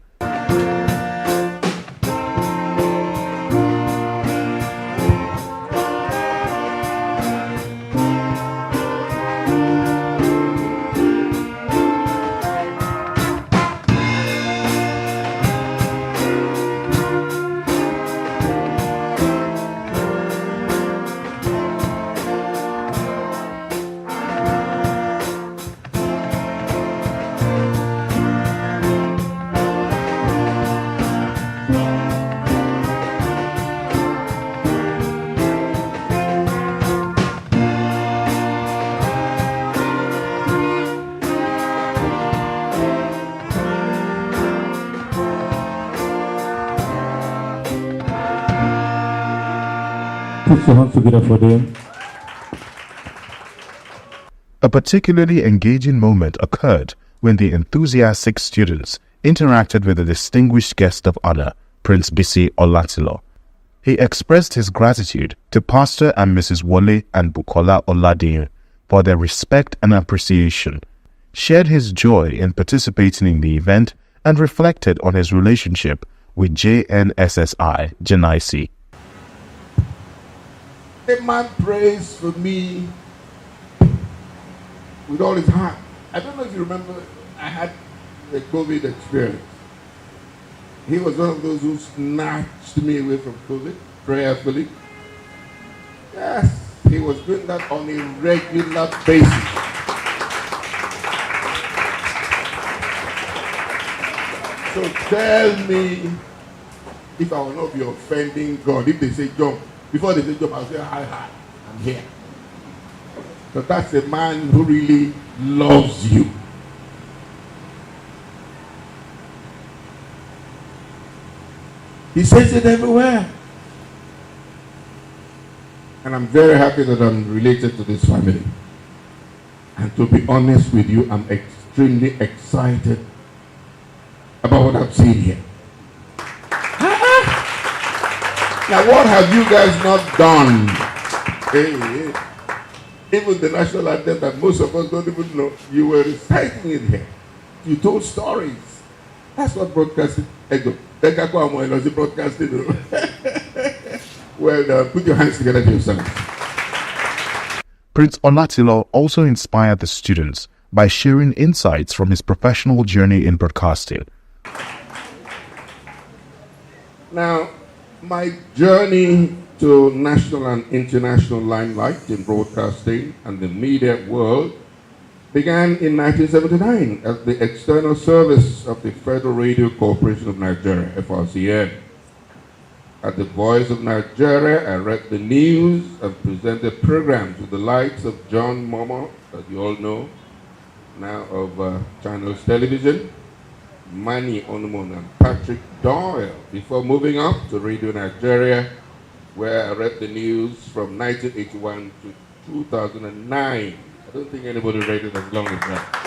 Put your hands together for them. A particularly engaging moment occurred when the enthusiastic students interacted with the distinguished guest of honor, Prince Bisi Olatilo. He expressed his gratitude to Pastor and Mrs. Wole and Bukola Oladiyan for their respect and appreciation, shared his joy in participating in the event, and reflected on his relationship with JNSSI Genaisi. A man prays for me with all his heart. I don't know if you remember, I had the COVID experience. He was one of those who snatched me away from COVID prayerfully. Yes, he was doing that on a regular basis. So tell me if I will not be offending God. If they say jump, before they say jump, I'll say hi, I'm here. So that's a man who really loves you. He says it everywhere. And I'm very happy that I'm related to this family. And to be honest with you, I'm extremely excited about what I've seen here. Now, what have you guys not done? Hey. Even the national anthem that most of us don't even know, you were reciting it here. You told stories. That's what broadcasting is. Broadcasting. Well, put your hands together to yourself. Prince Olatilo also inspired the students by sharing insights from his professional journey in broadcasting. Now, my journey to national and international limelight in broadcasting and the media world began in 1979 at the External Service of the Federal Radio Corporation of Nigeria, FRCN. At the Voice of Nigeria, I read the news and presented programs with the likes of John Momo, that you all know, now of Channels Television, Manny Onumon and Patrick Doyle, before moving up to Radio Nigeria, where I read the news from 1981 to 2009. I don't think anybody read it as long as that.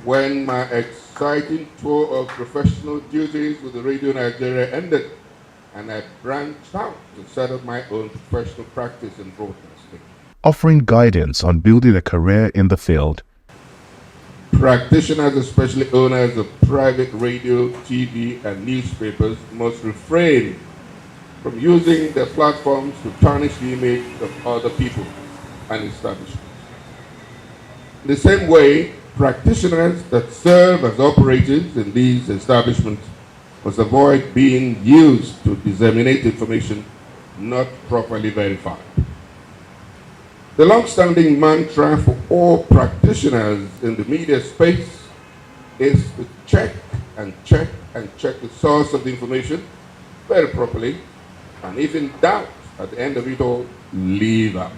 When my exciting tour of professional duties with the Radio Nigeria ended, and I branched out to set up my own professional practice in broadcasting. Offering guidance on building a career in the field. Practitioners, especially owners of private radio, TV, and newspapers, must refrain from using their platforms to tarnish the image of other people and establishments. In the same way, practitioners that serve as operators in these establishments must avoid being used to disseminate information not properly verified. The long-standing mantra for all practitioners in the media space is to check and check and check the source of the information very properly, and if in doubt, at the end of it all, leave out.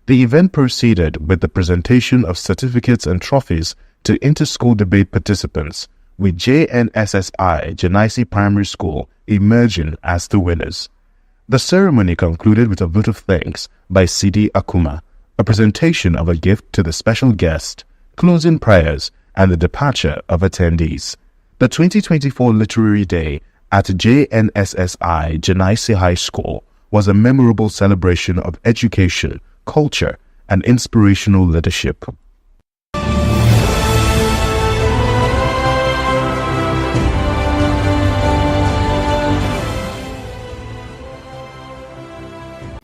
The event proceeded with the presentation of certificates and trophies to inter-school debate participants, with JNSSI Genaisi Primary School emerging as the winners. The ceremony concluded with a vote of thanks by Sidi Akuma, a presentation of a gift to the special guest, closing prayers, and the departure of attendees. The 2024 Literary Day at JNSSI Genaisi High School was a memorable celebration of education, culture, and inspirational leadership.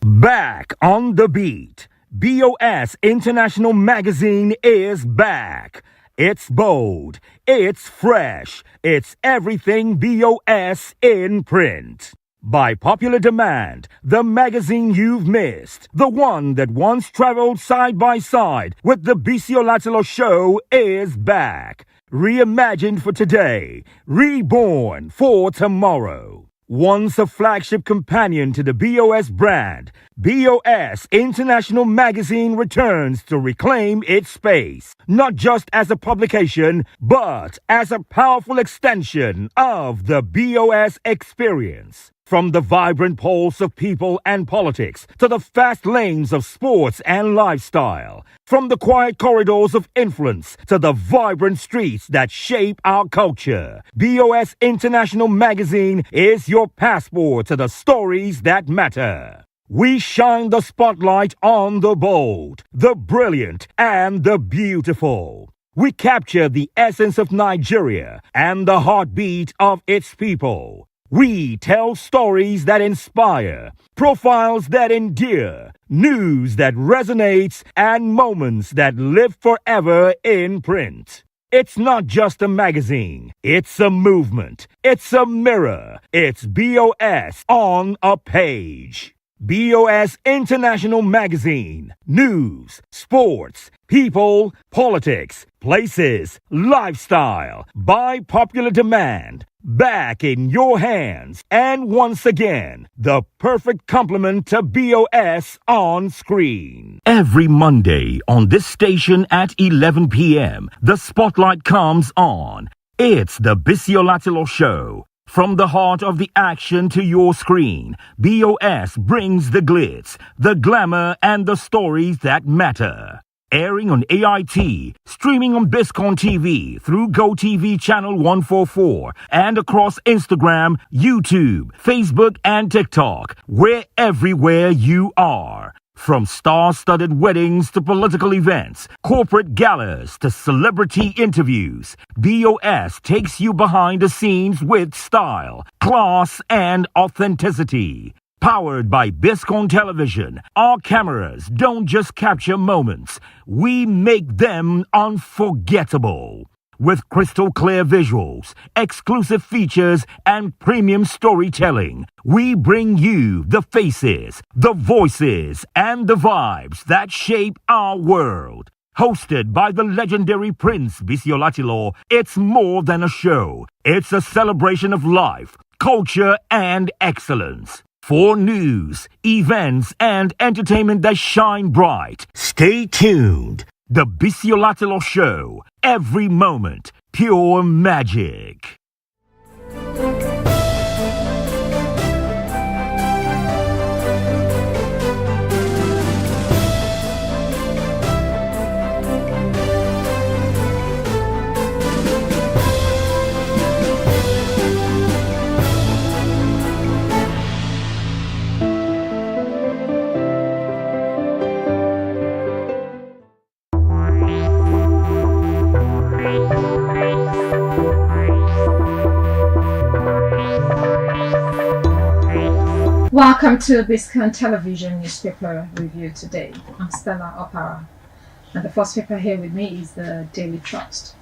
Back on the beat. BOS International Magazine is back. It's bold, it's fresh, it's everything BOS in print. By popular demand, the magazine you've missed, the one that once traveled side by side with the Biscon show, is back. Reimagined for today, reborn for tomorrow. Once a flagship companion to the BOS brand, BOS International Magazine returns to reclaim its space, not just as a publication, but as a powerful extension of the BOS experience. From the vibrant pulse of people and politics to the fast lanes of sports and lifestyle. From the quiet corridors of influence to the vibrant streets that shape our culture. BOS International Magazine is your passport to the stories that matter. We shine the spotlight on the bold, the brilliant, and the beautiful. We capture the essence of Nigeria and the heartbeat of its people. We tell stories that inspire, profiles that endear, news that resonates, and moments that live forever in print. It's not just a magazine, it's a movement, it's a mirror, it's BOS on a page. BOS International Magazine. News, sports, people, politics, places, lifestyle. By popular demand. Back in your hands. And once again, the perfect complement to BOS on screen. Every Monday on this station at 11 p.m., the spotlight comes on. It's the Biscon Show. From the heart of the action to your screen, BOS brings the glitz, the glamour, and the stories that matter. Airing on AIT, streaming on Biscon TV through GoTV Channel 144, and across Instagram, YouTube, Facebook, and TikTok. We're everywhere you are. From star-studded weddings to political events, corporate galas to celebrity interviews, BOS takes you behind the scenes with style, class, and authenticity. Powered by Biscon Television, our cameras don't just capture moments, we make them unforgettable. With crystal clear visuals, exclusive features, and premium storytelling, we bring you the faces, the voices, and the vibes that shape our world. Hosted by the legendary Prince Biscon, it's more than a show. It's a celebration of life, culture, and excellence. For news, events, and entertainment that shine bright, stay tuned. The Biscon Show. Every moment, pure magic. Welcome to Biscon Television newspaper review today. I'm Stella Opara, and the first paper here with me is the Daily Trust.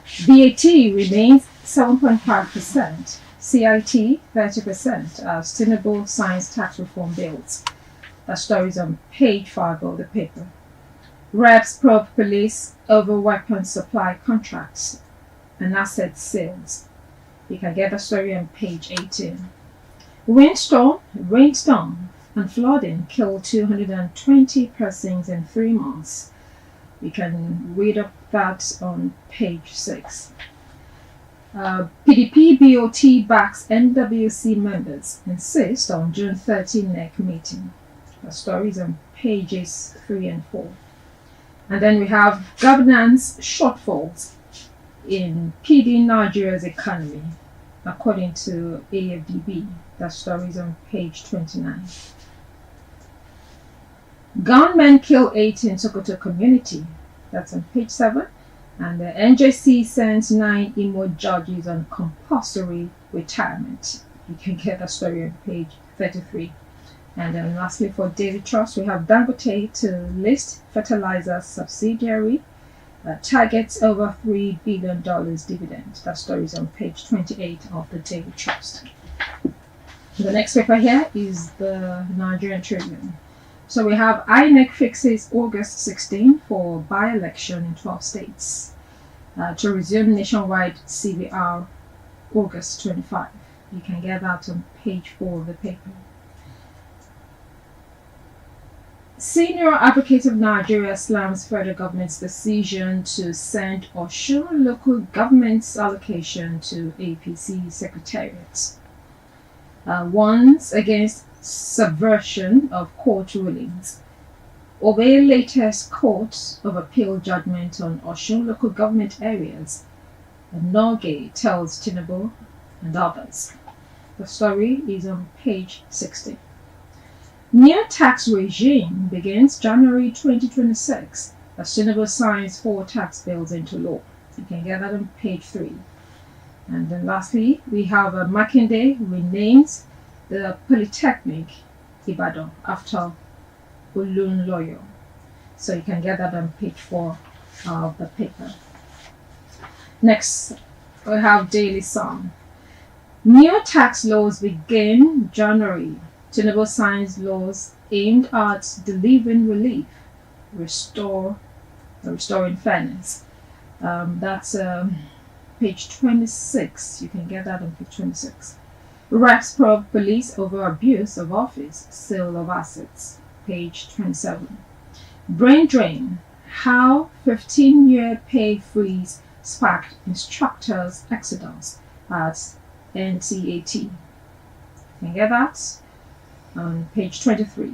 VAT remains 7.5%, CIT 30% as Tinubu signs tax reform bills. That story is on page 5 of the paper. Reps probe police over weapon supply contracts and asset sales. You can get the story on page 18. Rainstorm, and flooding killed 220 persons in 3 months. You can read up that on page 6. PDP BOT backs NWC members, insist on June 30 NEC meeting. The story is on pages 3 and 4. And then we have governance shortfalls in PD Nigeria's economy, according to AFDB. That story is on page 29. Gunmen kill 8 in Sokoto community. That's on page 7. And the NJC sends 9 Imo judges on compulsory retirement. You can get that story on page 33. And then lastly, for Daily Trust, we have Dangote to list fertilizer subsidiary. Targets over $3 billion dividend. That story is on page 28 of the Daily Trust. The next paper here is the Nigerian Tribune. So we have INEC fixes August 16 for by-election in 12 states to resume nationwide CBR August 25. You can get that on page 4 of the paper. Senior Advocate of Nigeria slams federal government's decision to send Osun local government's allocation to APC secretariat. Warns against subversion of court rulings. Obey latest Court of Appeal judgment on Osun local government areas. And Norgay tells Tinubu and others. The story is on page 60. New tax regime begins January 2026 as Tinubu signs 4 tax bills into law. You can get that on page 3. And then lastly, we have Makinde renames the Polytechnic Ibadan after Olunloyo. So you can get that on page 4 of the paper. Next, we have Daily Sun. New tax laws begin January. Tinubu signs laws aimed at delivering relief, restoring fairness. That's page 26. You can get that on page 26. Reps probe police over abuse of office, sale of assets. Page 27. Brain drain. How 15-year pay freeze sparked instructors' exodus at NCAT. You can get that on page 23.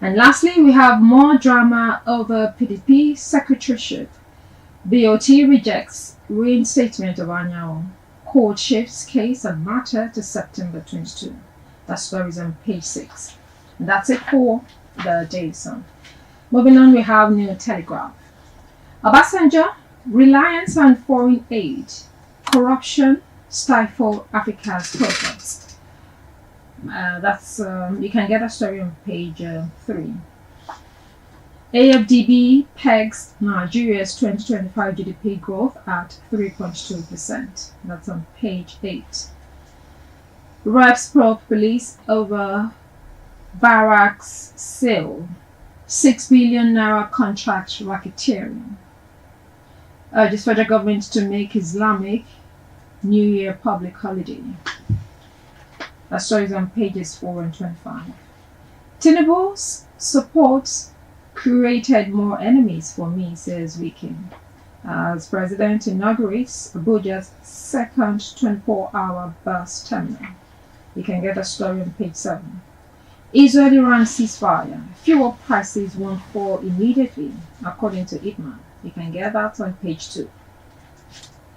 And lastly, we have more drama over PDP secretaryship. BOT rejects reinstatement of Anyao. Court shifts case and matter to September 22. That story is on page 6. And that's it for the Daily Sun. Moving on, we have New Telegraph. Obasanjo, reliance on foreign aid, corruption stifle Africa's progress. You can get a story on page 3. AFDB pegs Nigeria's 2025 GDP growth at 3.2%. That's on page 8. Reps probe police over barracks sale. 6 billion naira contract racketeering. Urges federal government to make Islamic New Year public holiday. That story is on pages 4 and 25. Tinubu's support created more enemies for me, says Wiki, as president inaugurates Abuja's second 24-hour bus terminal. You can get a story on page 7. Israel-Iran ceasefire. Fuel prices won't fall immediately, according to Ipman. You can get that on page 2.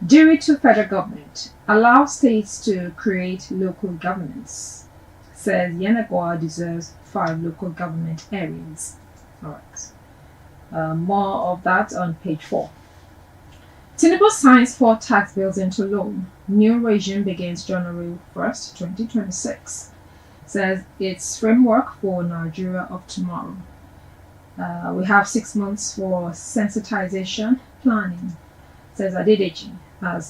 Due to federal government, allow states to create local governments, says Yenagoa deserves 5 local government areas. Alright. More of that on page 4. Tinubu signs 4 tax bills into law. New regime begins January 1st, 2026. Says it's framework for Nigeria of tomorrow. We have 6 months for sensitization planning, says Adedeji, as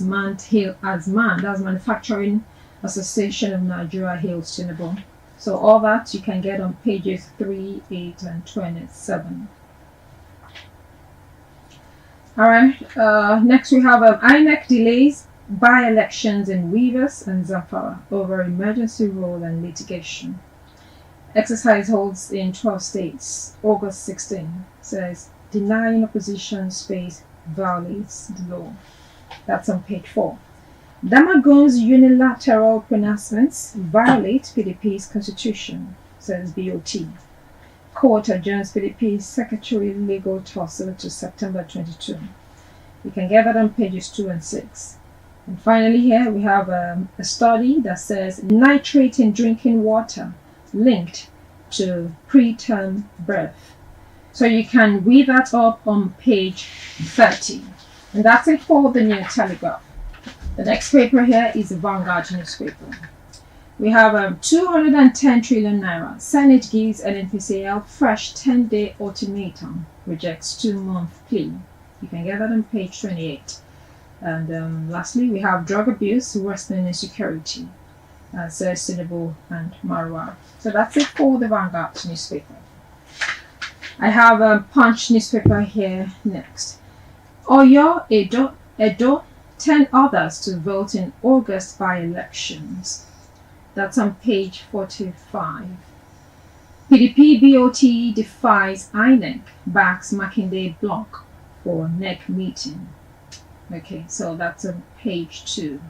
Manufacturing Association of Nigeria hails Tinubu. So all that you can get on pages 3, 8, and 27. Alright, next we have INEC delays by-elections in Rivers and Zamfara over emergency rule and litigation. Exercise holds in 12 states. August 16 says denying opposition space violates the law. That's on page 4. Damagun's unilateral pronouncements violate PDP's constitution, says BOT. Court adjourns PDP's Secretary Legal tussle to September 22. You can get that on pages 2 and 6. And finally here we have a study that says nitrate in drinking water linked to preterm birth. So you can read that up on page 30. And that's it for the New Telegraph. The next paper here is the Vanguard newspaper. We have 210 trillion naira. Senate gives NNPCL fresh 10-day ultimatum, rejects 2-month plea. You can get that on page 28. And lastly, we have drug abuse, worsening insecurity, says Tinubu and Marwa. So that's it for the Vanguard newspaper. I have a Punch newspaper here next. Oyo, Edo, 10 others to vote in August by-elections. That's on page 45. PDP BOT defies INEC, backs Makinde block for NEC meeting. Okay, so that's on page 2.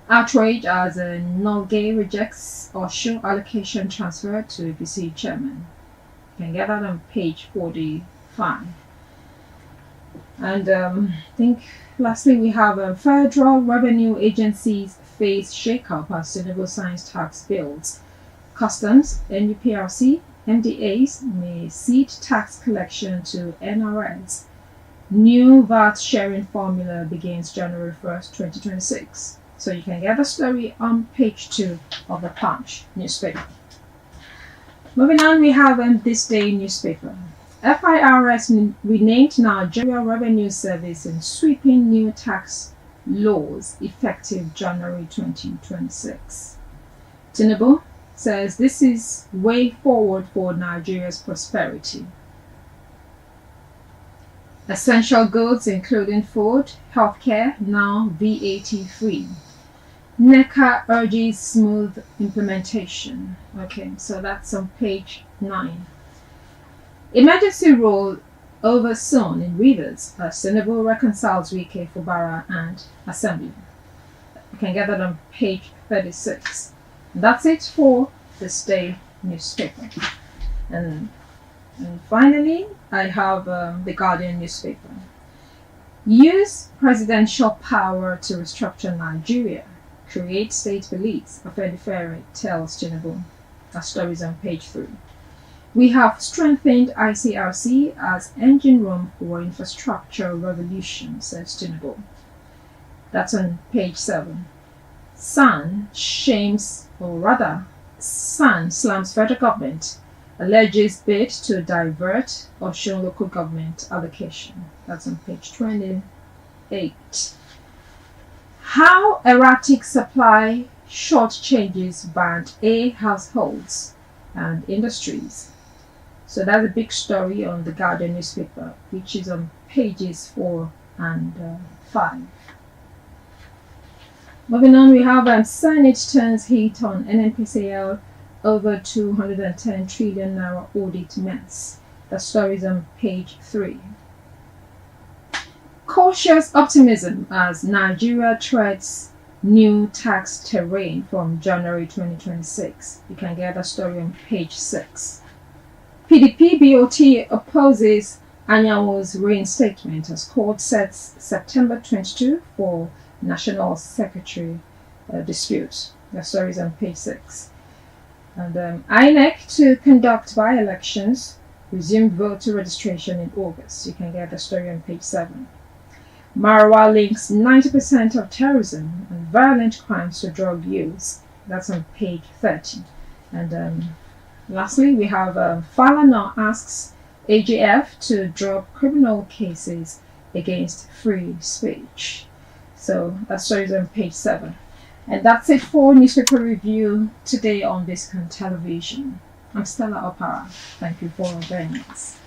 Outrage as Nolgay rejects Osho allocation transfer to APC chairman. You can get that on page 45. And I think lastly we have federal revenue agencies face shake-up as Tinubu signs tax bills. Customs, NUPRC, MDAs may cede tax collection to NRS. New VAT sharing formula begins January 1st, 2026. So you can get the story on page 2 of the Punch newspaper. Moving on, we have This Day newspaper. FIRS renamed Nigeria Revenue Service in sweeping new tax laws effective January 2026. Tinubu says this is way forward for Nigeria's prosperity. Essential goods including food, healthcare, now VAT free. NECA urges smooth implementation. Okay, so that's on page 9. Emergency rule over soon in Rivers as Tinubu reconciles Wike, Fubara and Assembly. You can get that on page 36. That's it for This Day newspaper. And finally, I have the Guardian newspaper. Use presidential power to restructure Nigeria. Create state police. Afenifere tells Tinubu. That story is on page 3. We have strengthened ICRC as engine room for infrastructure revolution, says Tinubu. That's on page 7. San slams federal government, alleges bid to divert Osun local government allocation. That's on page 28. How erratic supply shortchanges banned A households and industries. So that's a big story on the Guardian newspaper, which is on pages 4 and 5. Moving on, we have Senate turns heat on NNPCL over 210 trillion naira audit mess. The story is on page 3. Cautious optimism as Nigeria treads new tax terrain from January 2026. You can get the story on page 6. PDP BOT opposes Anyanwo's reinstatement as court sets September 22 for National Secretary dispute. The story is on page 6. And INEC to conduct by-elections, resume voter registration in August. You can get the story on page 7. Marwa links 90% of terrorism and violent crimes to drug use. That's on page 30. And lastly, we have Falana asks AGF to drop criminal cases against free speech. So that story is on page 7. And that's it for newspaper review today on Biscon Television. I'm Stella Opara. Thank you for joining us.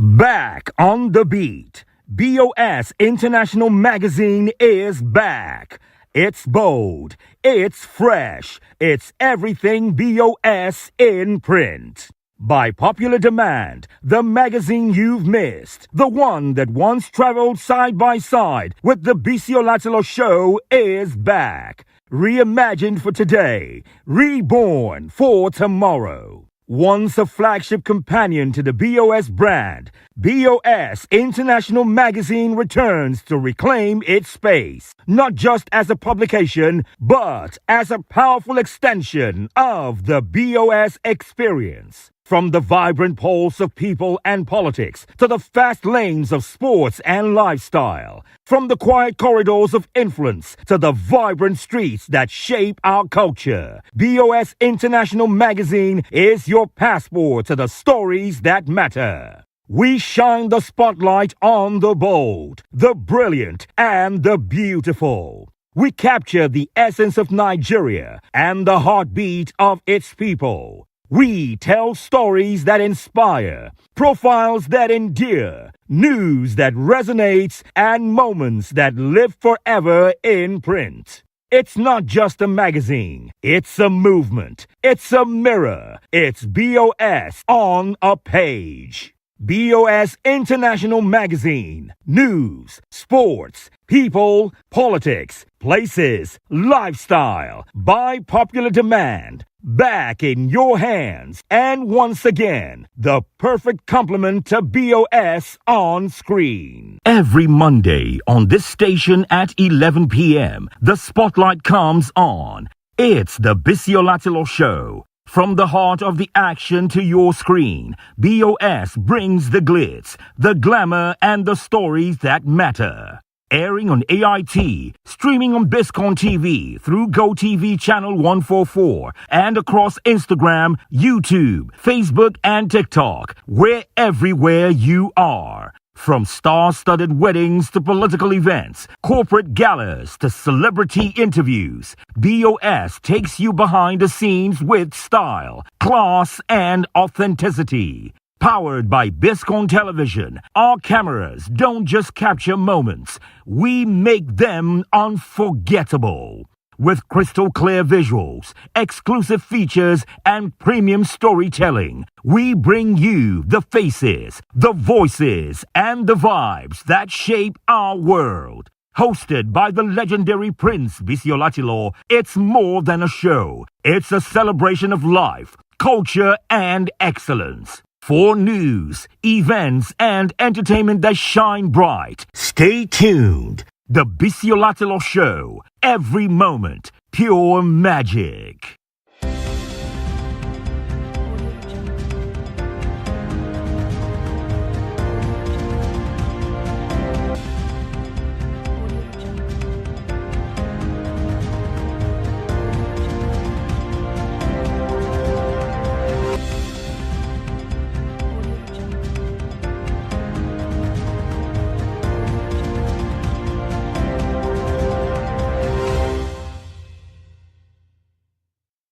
Back on the beat. BOS International Magazine is back. It's bold, it's fresh, it's everything BOS in print. By popular demand, the magazine you've missed, the one that once traveled side by side with the Biscon show, is back. Reimagined for today, reborn for tomorrow. Once a flagship companion to the BOS brand, BOS International Magazine returns to reclaim its space, not just as a publication, but as a powerful extension of the BOS experience. From the vibrant pulse of people and politics to the fast lanes of sports and lifestyle. From the quiet corridors of influence to the vibrant streets that shape our culture. BOS International Magazine is your passport to the stories that matter. We shine the spotlight on the bold, the brilliant, and the beautiful. We capture the essence of Nigeria and the heartbeat of its people. We tell stories that inspire, profiles that endear, news that resonates, and moments that live forever in print. It's not just a magazine, it's a movement, it's a mirror, it's BOS on a page. BOS International Magazine. News, sports, people, politics, places, lifestyle. By popular demand. Back in your hands. And once again, the perfect complement to BOS on screen. Every Monday on this station at 11 p.m., the spotlight comes on. It's the Biscon Show. From the heart of the action to your screen, BOS brings the glitz, the glamour, and the stories that matter. Airing on AIT, streaming on Biscon TV through GoTV channel 144, and across Instagram, YouTube, Facebook, and TikTok. We're everywhere you are. From star-studded weddings to political events, corporate galas to celebrity interviews, BOS takes you behind the scenes with style, class, and authenticity. Powered by Biscon Television, our cameras don't just capture moments, we make them unforgettable. With crystal clear visuals, exclusive features, and premium storytelling, we bring you the faces, the voices, and the vibes that shape our world. Hosted by the legendary Prince Biscon, it's more than a show. It's a celebration of life, culture, and excellence. For news, events, and entertainment that shine bright, stay tuned. The Biscon Show. Every moment, pure magic.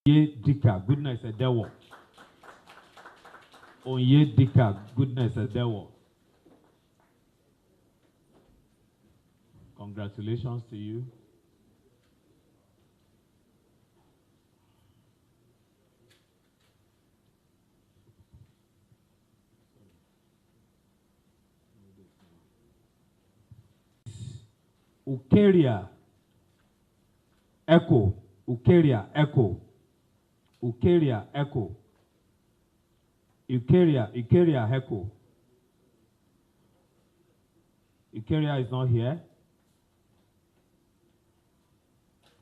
Dika, goodness a devil. Onye Dika, goodness a devil. Congratulations to you. Ukeria Echo. Ukeria Echo. Ukeria Echo. Ukeria Echo. Ukeria is not here.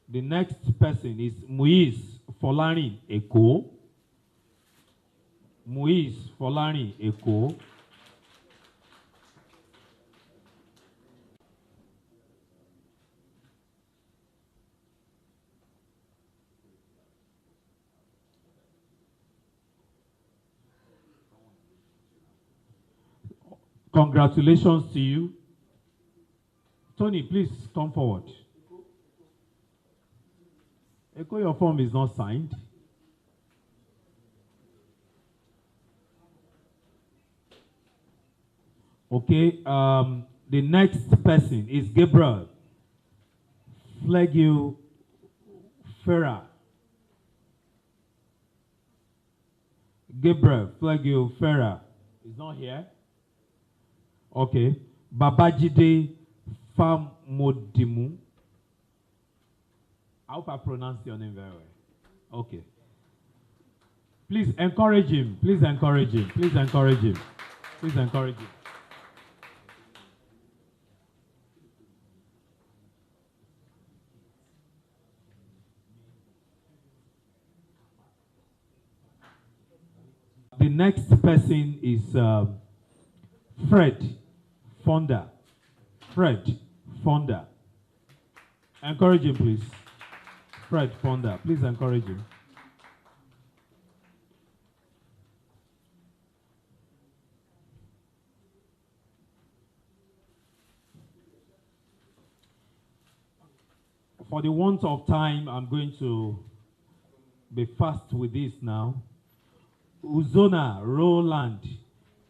The next person is Muiz Folani Eko. Muiz Folani Eko. Congratulations to you. Tony, please come forward. Eko, your form is not signed. Okay, the next person is Gabriel Flegio Ferrer. Gabriel Flegio Ferrer is not here. Okay, Babajide Famodimu. I hope I pronounced your name very well. Okay. Please encourage him. Please encourage him. Please encourage him. Please encourage him. The next person is Fred Fonda. Fred Fonda. Encourage him, please. Fred Fonda. Please encourage him. For the want of time, I'm going to be fast with this now. Uzona Roland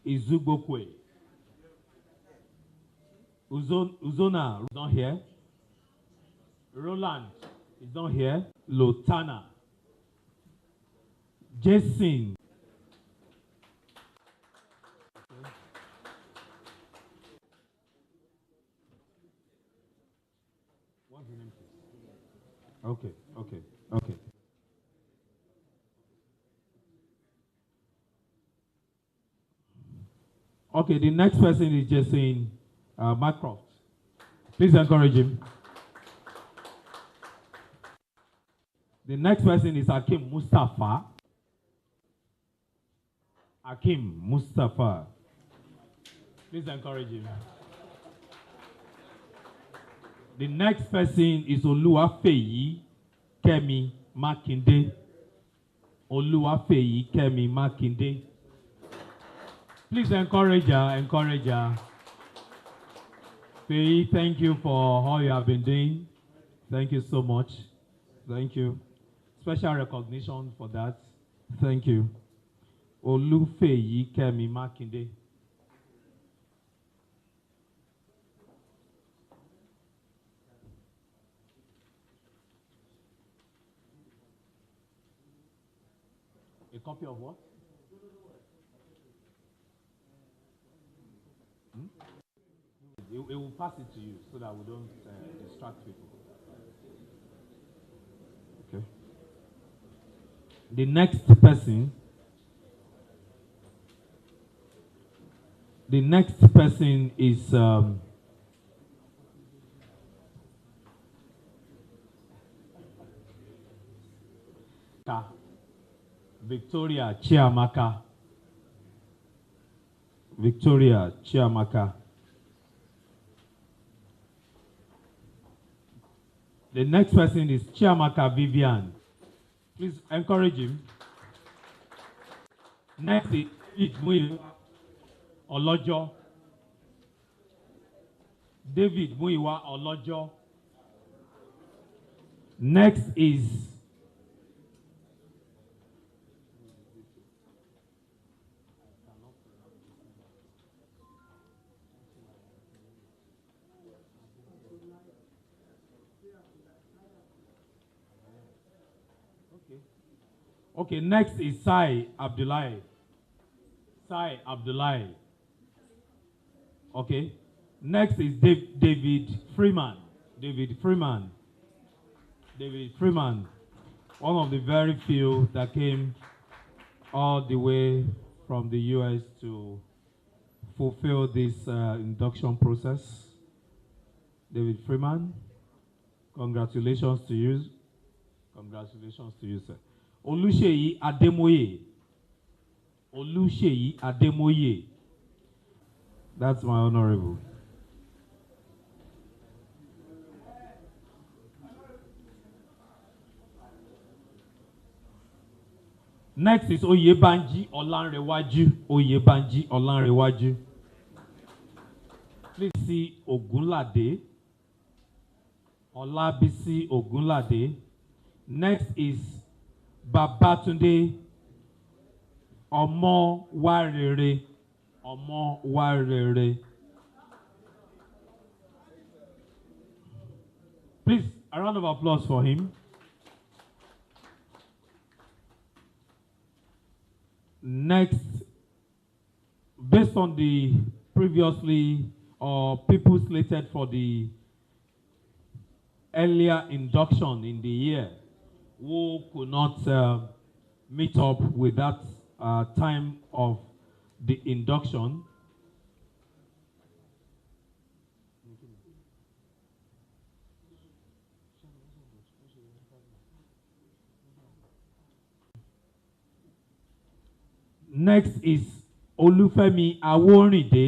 Izugbokwe. Uzona is not here. Roland is not here. Lotana. Jason. What's the name? Okay. Okay, the next person is Jason Mycroft. Please encourage him. The next person is Akim Mustafa. Akim Mustafa. Please encourage him. The next person is Oluwafeyi Kemi Makinde. Oluwafeyi Kemi Makinde. Please encourage her. Feyi, thank you for all you have been doing. Thank you so much. Thank you. Special recognition for that. Thank you. Olufeyi Kemi Makinde. A copy of what? It will pass it to you so that we don't distract people. Okay. The next person is Victoria Chiamaka. Victoria Chiamaka. The next person is Chiamaka Vivian. Please encourage him. Next is David Muiwa Olojo. David Muiwa Olojo. Next is Okay, next is Sai Abdullahi. Sai Abdullahi. Okay. Next is David Freeman. David Freeman. David Freeman. One of the very few that came all the way from the US to fulfill this induction process. David Freeman, congratulations to you. Congratulations to you, sir. Oluseyi Ademoye. Oluseyi Ademoye. That's my honorable. Next is Oyebanji Olanrewaju. Oyebanji Olanrewaju. Please see Ogunlade. Olabisi Ogunlade. Next is Babatunde Omowarere. Omowarere. Please, a round of applause for him. Next, based on the previously people slated for the earlier induction in the year who could not meet up with that time of the induction. Next is Olufemi Aworinde.